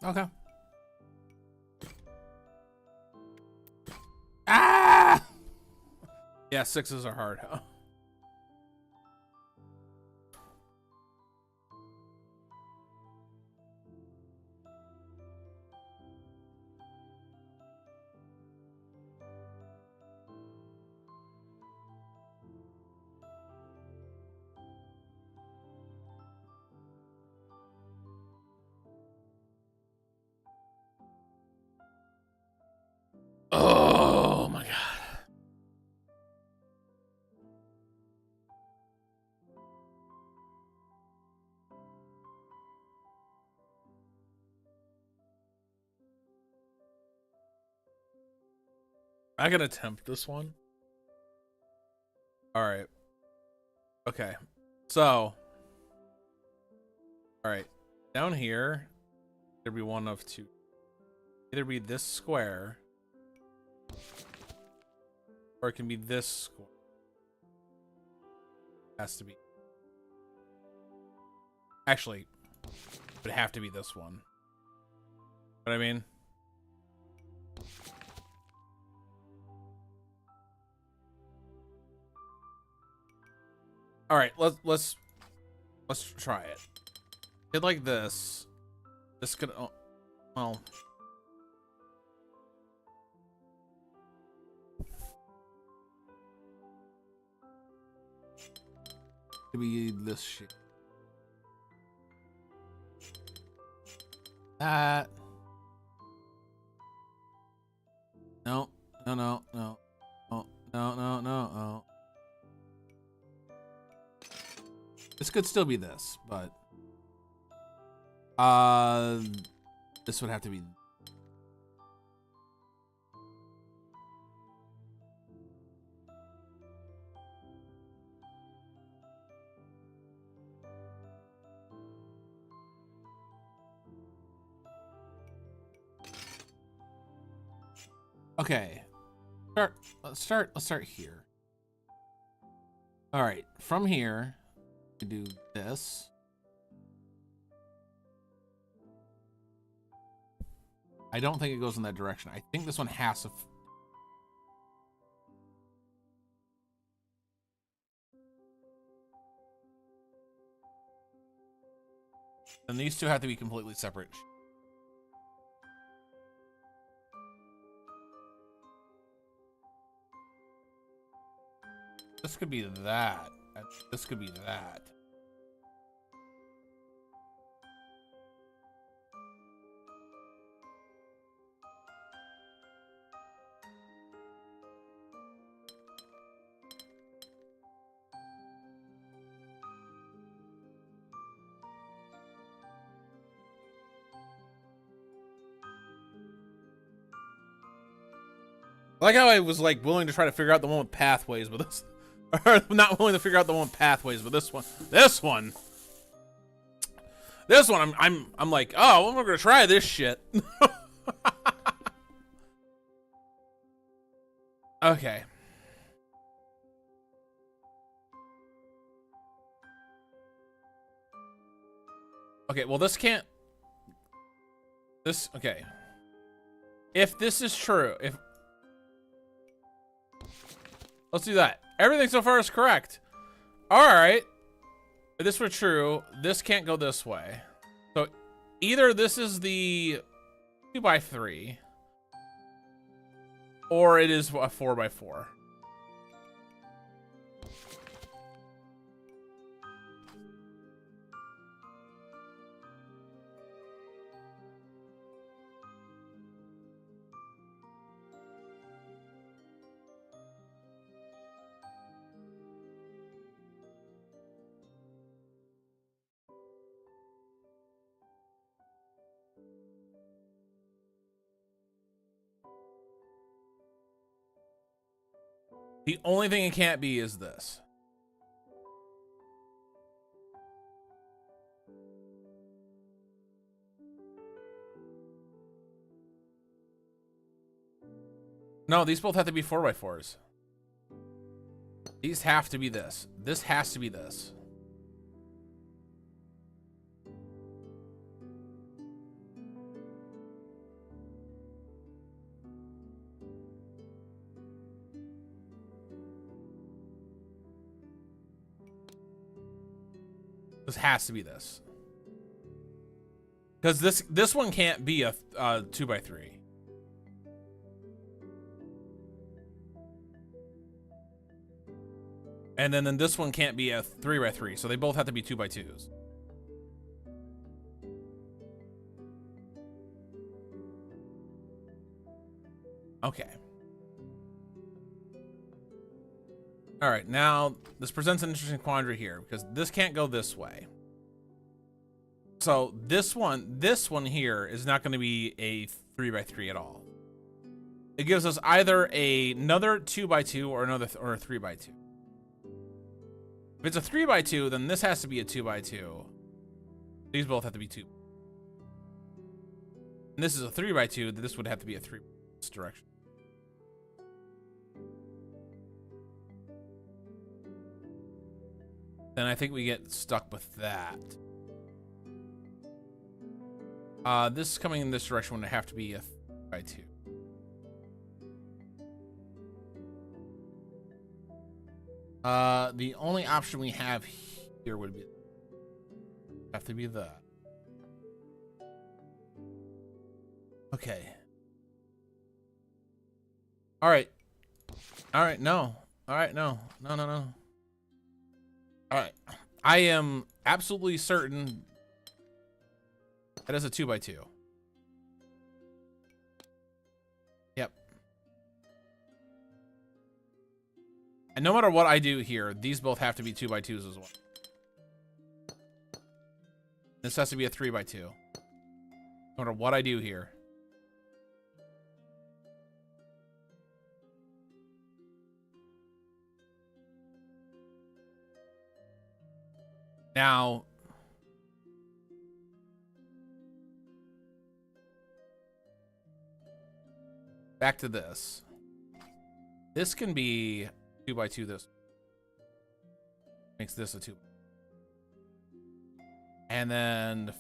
Okay. Ah! Yeah, 6s are hard. Oh my god. I can attempt this one. All right. Okay. So, all right. Down here, there'd be one of two. Either be this square, or it can be this square. Has to be. Actually, it would have to be this one. What I mean? All right, let's try it. Hit like this. This could, oh, well. Maybe this shit. That. No, no, no, no, no, no, no, no. This could still be this, but this would have to be. Okay. Let's start here. All right, from here, we do this. I don't think it goes in that direction. I think this one has to. And these two have to be completely separate. This could be that. This could be that. I like how I was like willing to try to figure out the one with pathways, but this, or not willing to figure out the one with pathways, but this one, I'm like, oh, well, we're gonna try this shit. Okay. Okay, well, this can't. This, okay. If this is true, if. Let's do that. Everything so far is correct. Alright. If this were true, this can't go this way. So either this is the 2x3, or it is a 4x4. The only thing it can't be is this. No, these both have to be 4x4s. These have to be this. This has to be this. This has to be this. Because this one can't be a 2x3. And then this one can't be a 3x3, so they both have to be 2x2s. Okay. All right, now this presents an interesting quandary here because this can't go this way. So this one here is not going to be a 3x3 at all. It gives us either another 2x2 or a 3x2. If it's a 3x2, then this has to be a 2x2. These both have to be 2. And this is a 3x2, this would have to be a 3 this direction. Then I think we get stuck with that. This is coming in this direction would have to be a 3x2. The only option we have here would be have to be that. Okay. All right. All right. No. All right. No. No. No. No. All right. I am absolutely certain that is a 2x2. Yep. And no matter what I do here, these both have to be 2x2s as well. This has to be a 3x2. No matter what I do here. Now, back to this. This can be 2x2. This makes this a 2. And then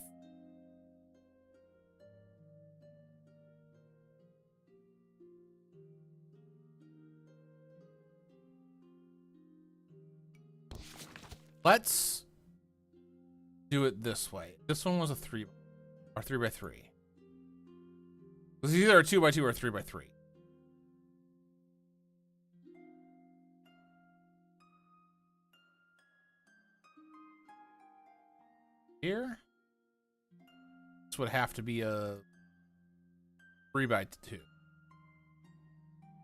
let's do it this way. This one was a 3 or 3x3. It was either a 2x2 or a 3x3. Here, this would have to be a 3x2.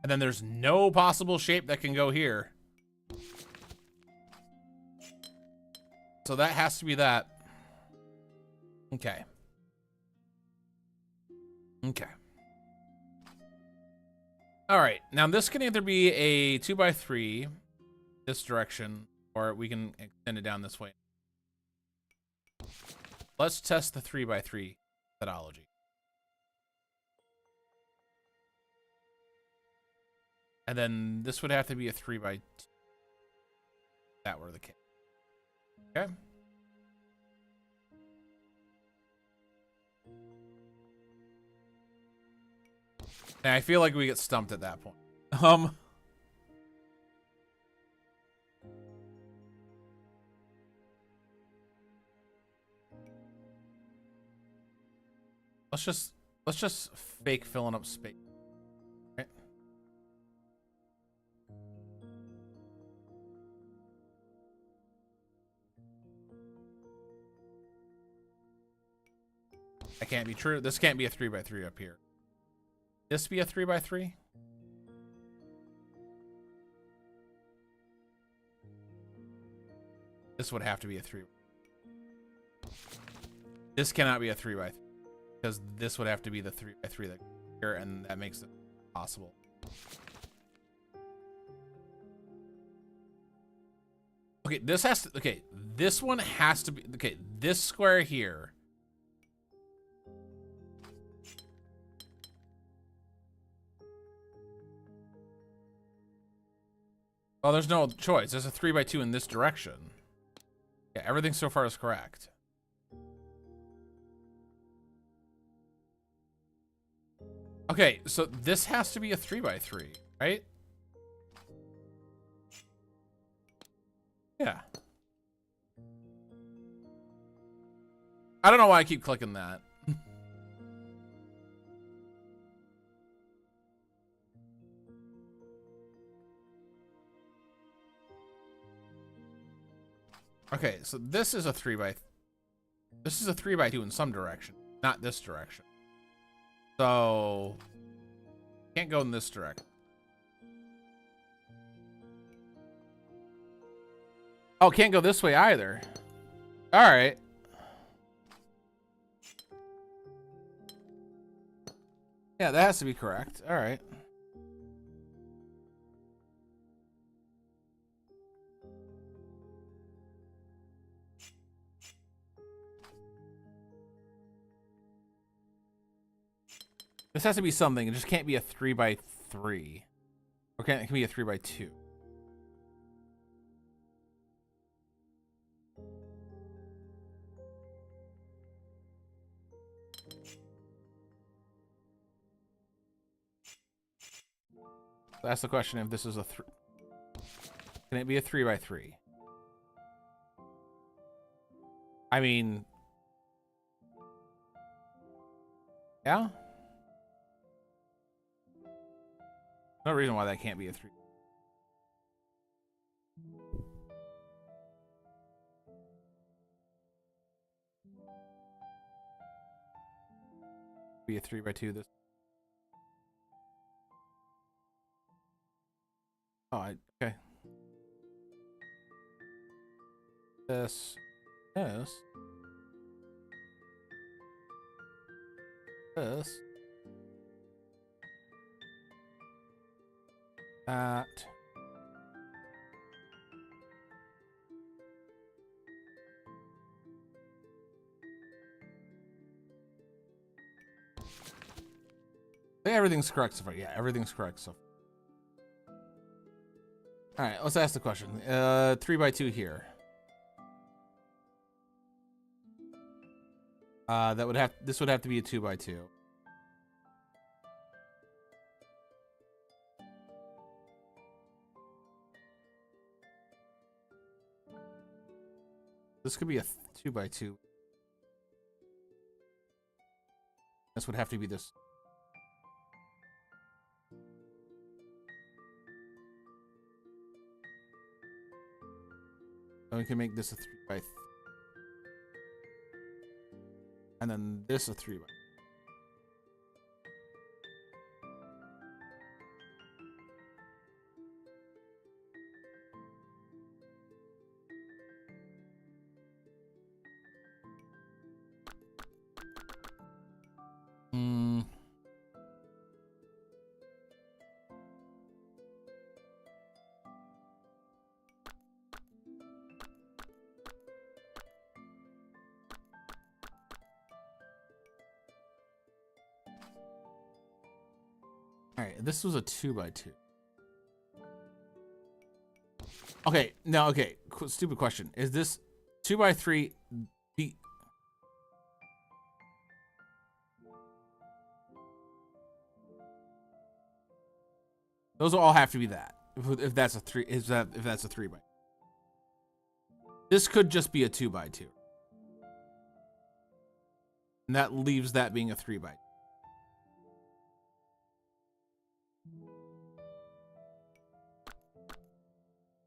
And then there's no possible shape that can go here. So that has to be that. Okay. Okay. All right. Now this can either be a 2x3 this direction, or we can extend it down this way. Let's test the 3x3 methodology. And then this would have to be a 3x2. That were the case. Okay. And I feel like we get stumped at that point. Let's just fake filling up space. Right? That can't be true. This can't be a 3x3 up here. This be a 3x3? This would have to be a 3. This cannot be a 3x3 because this would have to be the 3x3 that here, and that makes it possible. Okay, this has to. Okay, this one has to be. Okay, this square here. Well, there's no choice. There's a 3x2 in this direction. Yeah, everything so far is correct. Okay, so this has to be a 3x3, right? Yeah. I don't know why I keep clicking that. Okay, so this is a 3x2 in some direction, not this direction. So can't go in this direction. Oh, can't go this way either. All right. Yeah, that has to be correct. All right. This has to be something. It just can't be a 3x3. Okay, it can be a 3x2. That's the question. If this is a can it be a 3x3? I mean, yeah. No reason why that can't be a 3. Be a 3x2. This. Oh, okay. This. This. This. That. I think everything's correct so far. Yeah, everything's correct so far. All right, let's ask the question. 3x2 here. This would have to be a 2x2. This could be a 2x2. This would have to be this. And we can make this a 3x3. And then this a 3x. All right, this was a 2x2. Okay, now, okay, stupid question. Is this 2x3 be... Those will all have to be that. If that's a 3, if that's a 3x. This could just be a 2x2. And that leaves that being a 3x.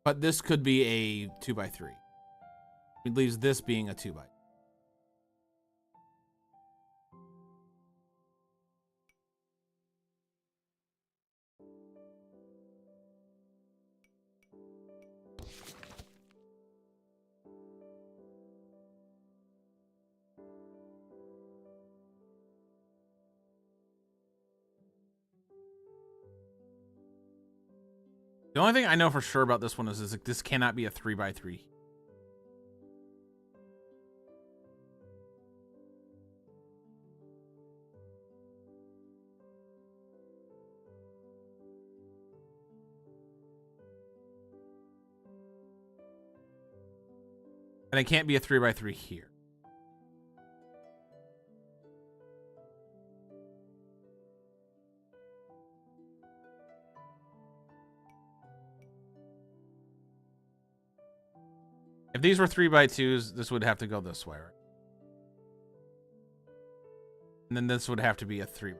But this could be a 2x3. It leaves this being a 2x. The only thing I know for sure about this one is like, this cannot be a 3x3. And it can't be a 3x3 here. If these were 3x2s, this would have to go this way, right? And then this would have to be a 3.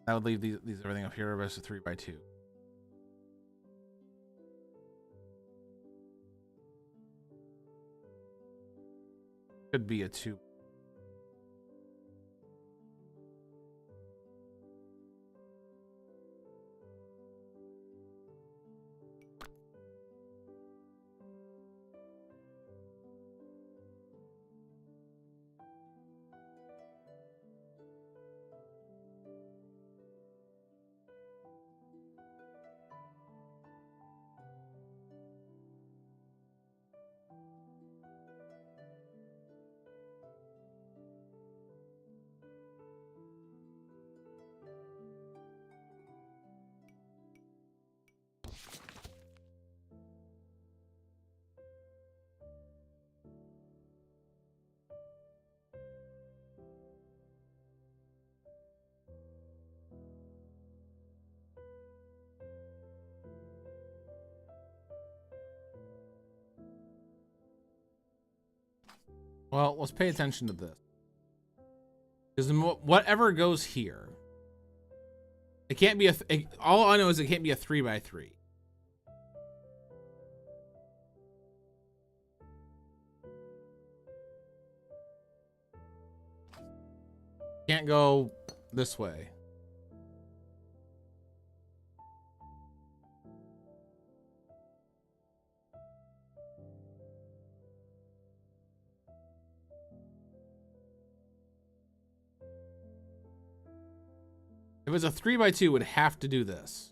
That would leave these everything up here as a 3x2. Could be a 2. Well, let's pay attention to this. Because whatever goes here, it can't be all I know is it can't be a 3x3. Can't go this way. If it's a 3x2, it would have to do this.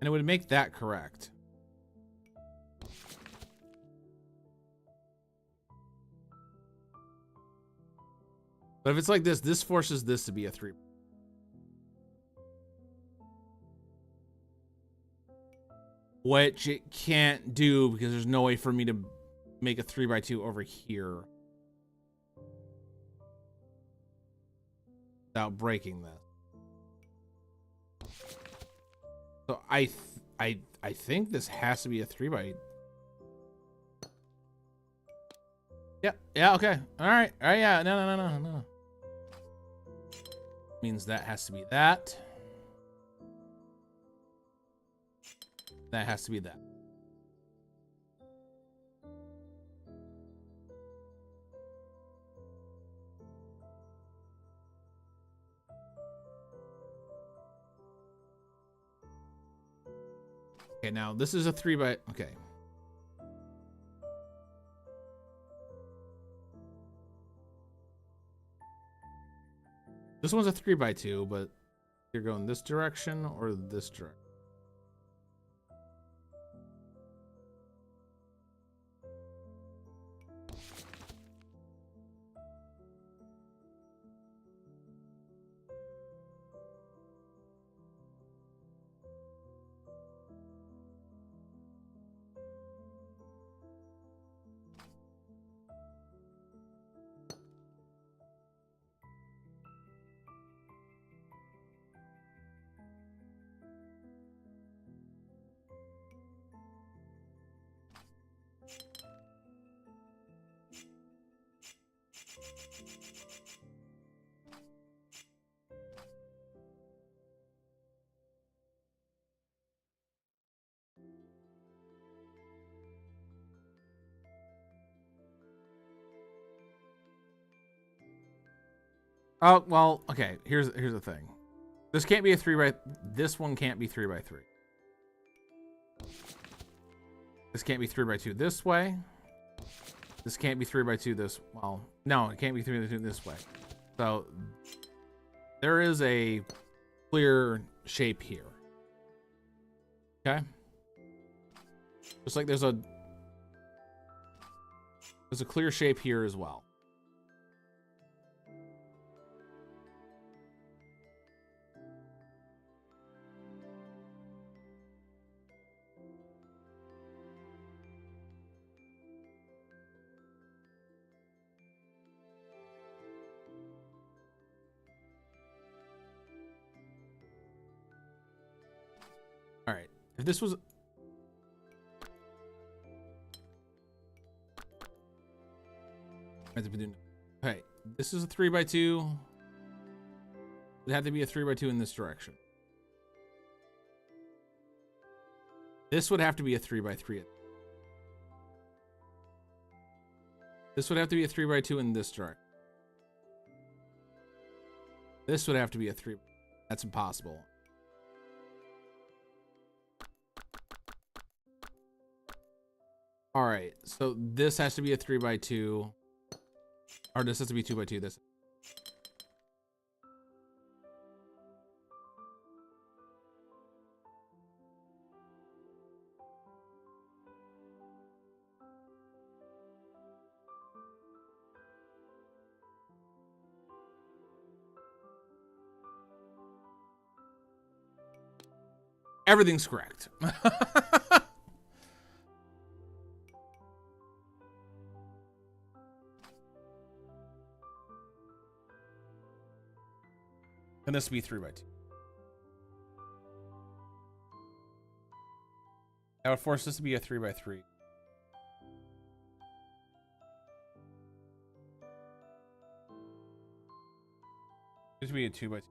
And it would make that correct. But if it's like this, this forces this to be a 3. Which it can't do because there's no way for me to make a 3x2 over here without breaking this. So I think this has to be a 3x. Yeah, okay. All right, yeah, no. Means that has to be that. That has to be that. Okay, now this is a 3x. Okay. This one's a 3x2, but you're going this direction or this direction. Oh, well, okay. Here's the thing. This can't be a 3x. This one can't be 3x3. This can't be 3x2 this way. This can't be 3x2 this. Well, no, it can't be 3x2 this way. So there is a clear shape here. Okay. Just like there's a clear shape here as well. All right. If this was... Okay, this is a 3x2. It'd have to be a 3x2 in this direction. This would have to be a 3x3. This would have to be a 3x2 in this direction. This would have to be a 3. That's impossible. All right, so this has to be a 3x2. Or this has to be 2x2. This. Everything's correct. And this would be 3x2. That would force this to be a 3x3. This would be a 2x2.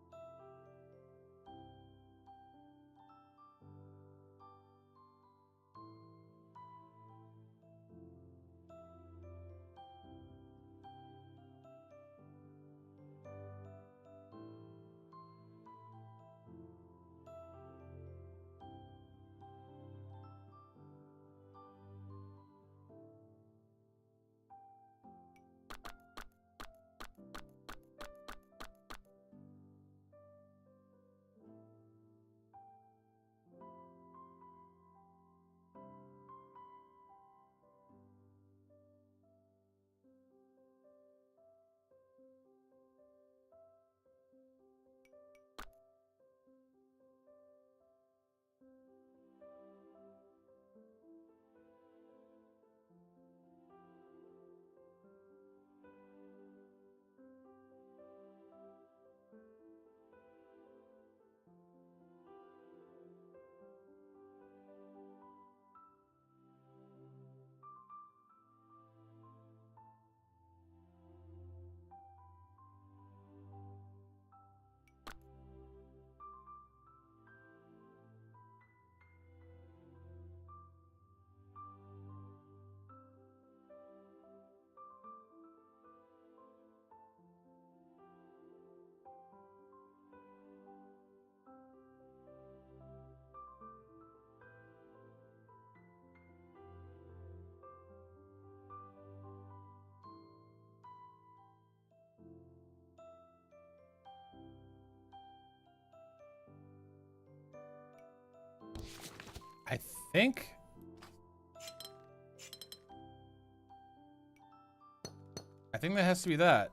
I think that has to be that.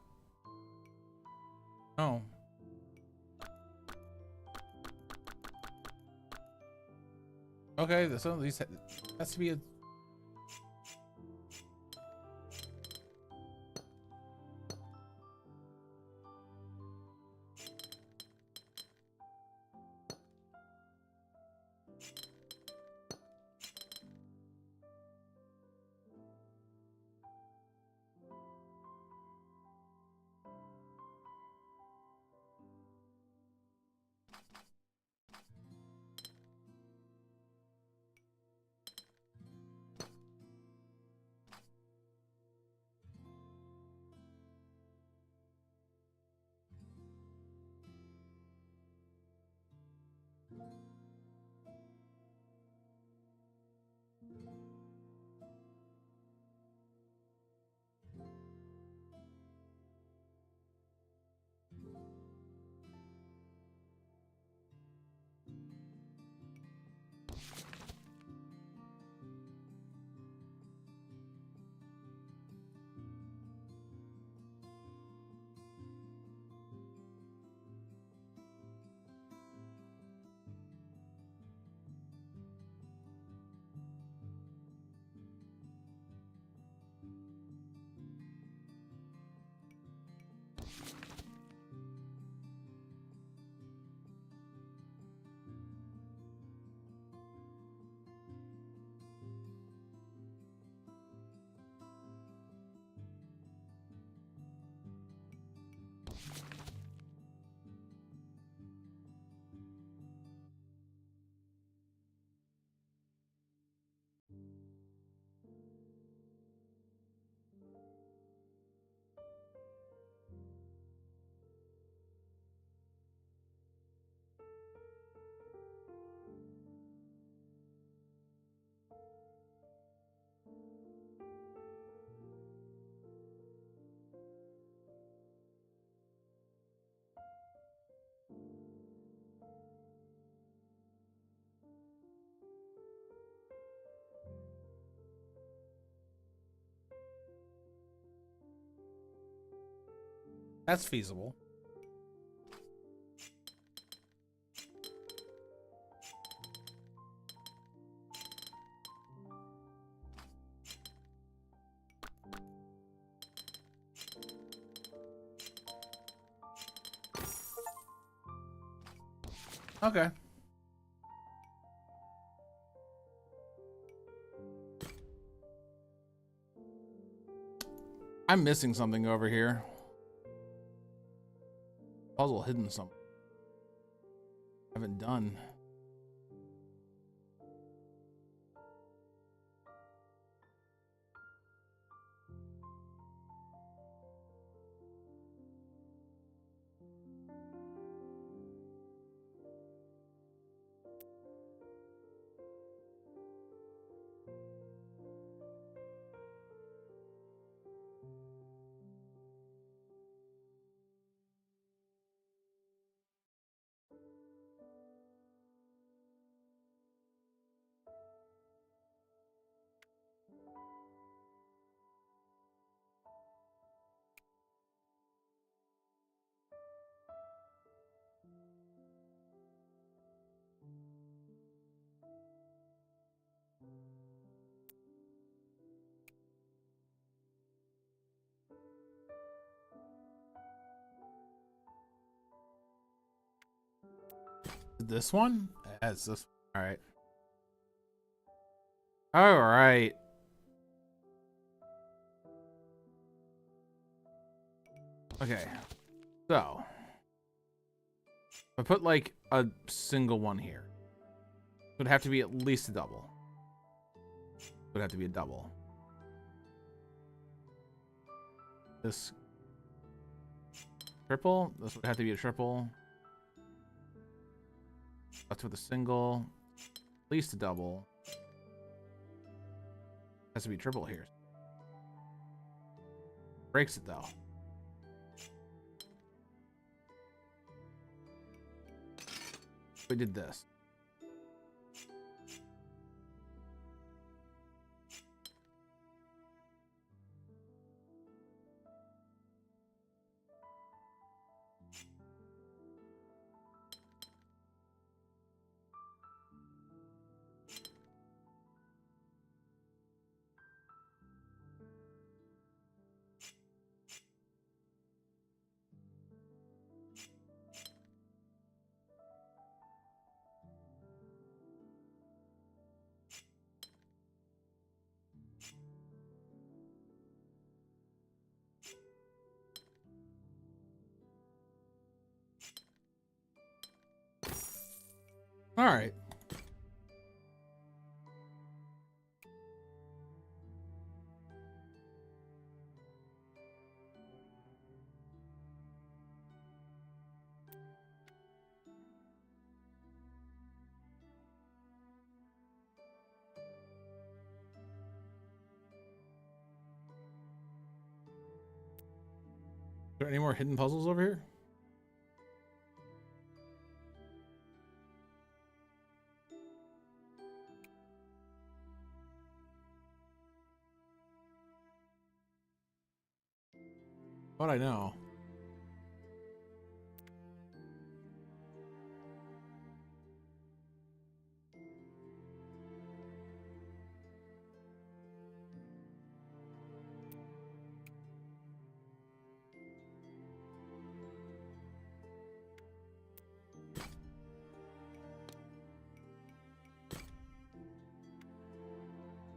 Oh. Okay, so these has to be a... That's feasible. Okay. I'm missing something over here. Puzzle hidden somewhere. Haven't done. This one? That's this. All right. All right. Okay. So, I put like a single one here. It would have to be at least a double. It would have to be a double. This triple. This would have to be a triple. That's with a single. At least a double. Has to be triple here. Breaks it though. We did this. All right. Are there any more hidden puzzles over here? What I know.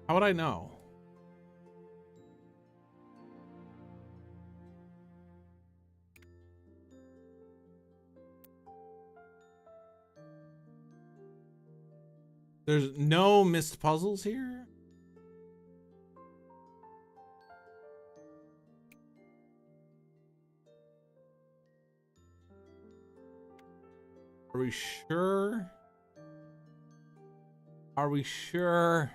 How would I know? There's no missed puzzles here? Are we sure? Are we sure?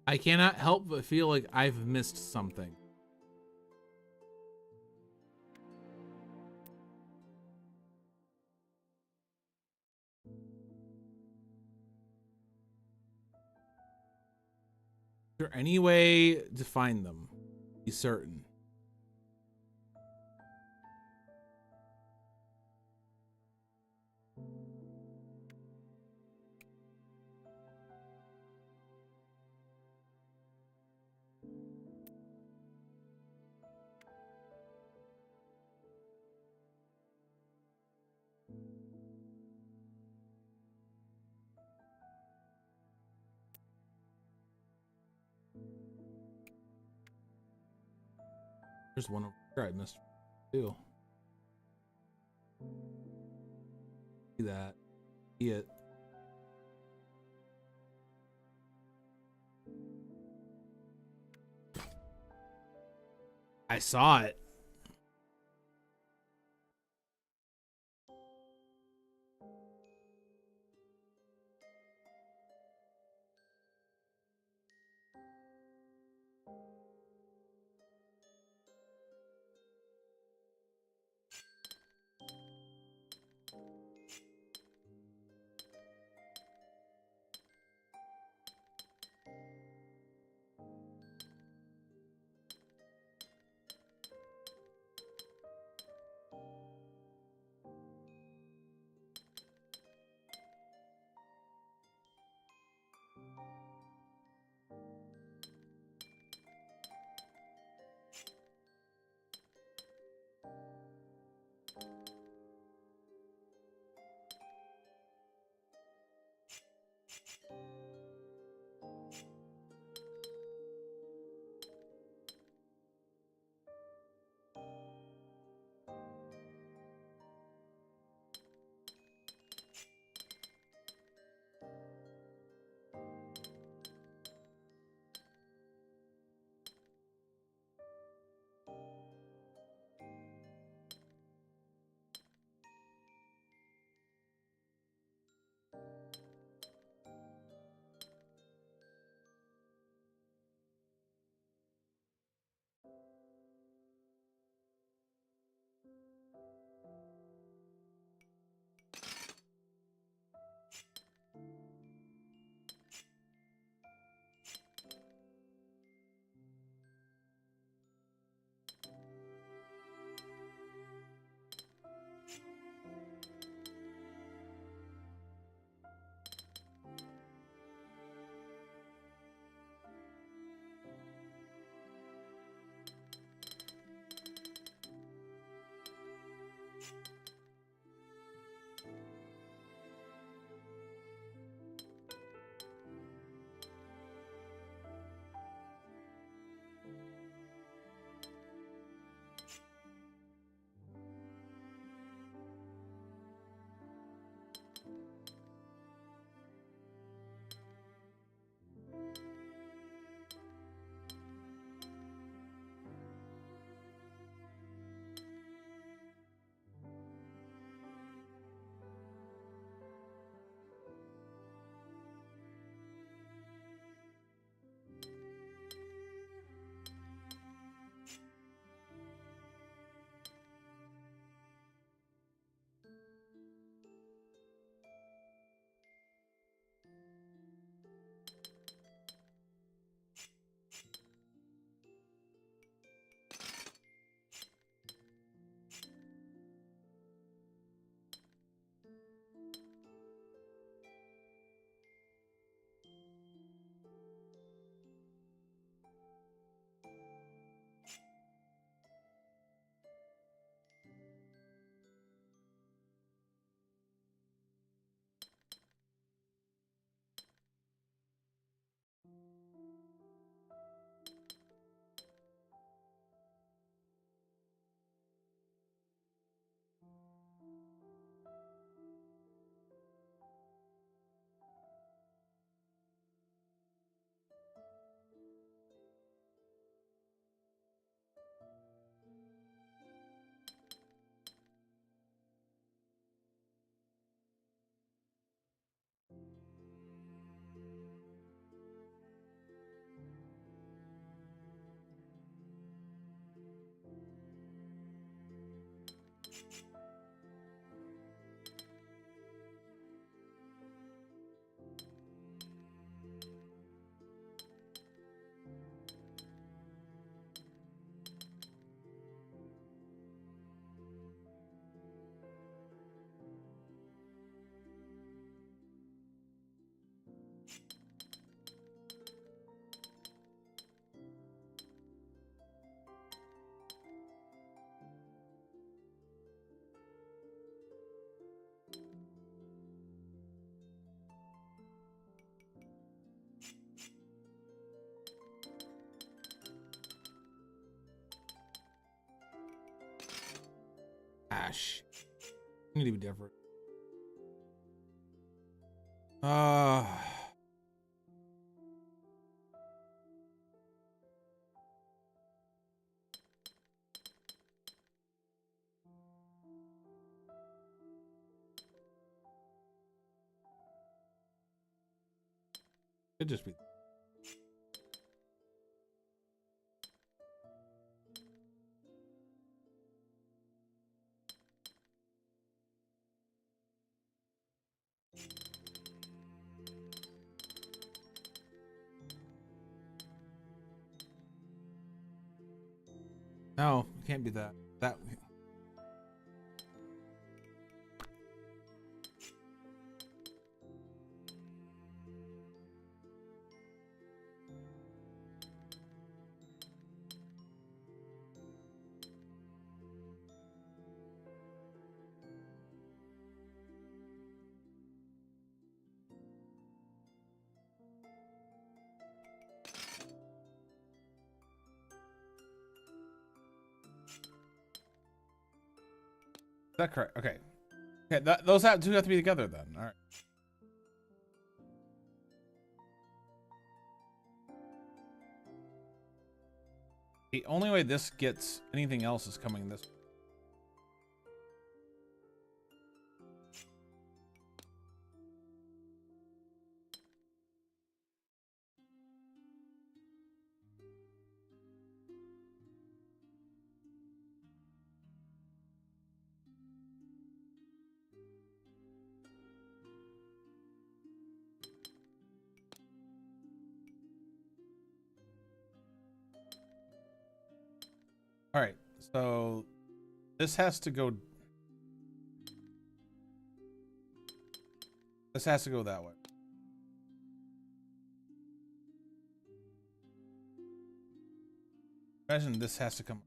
I cannot help but feel like I've missed something. Is there any way to find them? Be certain. There's one over here I missed too. See that. See it. I saw it. Shit. Need to be different. Could just be. No, it can't be that. That. Is that correct? Okay. Okay, those two have to be together then. All right. The only way this gets anything else is coming this way. All right, so this has to go. This has to go that way. Imagine this has to come.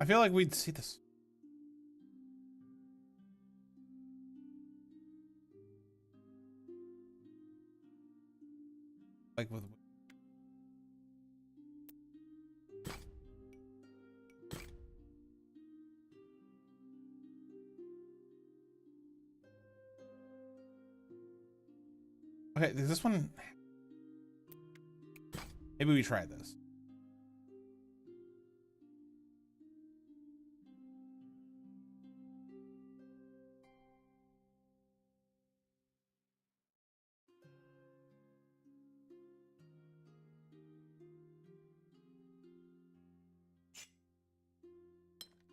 I feel like we'd see this. Like with. Okay, this one. Maybe we try this.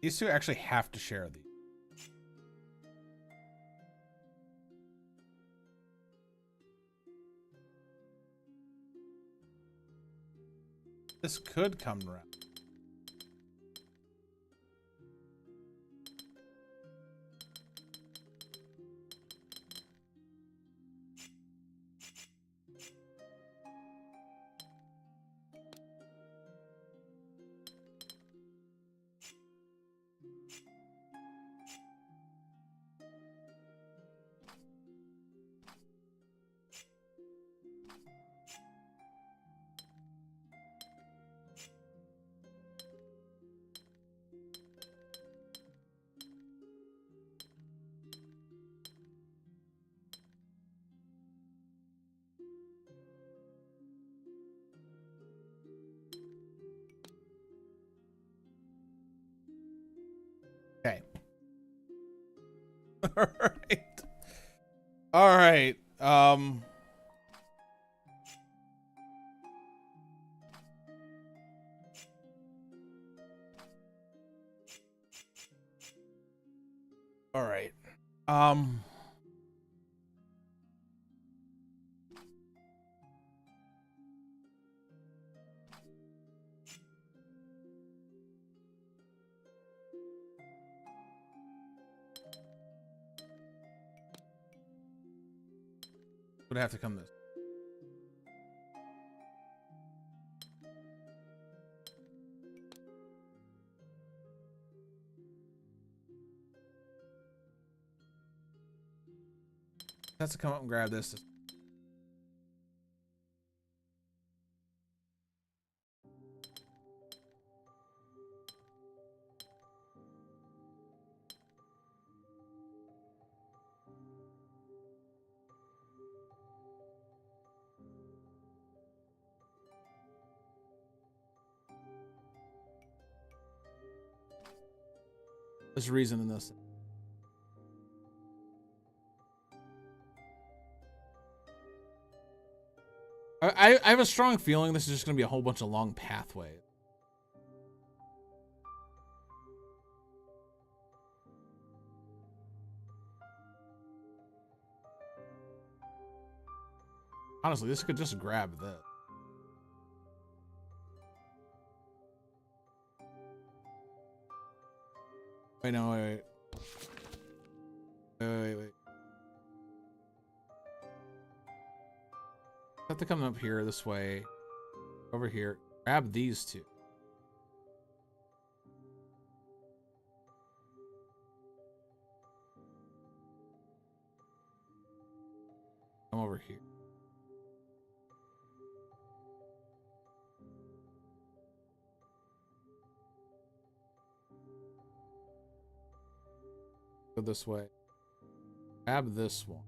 These two actually have to share these. This could come around. Okay. All right. All right. All right. Would have to come this. Has to come up and grab this. There's reason in this. I have a strong feeling this is just going to be a whole bunch of long pathways. Honestly, this could just grab this. Wait, no, wait. Wait. I have to come up here this way. Over here. Grab these two. Come over here. Go this way. Grab this one.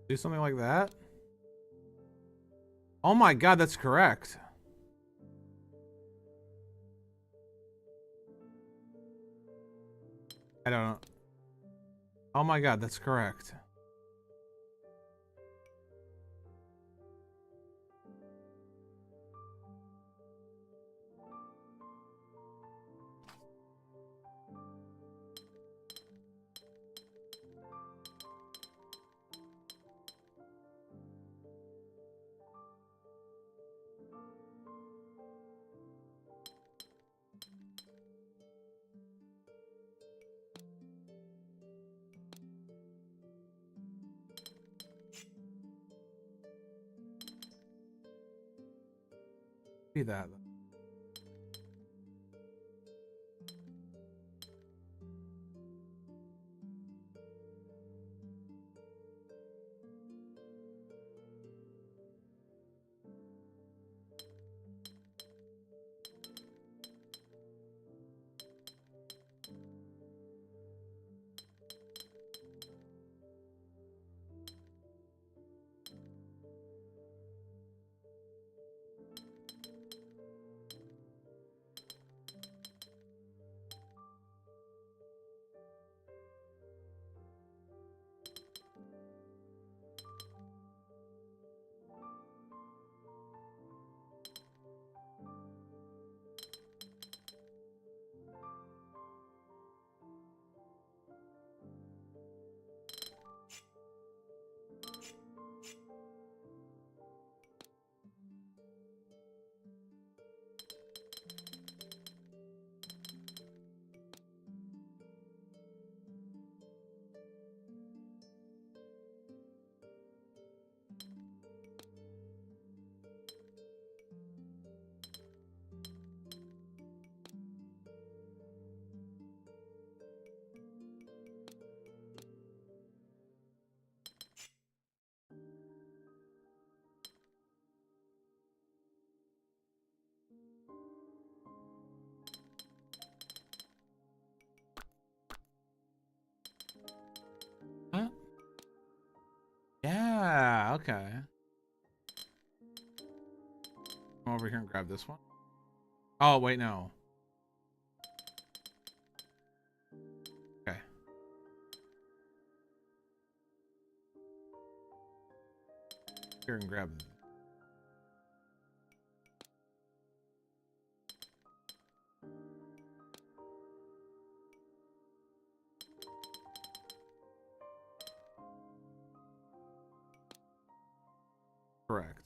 Do something like that. Oh my god, that's correct. I don't know. Oh my god, that's correct. See that. Come over here and grab this one. Oh, wait, no. Okay. Here and grab them. Correct.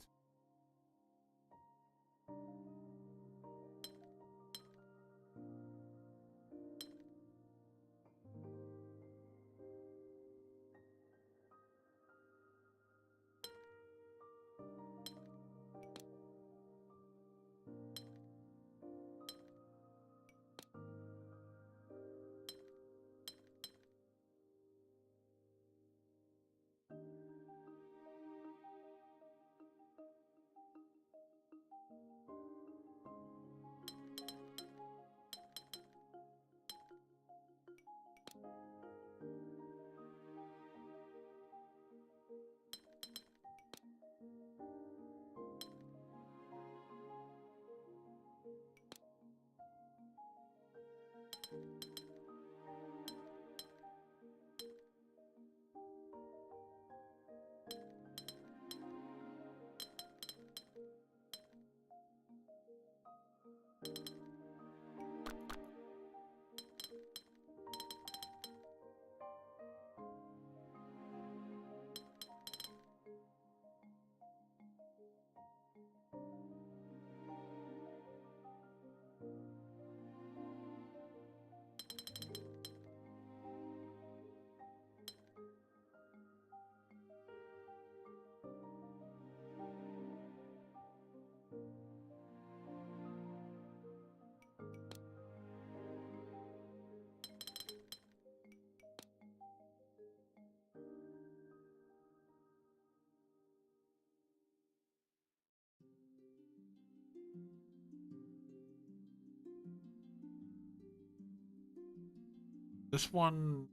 This one.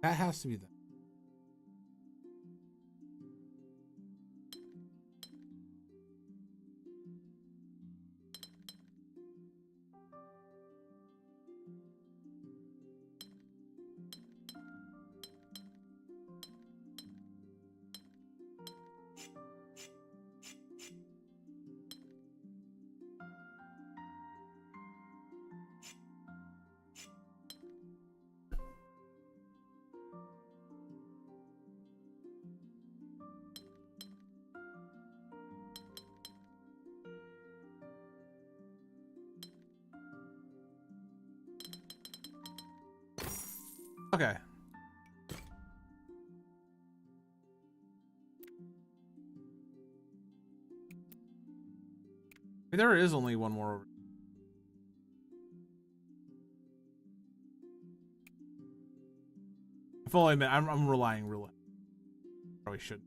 That has to be that. Okay. There is only one more over. I fully admit, I'm relying really. Probably should.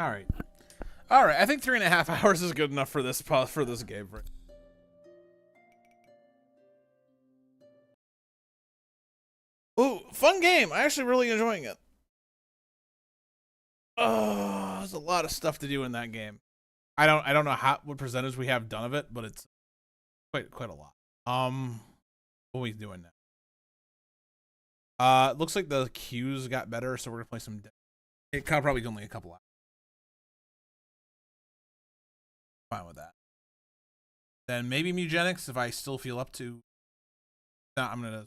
All right. All right. I think 3.5 hours is good enough for this game. Ooh, fun game. I actually really enjoying it. Oh, there's a lot of stuff to do in that game. I don't know what percentage we have done of it, but it's quite a lot. What are we doing now? It looks like the queues got better, so we're gonna play some. It probably only a couple hours. Fine with that. Then maybe Mugenics if I still feel up to. No, I'm gonna.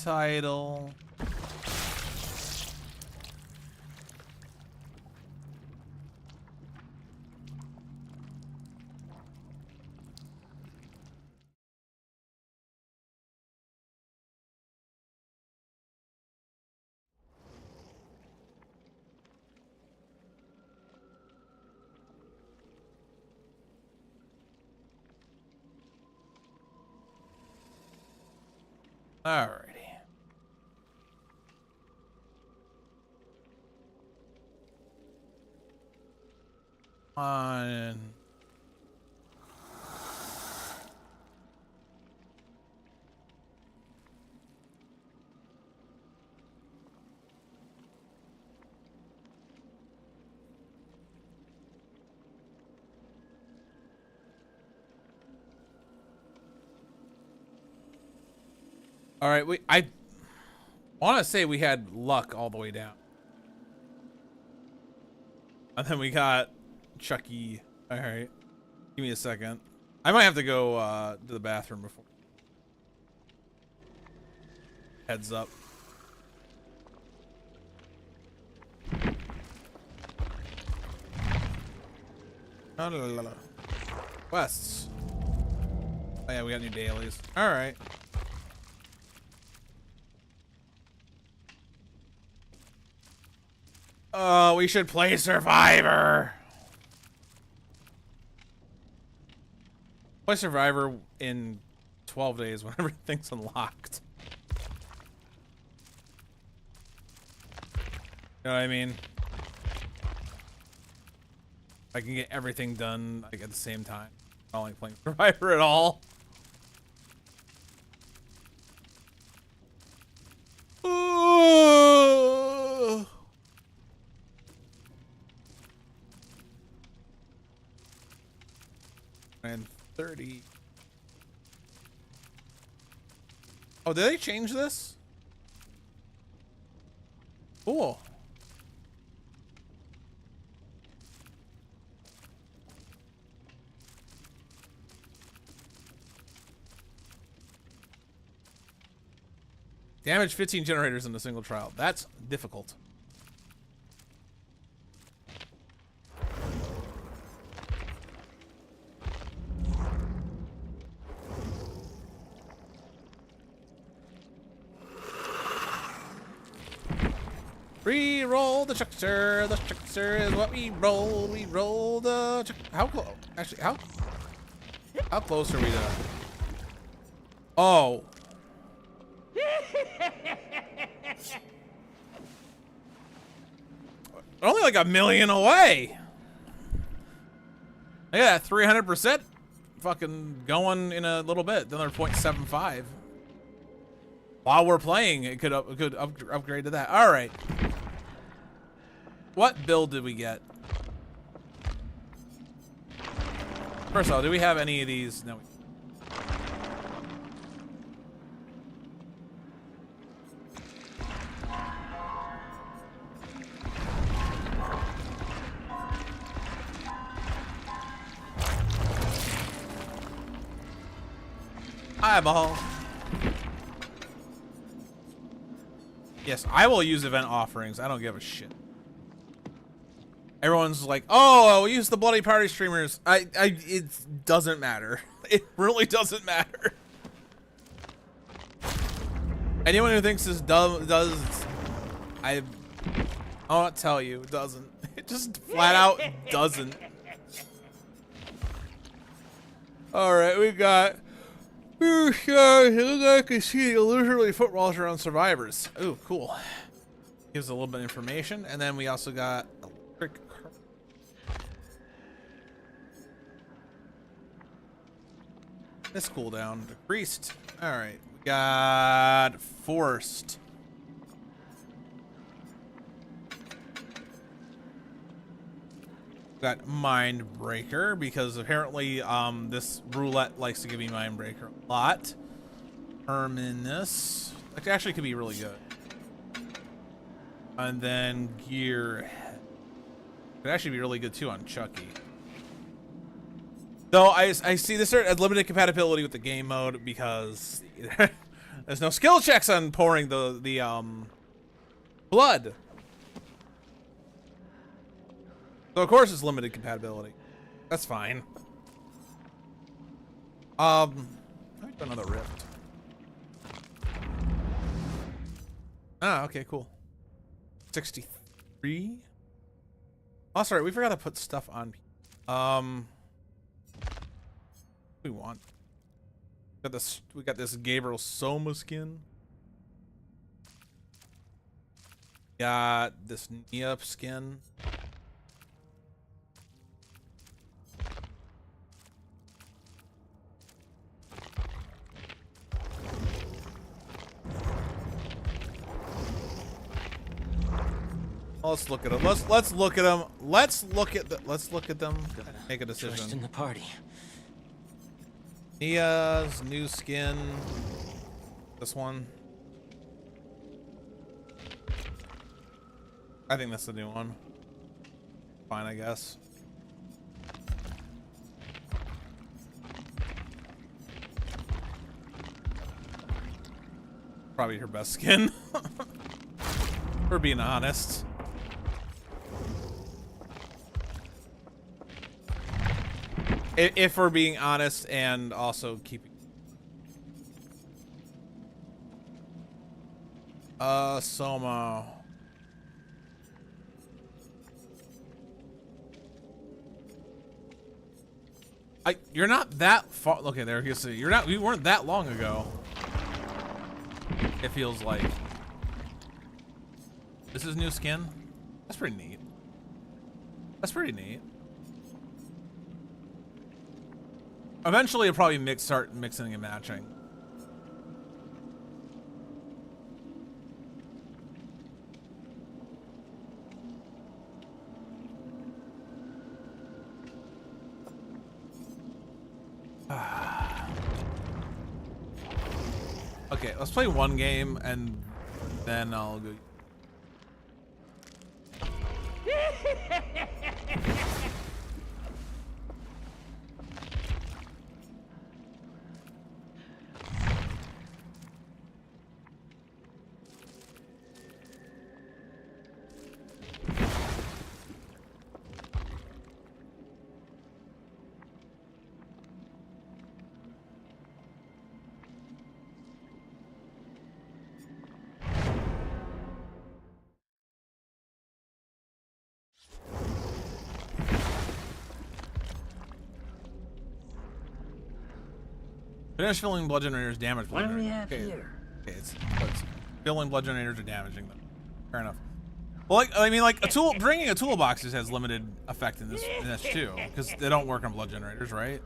Title. Alrighty. On. All right, I want to say we had luck all the way down. And then we got Chucky. All right. Give me a second. I might have to go to the bathroom before. Heads up. La, la, la, la. Quests. Oh yeah, we got new dailies. All right. Oh, we should play Survivor. Play Survivor in 12 days when everything's unlocked. You know what I mean? I can get everything done like at the same time. I don't like playing Survivor at all. And 30. Oh, did they change this? Cool. Damage 15 generators in a single trial. That's difficult. Re-roll the chuckster. The chuckster is what we roll. We roll the chuck. How close? Actually, how close are we to? Oh. Only like a million away. Yeah, 300% fucking going in a little bit. Another 0.75. While we're playing, it could upgrade to that. All right. What build did we get? First of all, do we have any of these? No. Eyeball. Yes, I will use event offerings. I don't give a shit. Everyone's like, "Oh, we'll use the Bloody Party streamers." It doesn't matter. It really doesn't matter. Anyone who thinks this does, I won't tell you, it doesn't. It just flat out doesn't. All right, we got. Look like I can see illusory footballs around survivors. Ooh, cool. Gives a little bit of information, and then we also got electric. This cooldown decreased. All right, we got forced. Got Mind Breaker because apparently this roulette likes to give me Mind Breaker a lot. Terminus. That actually could be really good. And then Gear. Could actually be really good too on Chucky. Though I see this at limited compatibility with the game mode because there's no skill checks on pouring the blood. So of course it's limited compatibility. That's fine. Let me do another rift. Ah, okay, cool. 63. Oh, sorry, we forgot to put stuff on. We want. We got this Gabriel Soma skin. Got this Nia skin. Let's look at them. Let's look at them. Let's look at them. Make a decision. First in the party. Nia's new skin. This one. I think that's the new one. Fine, I guess. Probably her best skin. For being honest. If we're being honest and also keeping. Soma. You're not that far. Okay, there you see. You're not. We weren't that long ago. It feels like. This is new skin. That's pretty neat. That's pretty neat. Eventually, it'll probably start mixing and matching. Okay, let's play one game and then I'll go. Finish filling blood generators damage blood What do we generators. have here? Okay, it's filling blood generators are damaging them. Fair enough. Well, like I mean, like a tool, bringing a toolbox just has limited effect in this too, because they don't work on blood generators, right?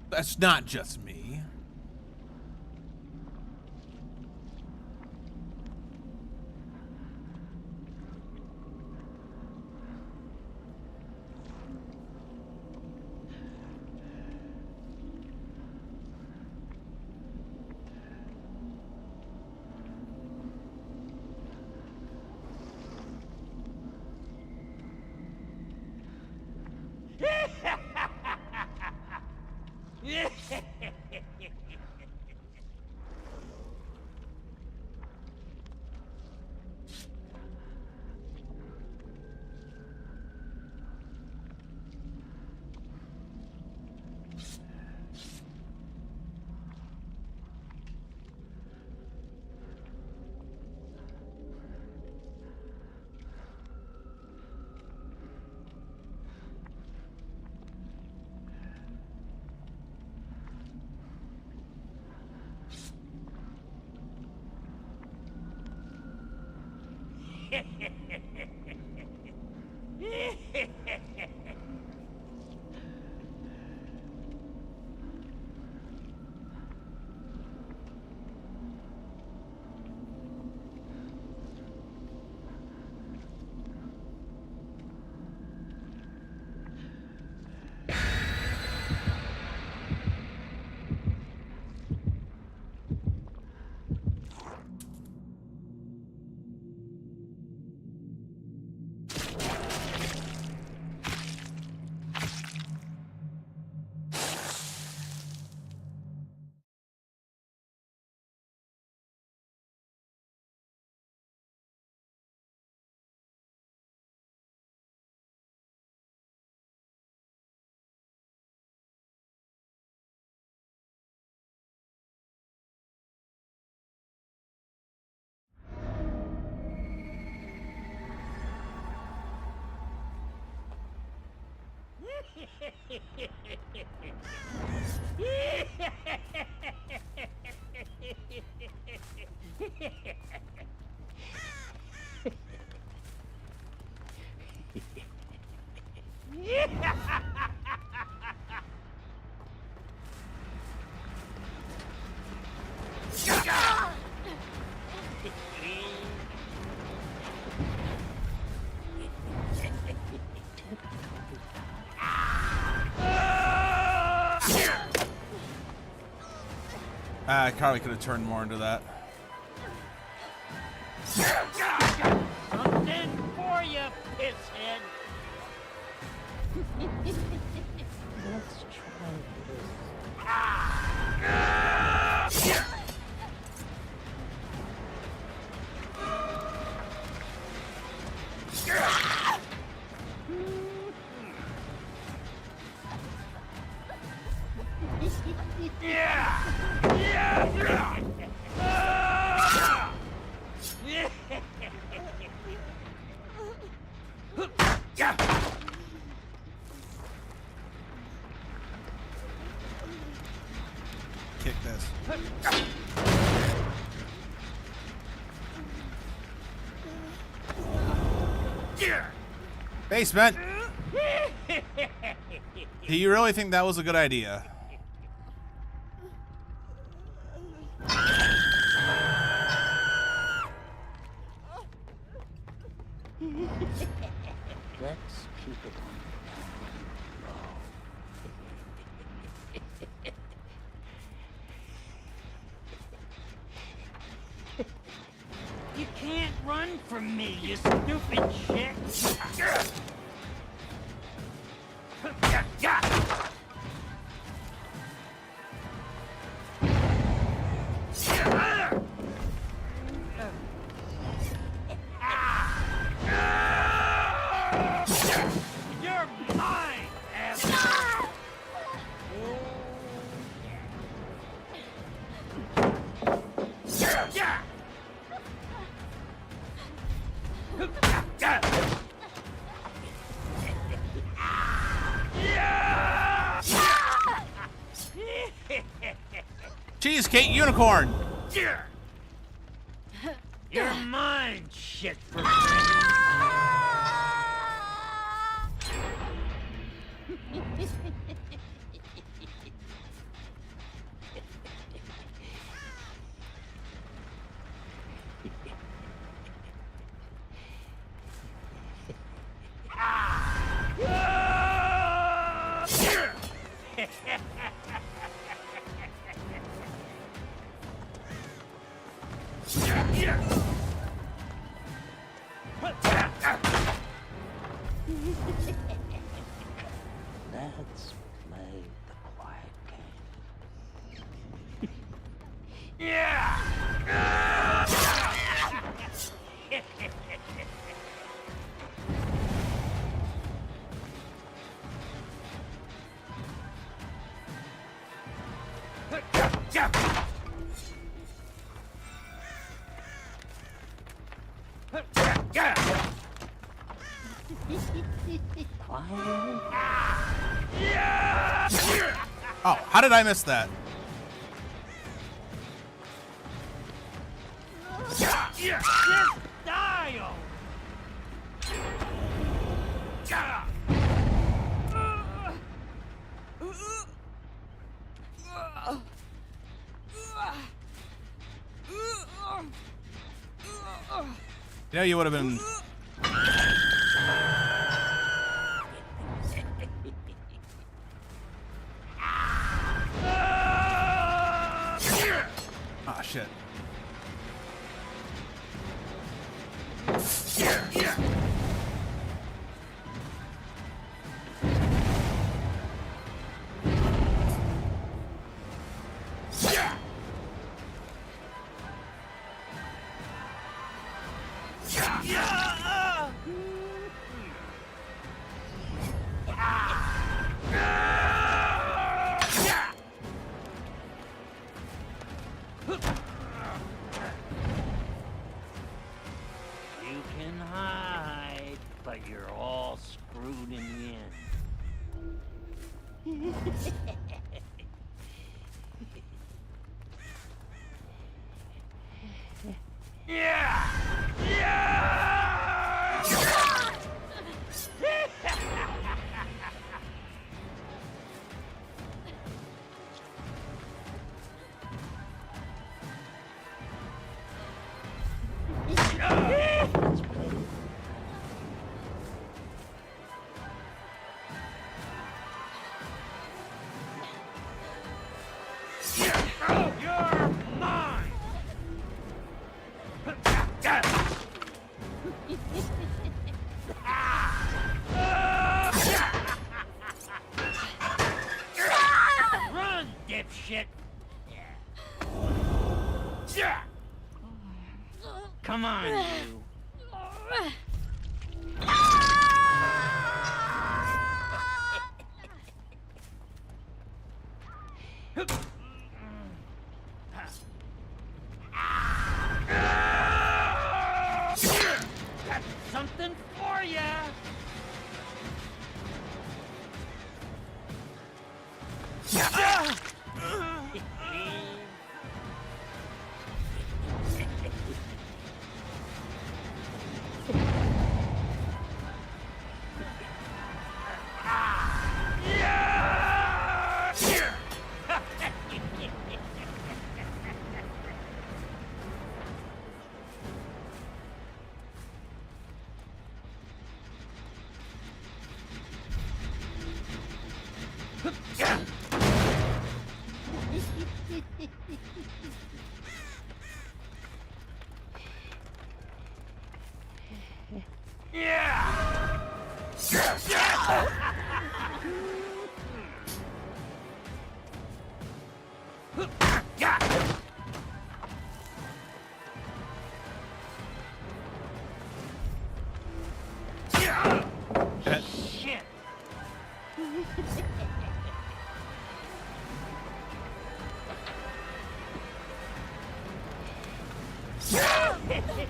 That's not just me. I probably could have turned more into that. Something for you, pisshead. Let's try this. Kick this. Basement! Do you really think that was a good idea? Let's keep it on. You can't run from me, you stupid shit! You're mine, asshole! Cheesecake unicorn! You're mine, shit for Let's play the quiet game. Oh, how did I miss that? Just die already! Yeah, you would have been. Ah, shit. You can hide, but you're all screwed in the end. Yeah! You're mine! Run, dipshit! Come on, you. Got something for ya. Shit. You better.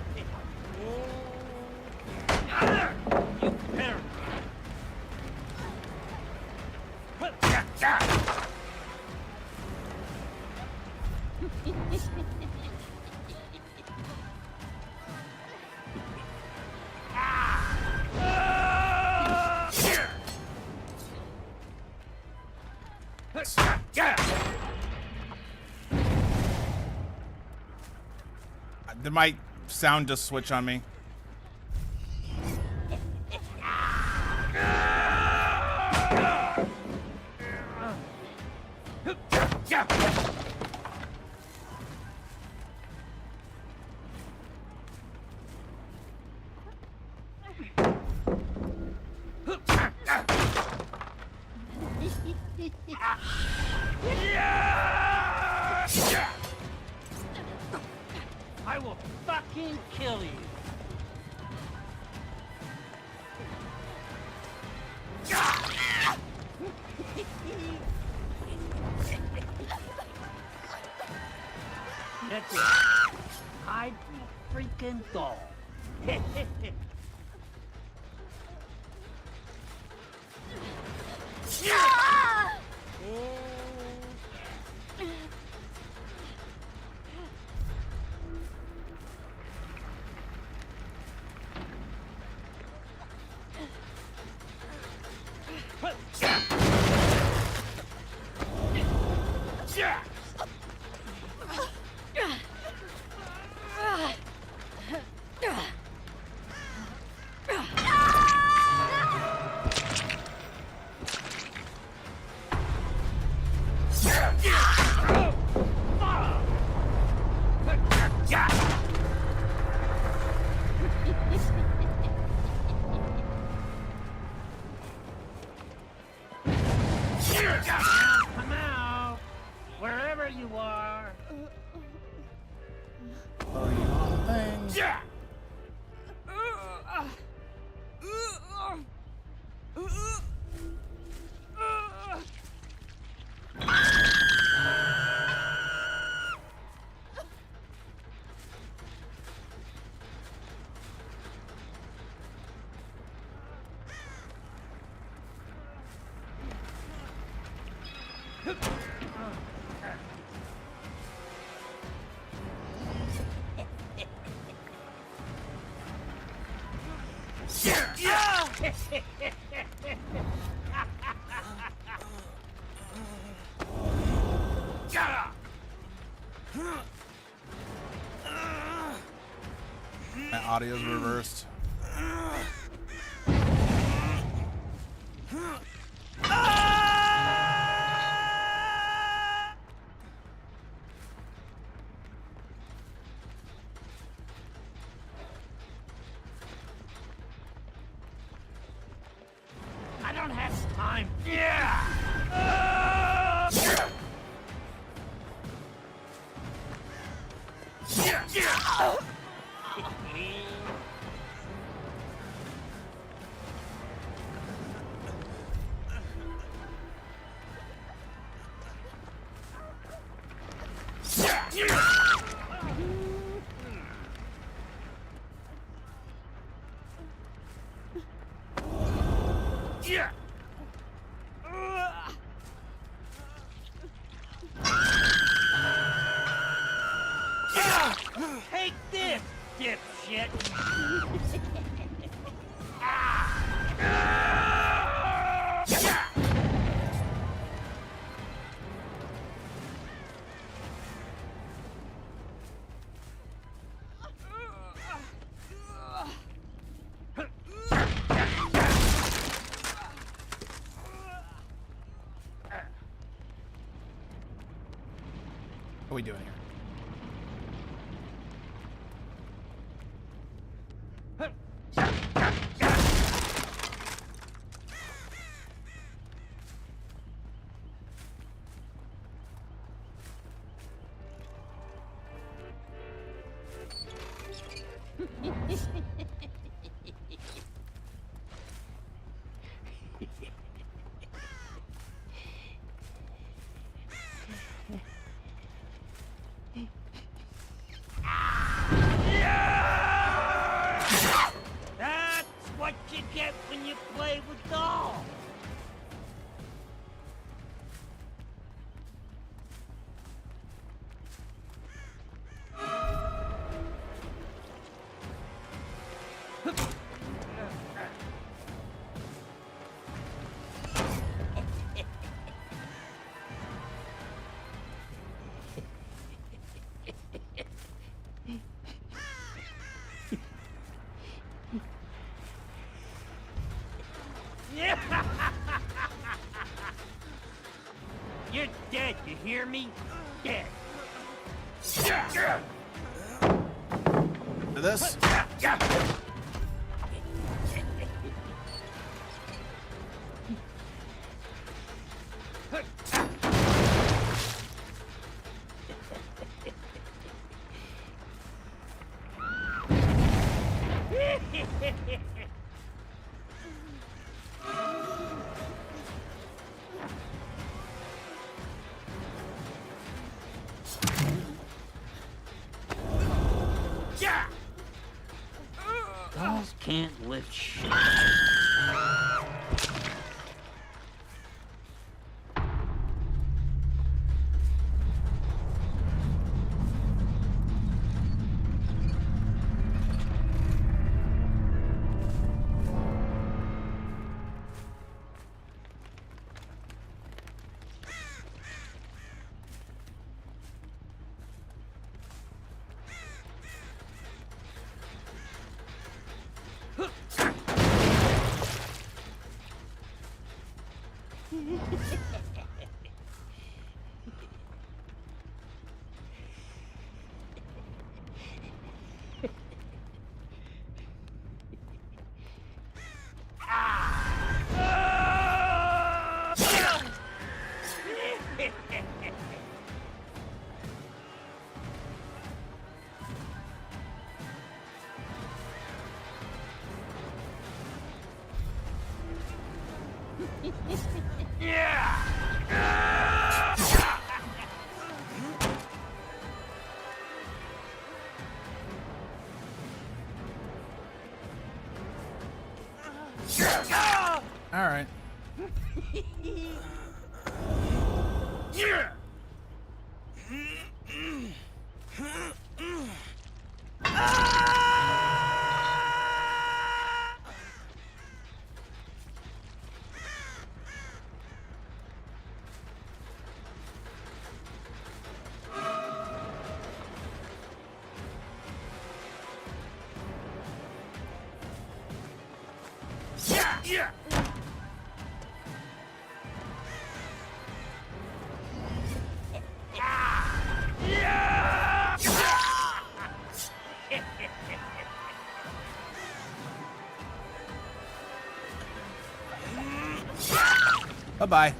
Did my sound just switch on me? I will fucking kill you. That's it. Hide from a freaking doll. Come out, wherever you are. Oh, you on things. Yeah. My audio's reversed. I don't have time. Yeah. Yeah. Take this, dipshit! What are we doing here? That's what you get when you play with dolls! You're dead, you hear me? Dead. To this? Dolls can't lift shit. Yeah. Yeah. Bye-bye.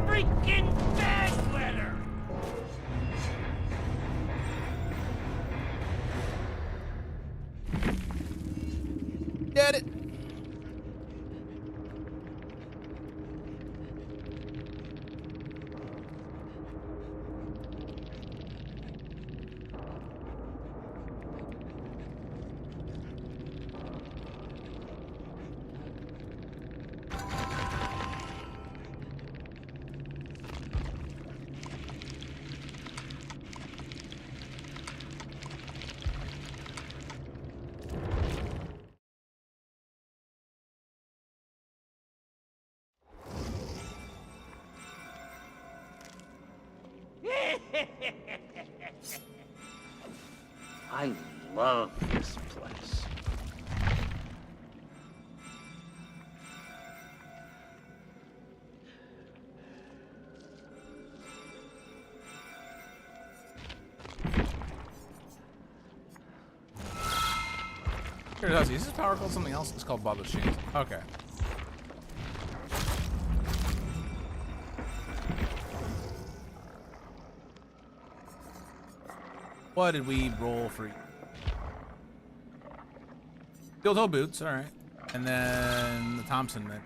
Freaking bad weather. Get it. I love this place. Curiosity, is this power called something else? It's called Bubba Sheen. Okay. What did we roll for? Steel toe boots, all right. And then the Thompson. Then.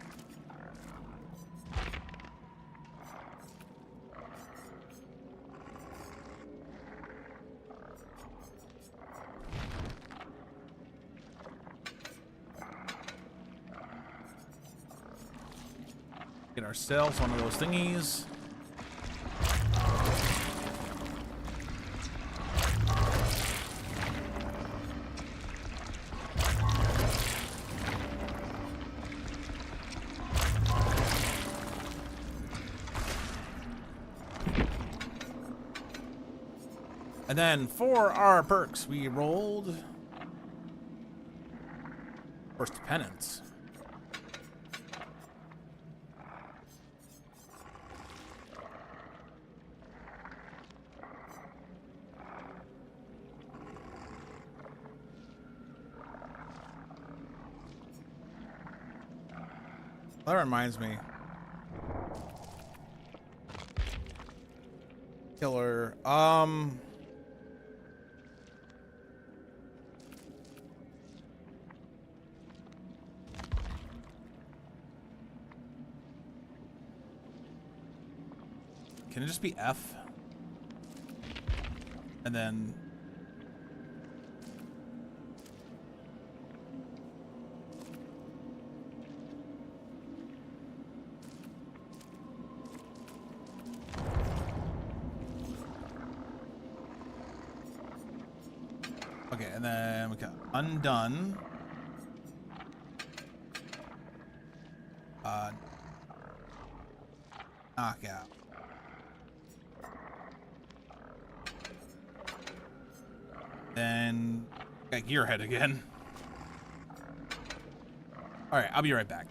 Get ourselves one of those thingies. And then for our perks, we rolled First Penance. That reminds me. Killer. Can it just be F? And then okay, and then we got undone. Knockout. Then got Gearhead again. All right, I'll be right back.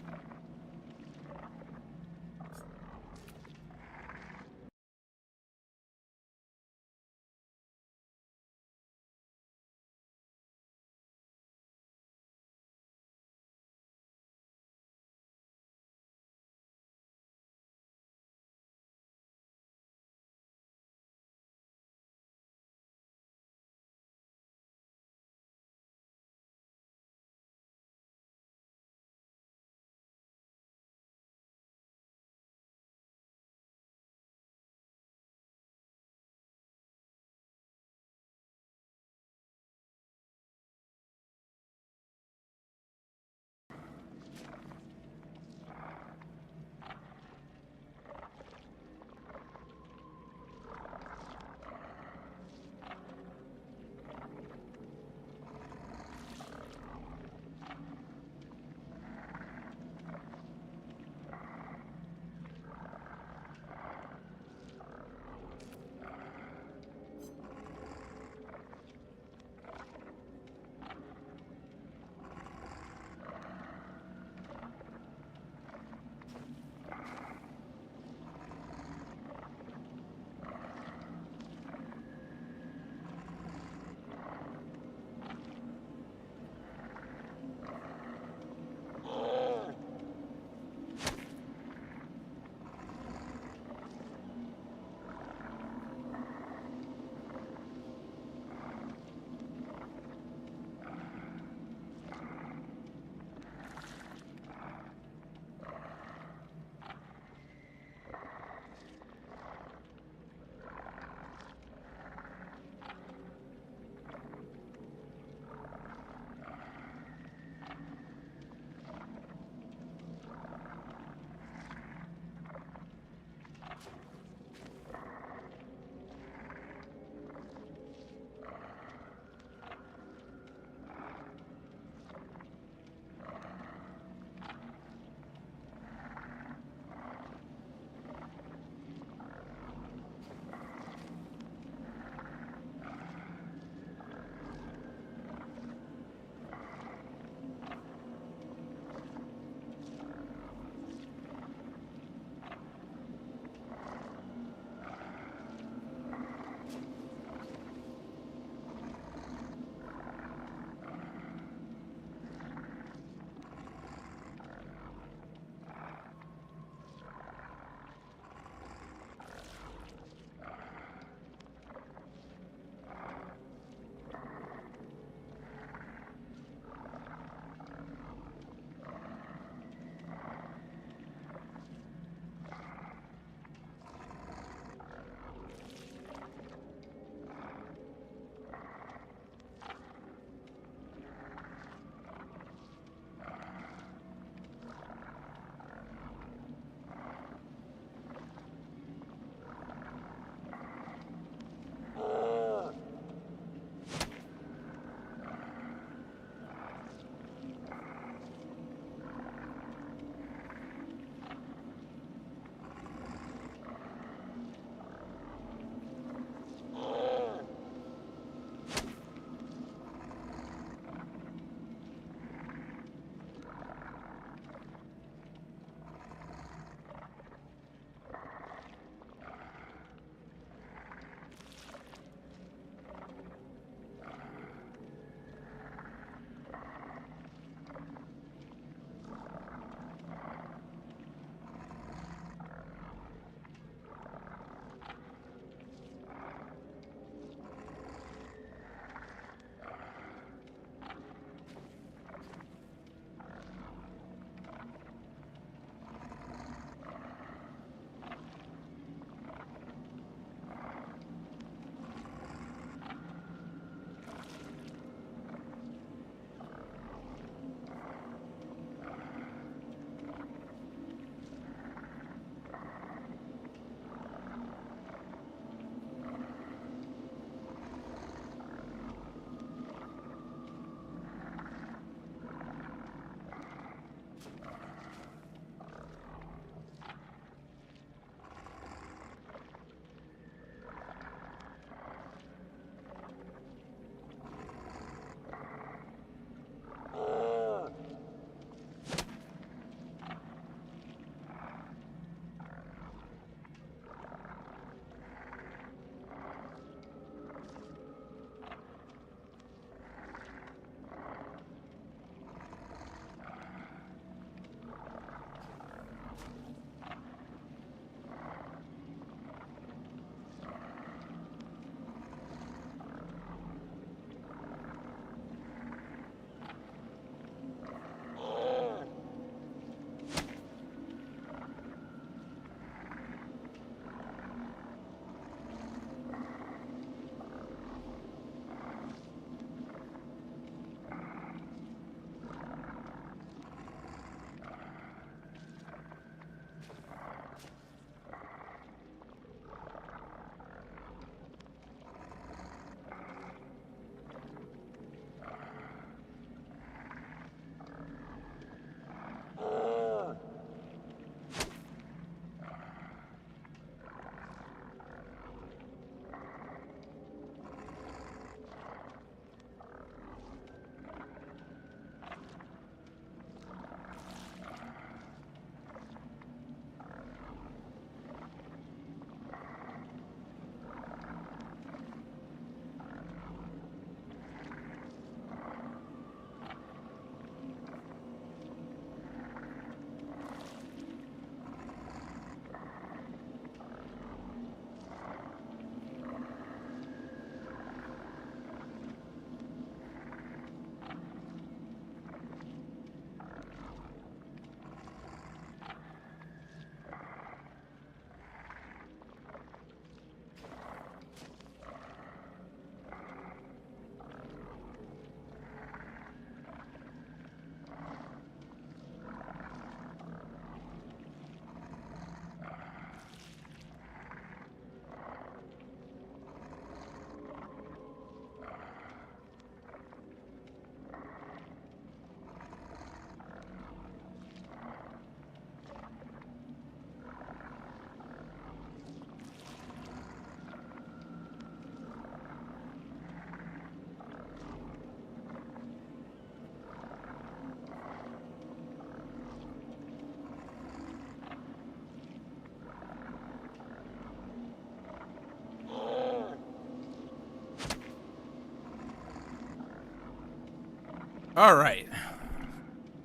All right.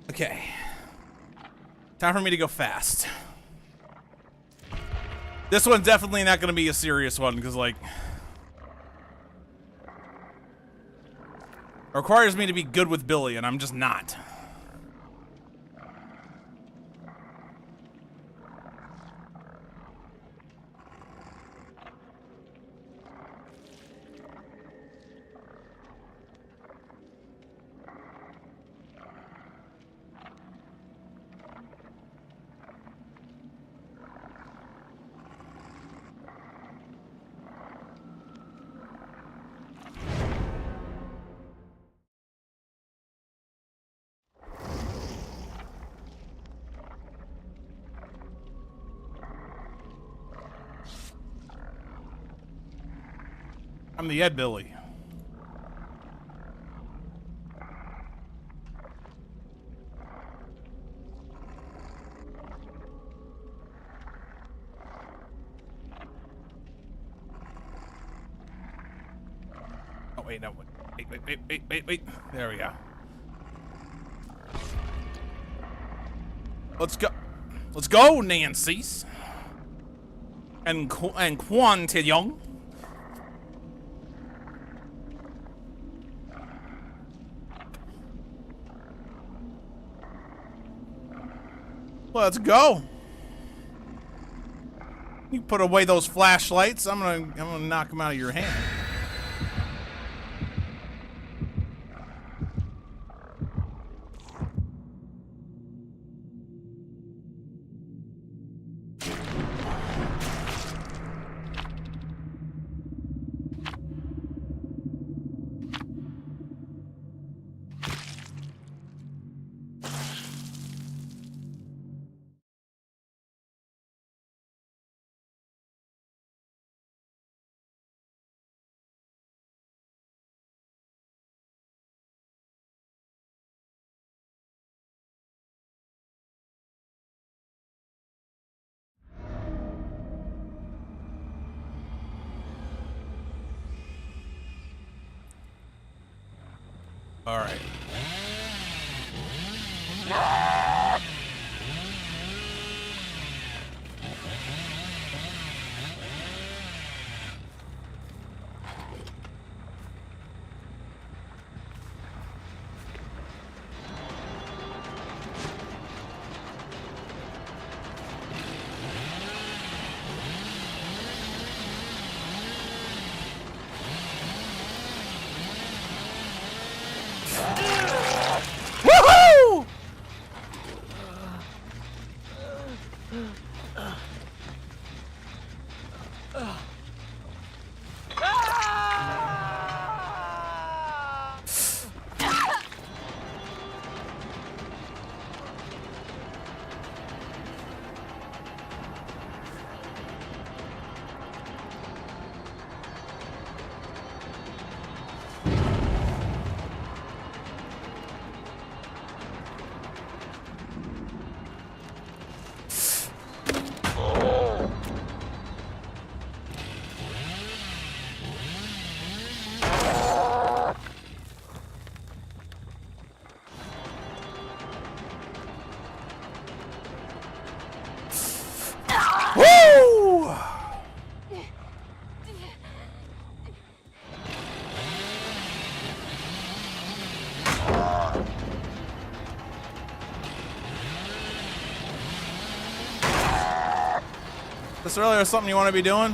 Okay. Time for me to go fast. This one's definitely not going to be a serious one because, like, it requires me to be good with Billy, and I'm just not. I'm the Ed Billy. Oh, wait, no. Wait. There we go. Let's go. Let's go, Nancy's. And Quan Young. Let's go. You put away those flashlights. I'm gonna knock them out of your hand. All right. Woohoo! Woo! This earlier something you want to be doing?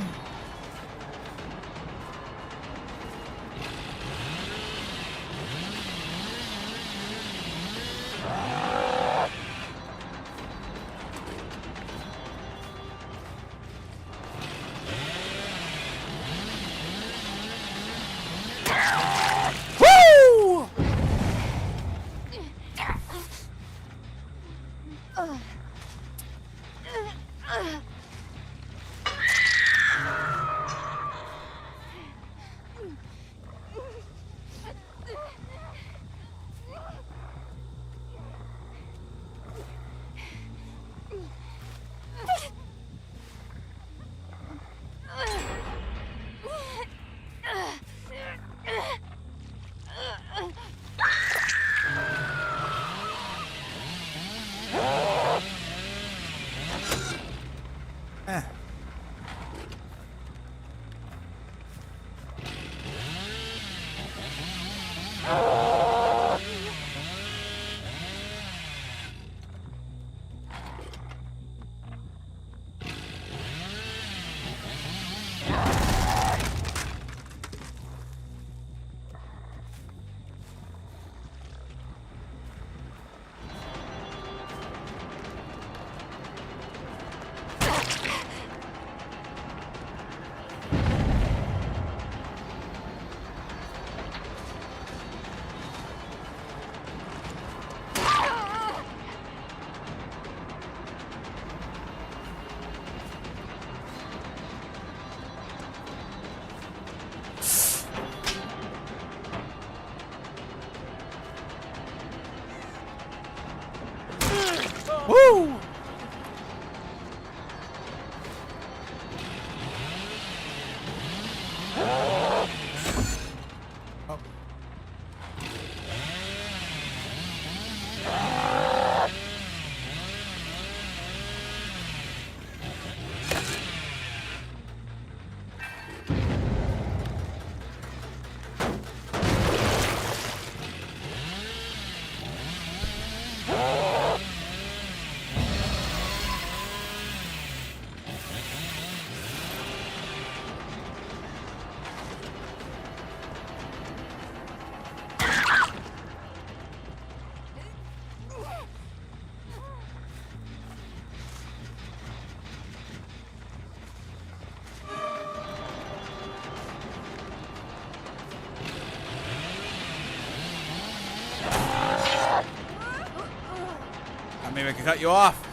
Woo! maybe I can cut you off.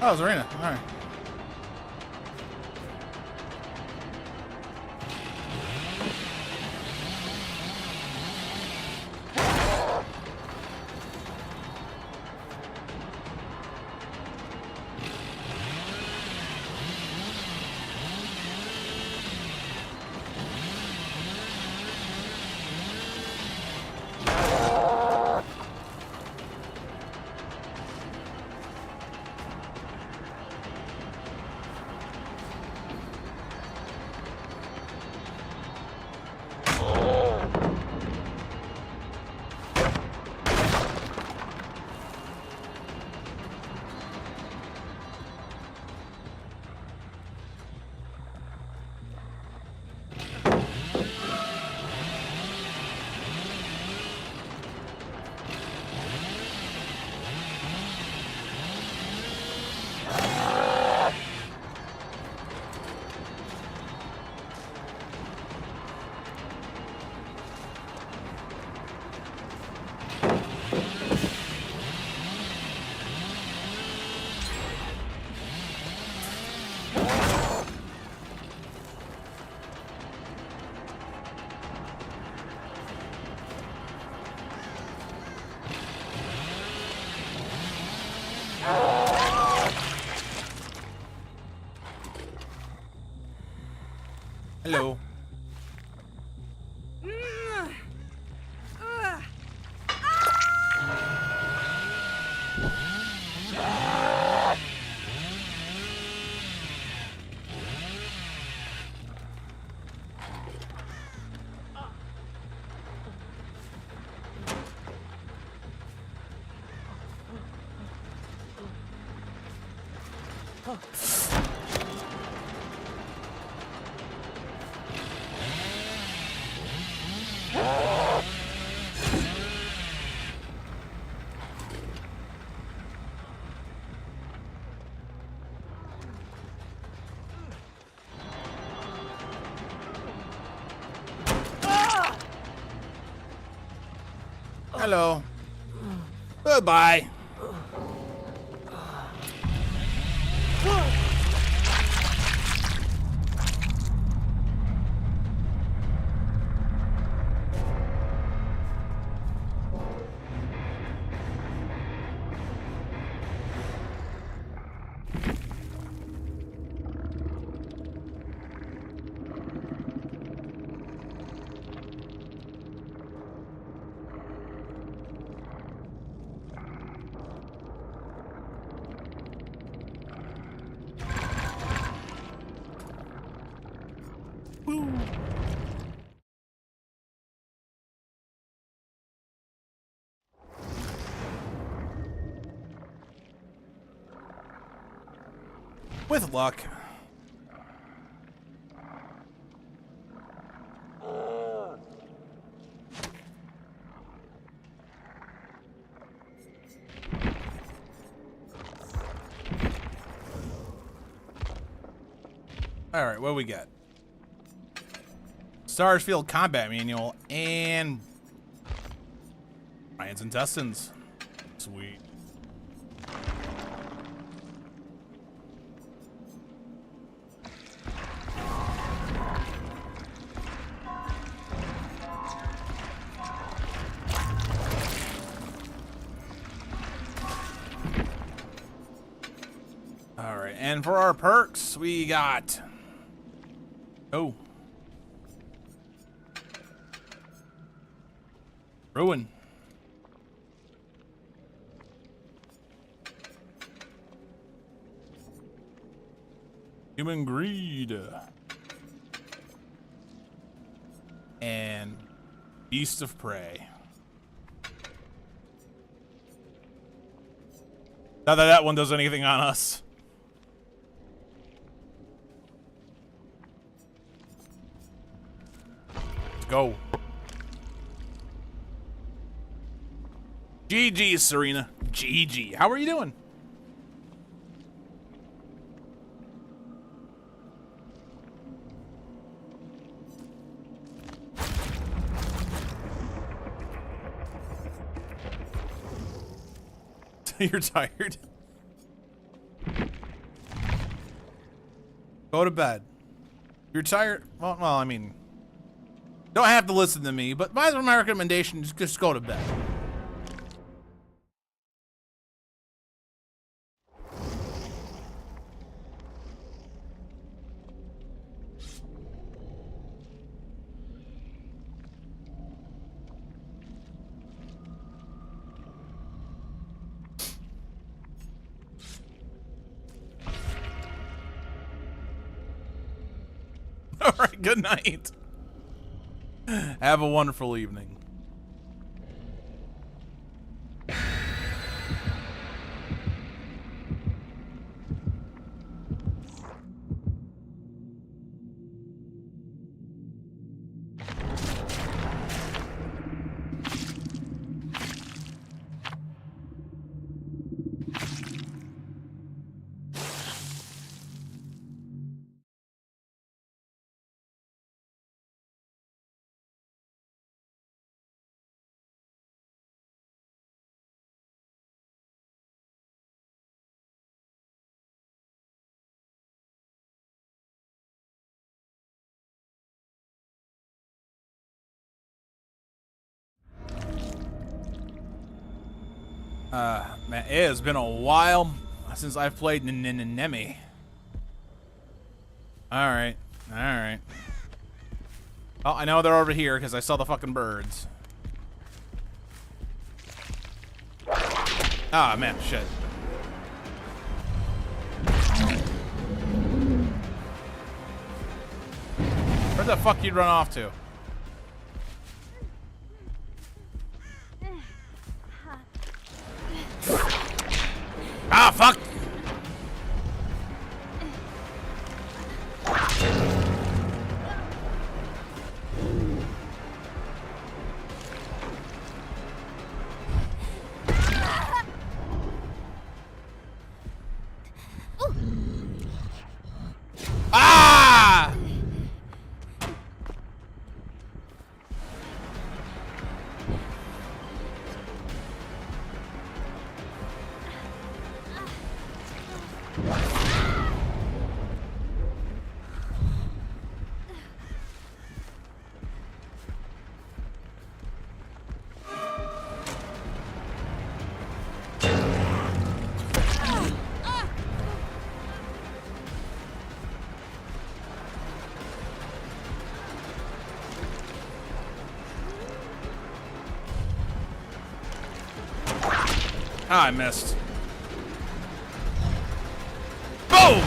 Oh, Zarina. All right. Hello. Hello. Goodbye. With luck. All right, what we got? Starsfield Combat Manual and Ryan's Intestines. Sweet. All right, and for our perks, we got... Oh. Ruin. Human Greed. And Beast of Prey. Not that that one does anything on us. Let's go. GG, Serena. GG. How are you doing? You're tired. Go to bed. You're tired? Well, I mean, don't have to listen to me, but my recommendation is just go to bed. All right, good night. Have a wonderful evening. Man, it has been a while since I've played Nemi. Alright, alright. Oh, I know they're over here because I saw the fucking birds. Ah, man, shit. Where the fuck you'd run off to? Ah, fuck! Ah! Ah, I missed. Boom!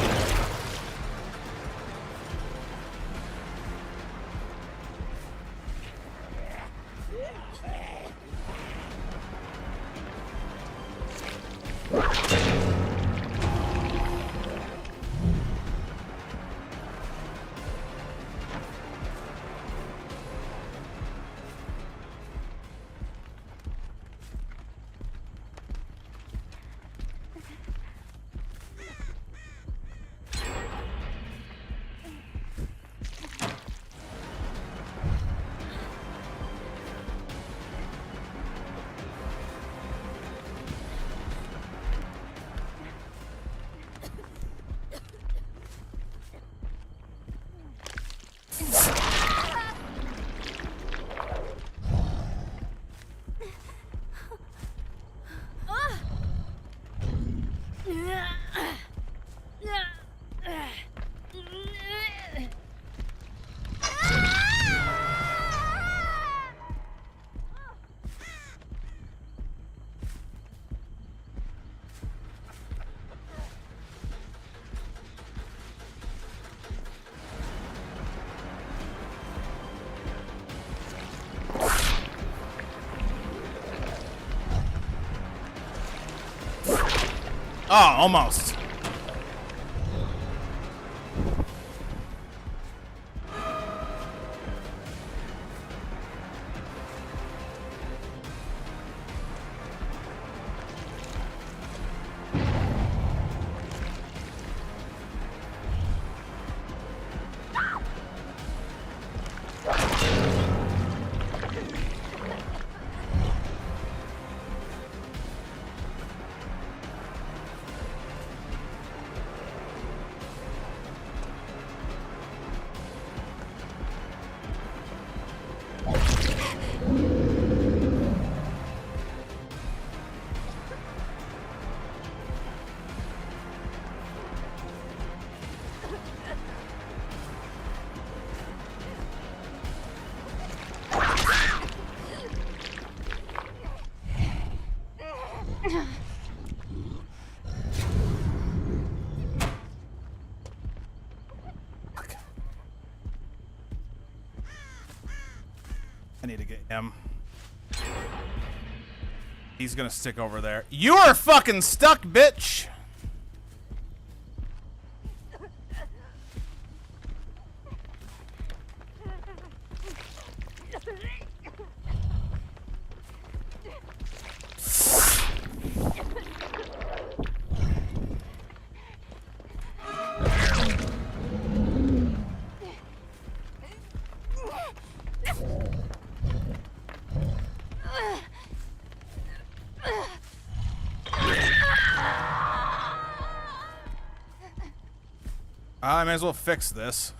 Oh, almost. I need to get him. He's gonna stick over there. You are fucking stuck, bitch! I might as well fix this.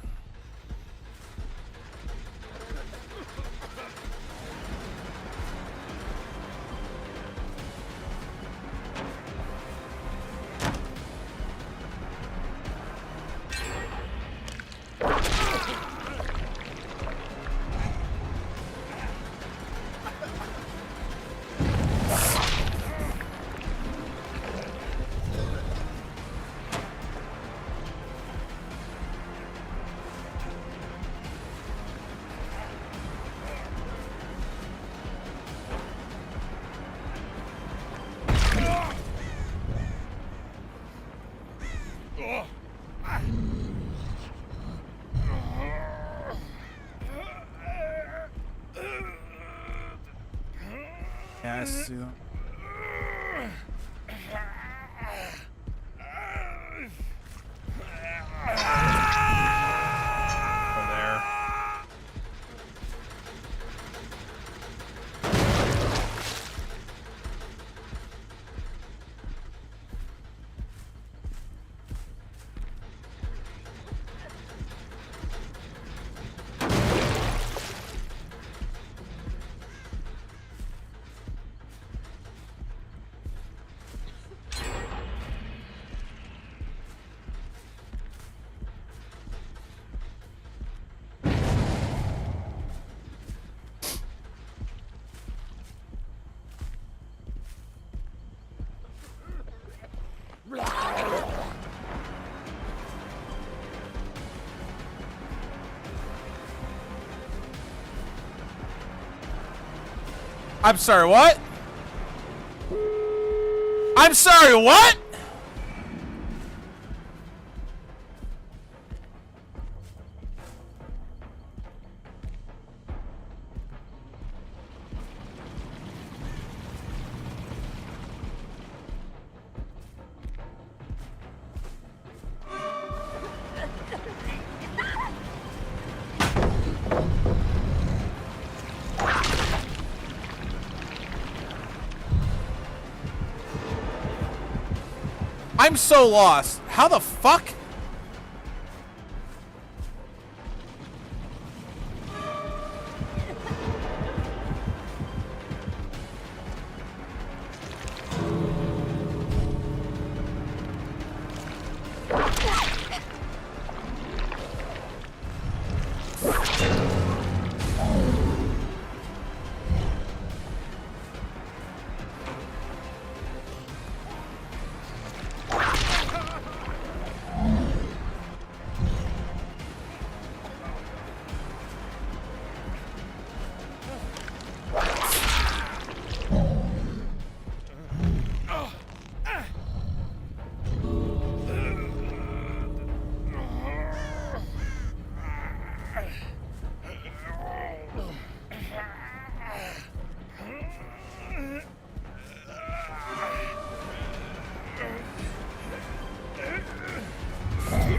there. I'm sorry, what? I'm sorry, what? I'm so lost. How the fuck?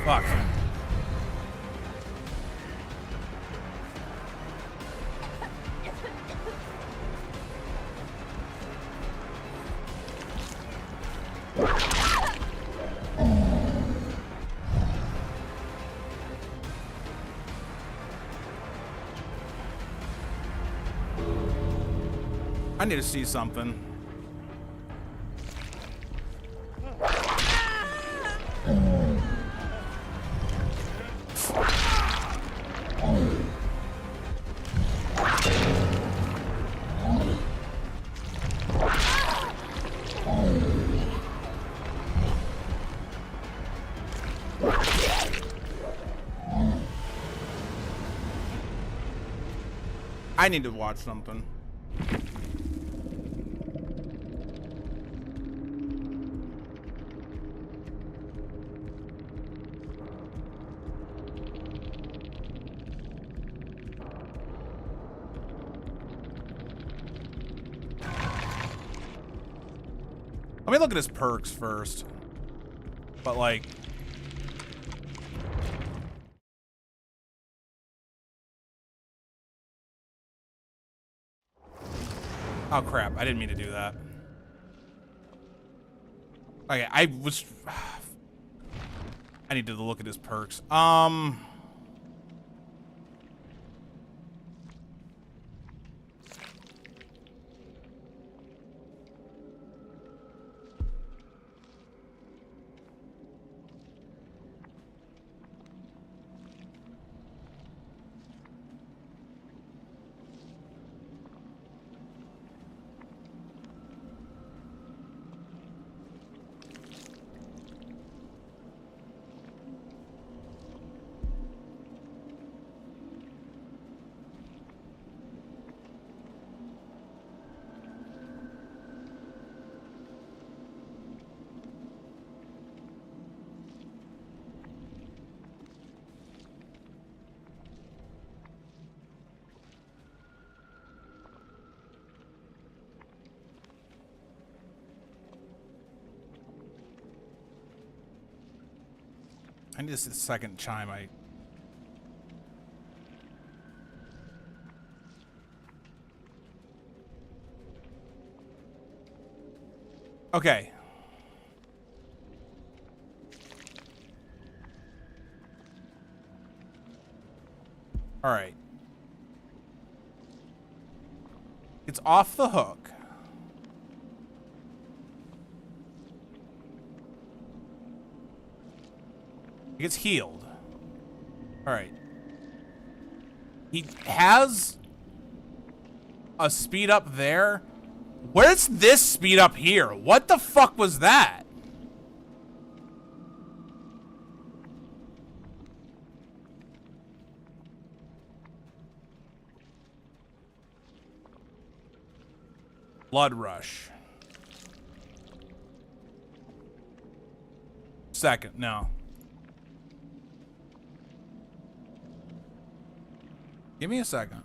Fuck. I need to see something. I need to watch something. Let me look at his perks first. But like... Oh crap, I didn't mean to do that. Okay, I need to look at his perks. I need to see the second chime. Okay. All right. It's off the hook. It gets healed. All right. He has a speed up there. Where's this speed up here? What the fuck was that? Blood rush. Second, no. Give me a second.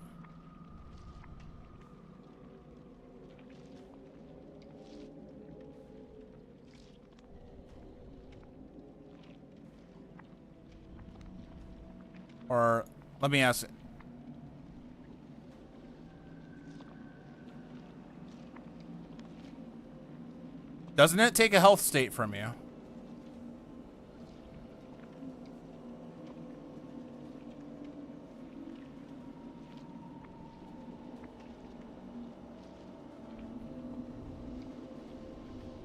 Or let me ask it. Doesn't it take a health state from you?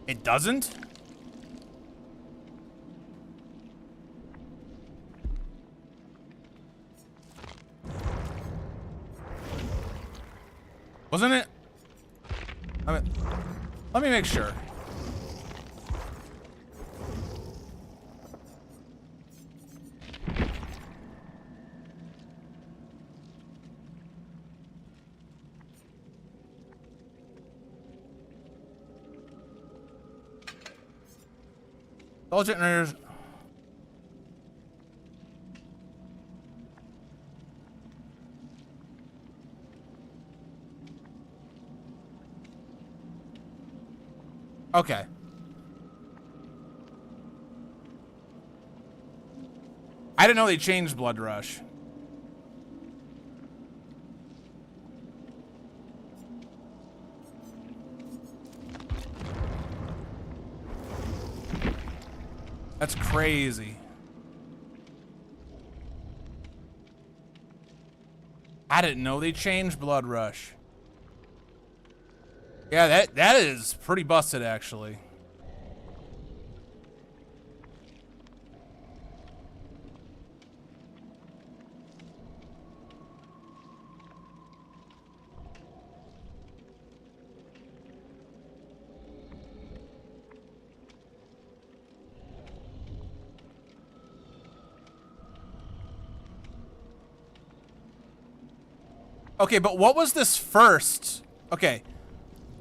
It doesn't? Wasn't it? Let me make sure. All generators. Okay. I didn't know they changed Blood Rush. That's crazy. I didn't know they changed Blood Rush. Yeah, that is pretty busted, actually. Okay, but what was this first? Okay.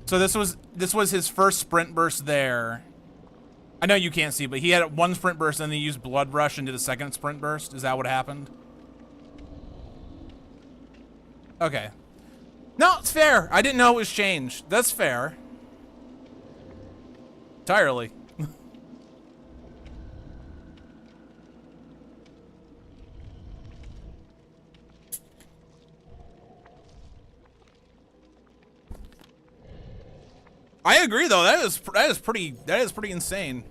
So this was his first sprint burst there. I know you can't see, but he had one sprint burst and then he used Blood Rush and did a second sprint burst. Is that what happened? Okay. No, it's fair. I didn't know it was changed. That's fair. Entirely. I agree, though. That is pretty insane.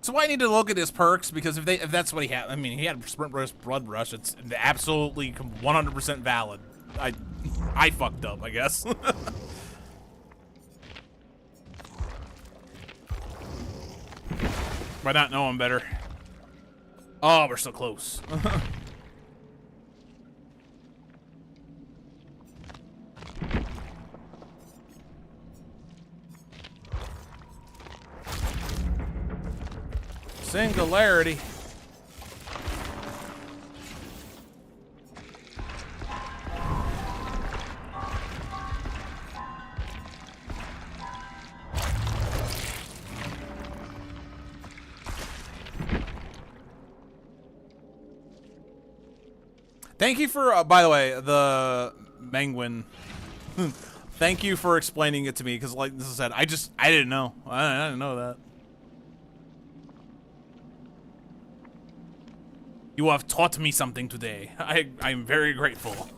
So I need to look at his perks, because if that's what he had, I mean, he had Sprint Burst, Blood Rush. It's absolutely 100% valid. I fucked up, I guess. By not knowing better. Oh, we're so close. Singularity. Thank you for, by the way, the Menguin. Thank you for explaining it to me, because like this is said, I didn't know. I didn't know that. You have taught me something today. I'm very grateful.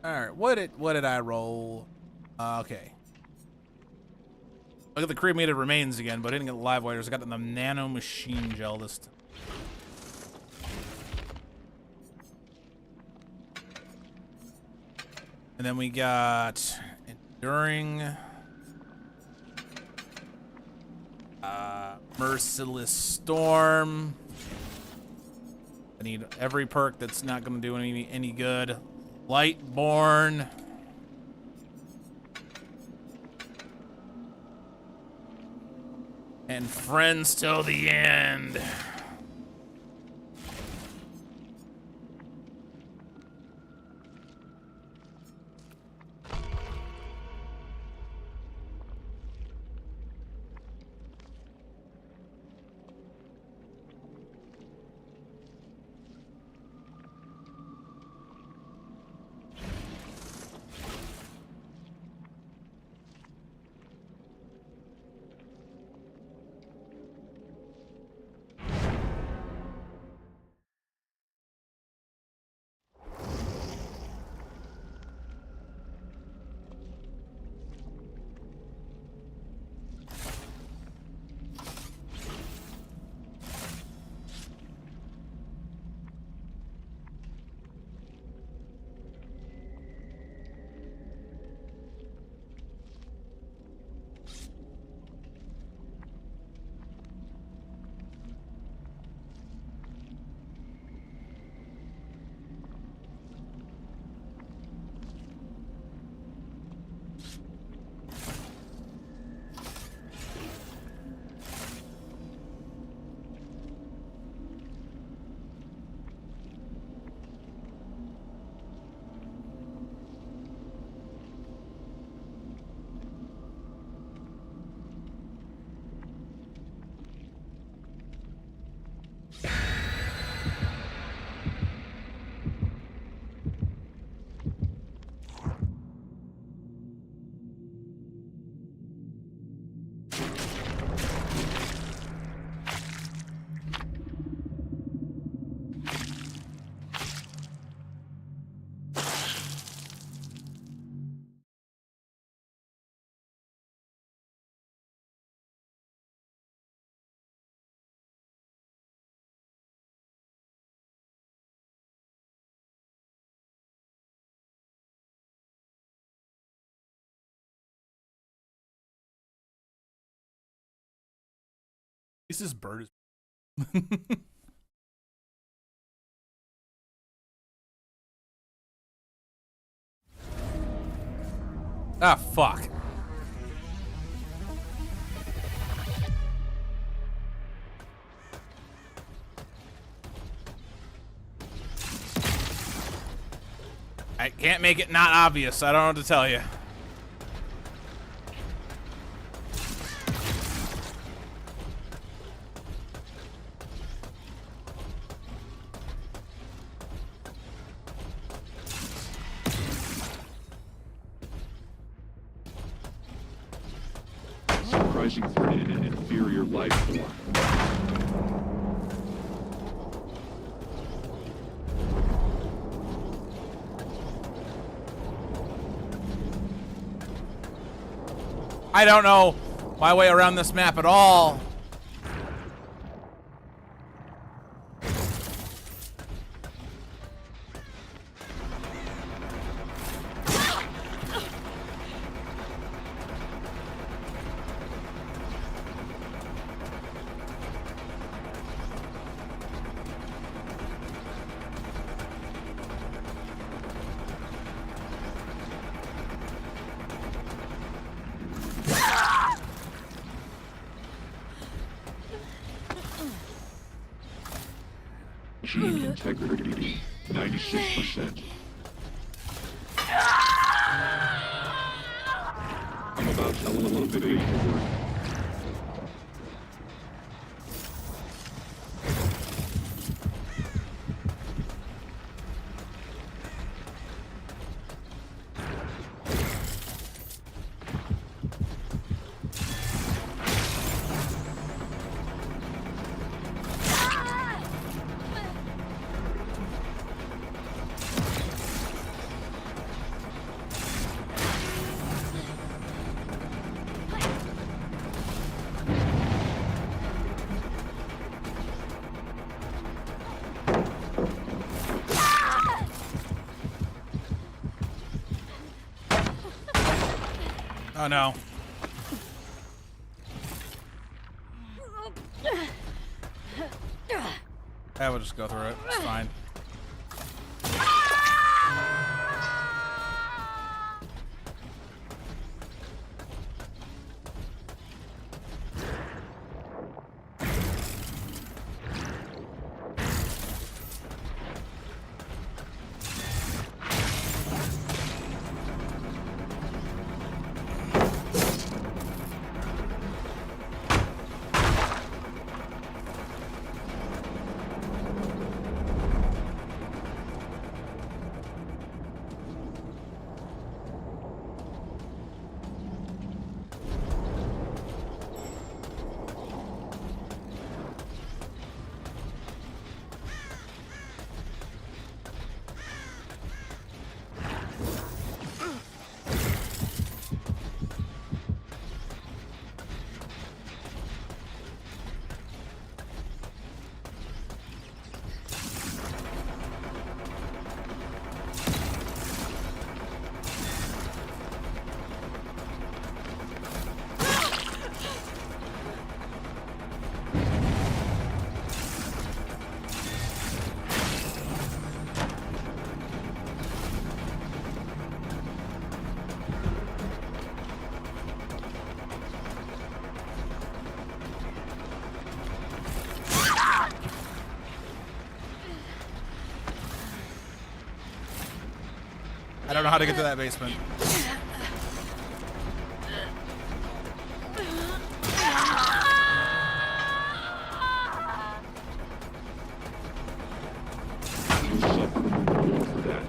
All right, what did I roll? Okay. Look at the cremated remains again, but I didn't get the live wires. I got the nano machine gel this time. And then we got enduring, merciless storm. I need every perk that's not going to do any good. Lightborn. And friends till the end. At least this bird is. Ah, fuck. I can't make it not obvious. I don't know what to tell you. Surprising threat in an inferior life form. I don't know my way around this map at all. Machine integrity, 96%. I'm about to elevate your work. Oh no. I will just go through it. It's fine. I don't know how to get to that basement. You suffer more for that.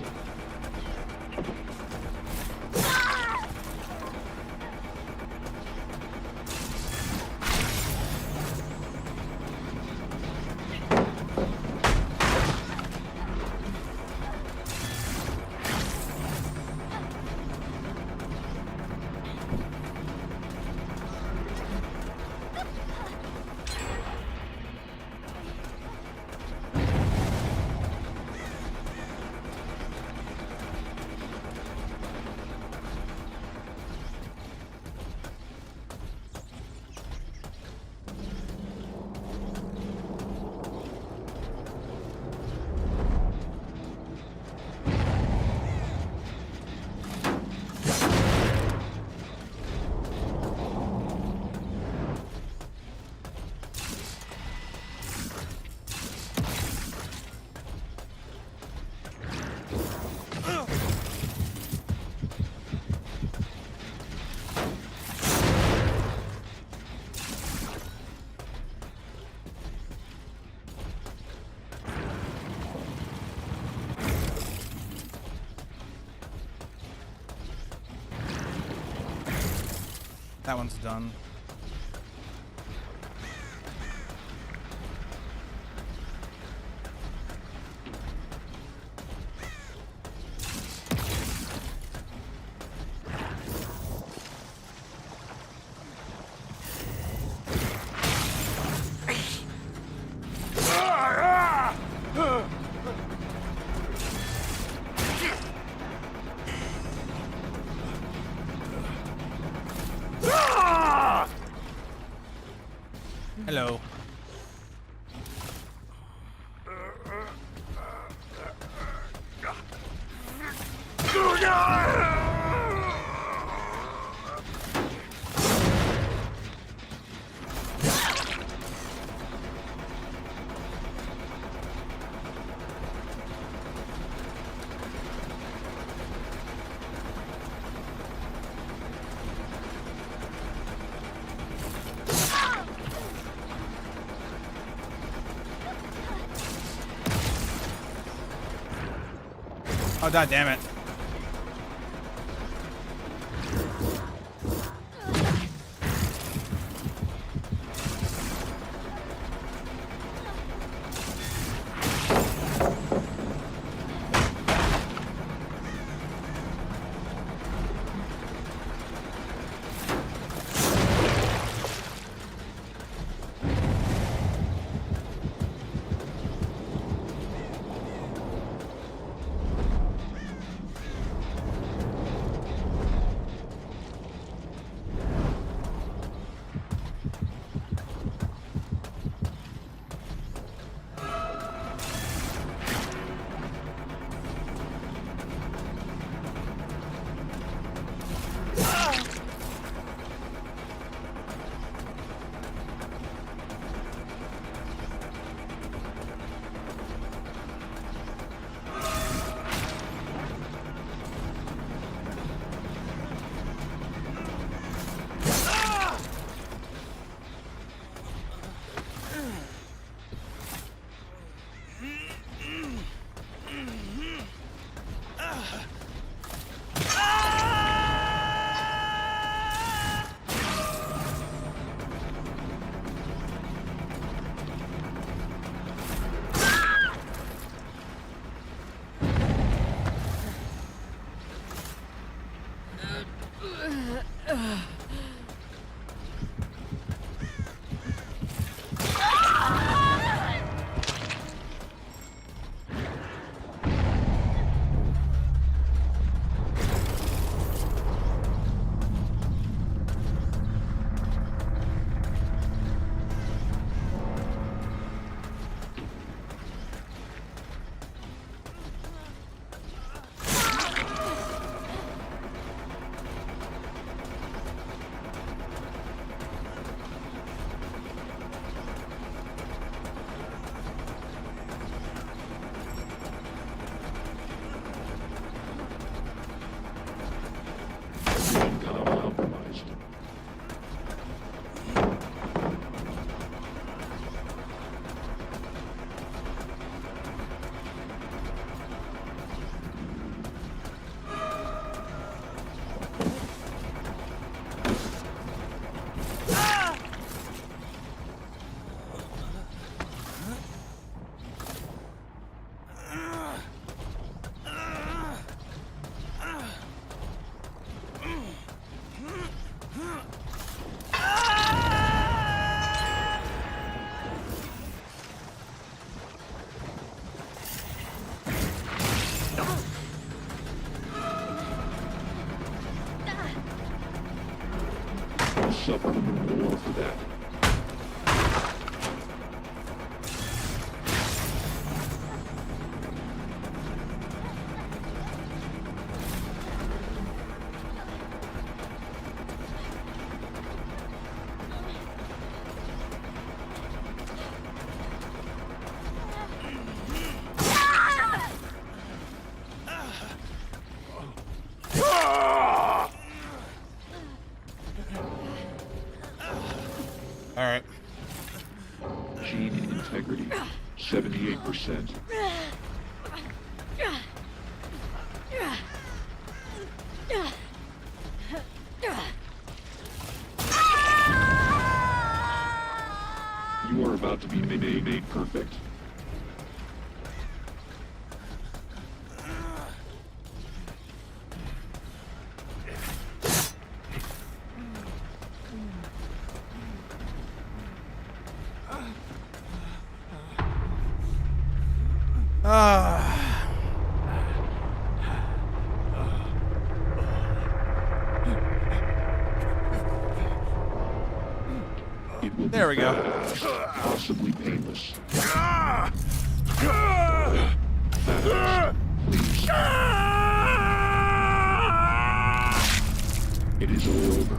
That one's done. Hello. Oh, god damn it. Compromised. I'll suffer more for that. All right. Gene integrity, 78%. You are about to be made perfect. It will There be we go. fast, possibly painless. Please. It is all over.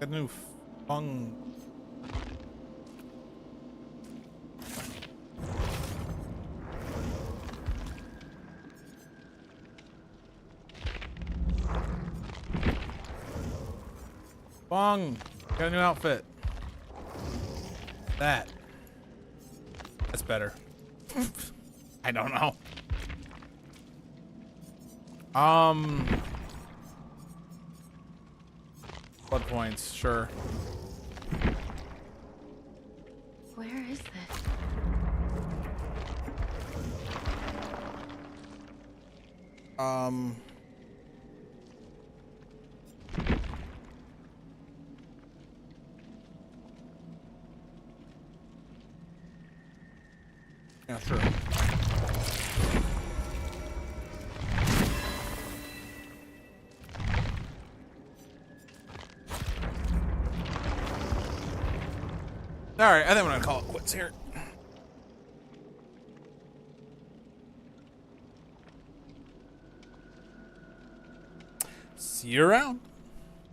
Got a new Fung. Fung. Got a new outfit. That's better. I don't know. Blood points, sure. Where is this? Yeah, sure. All right, I think I'm gonna call it quits here. See you around.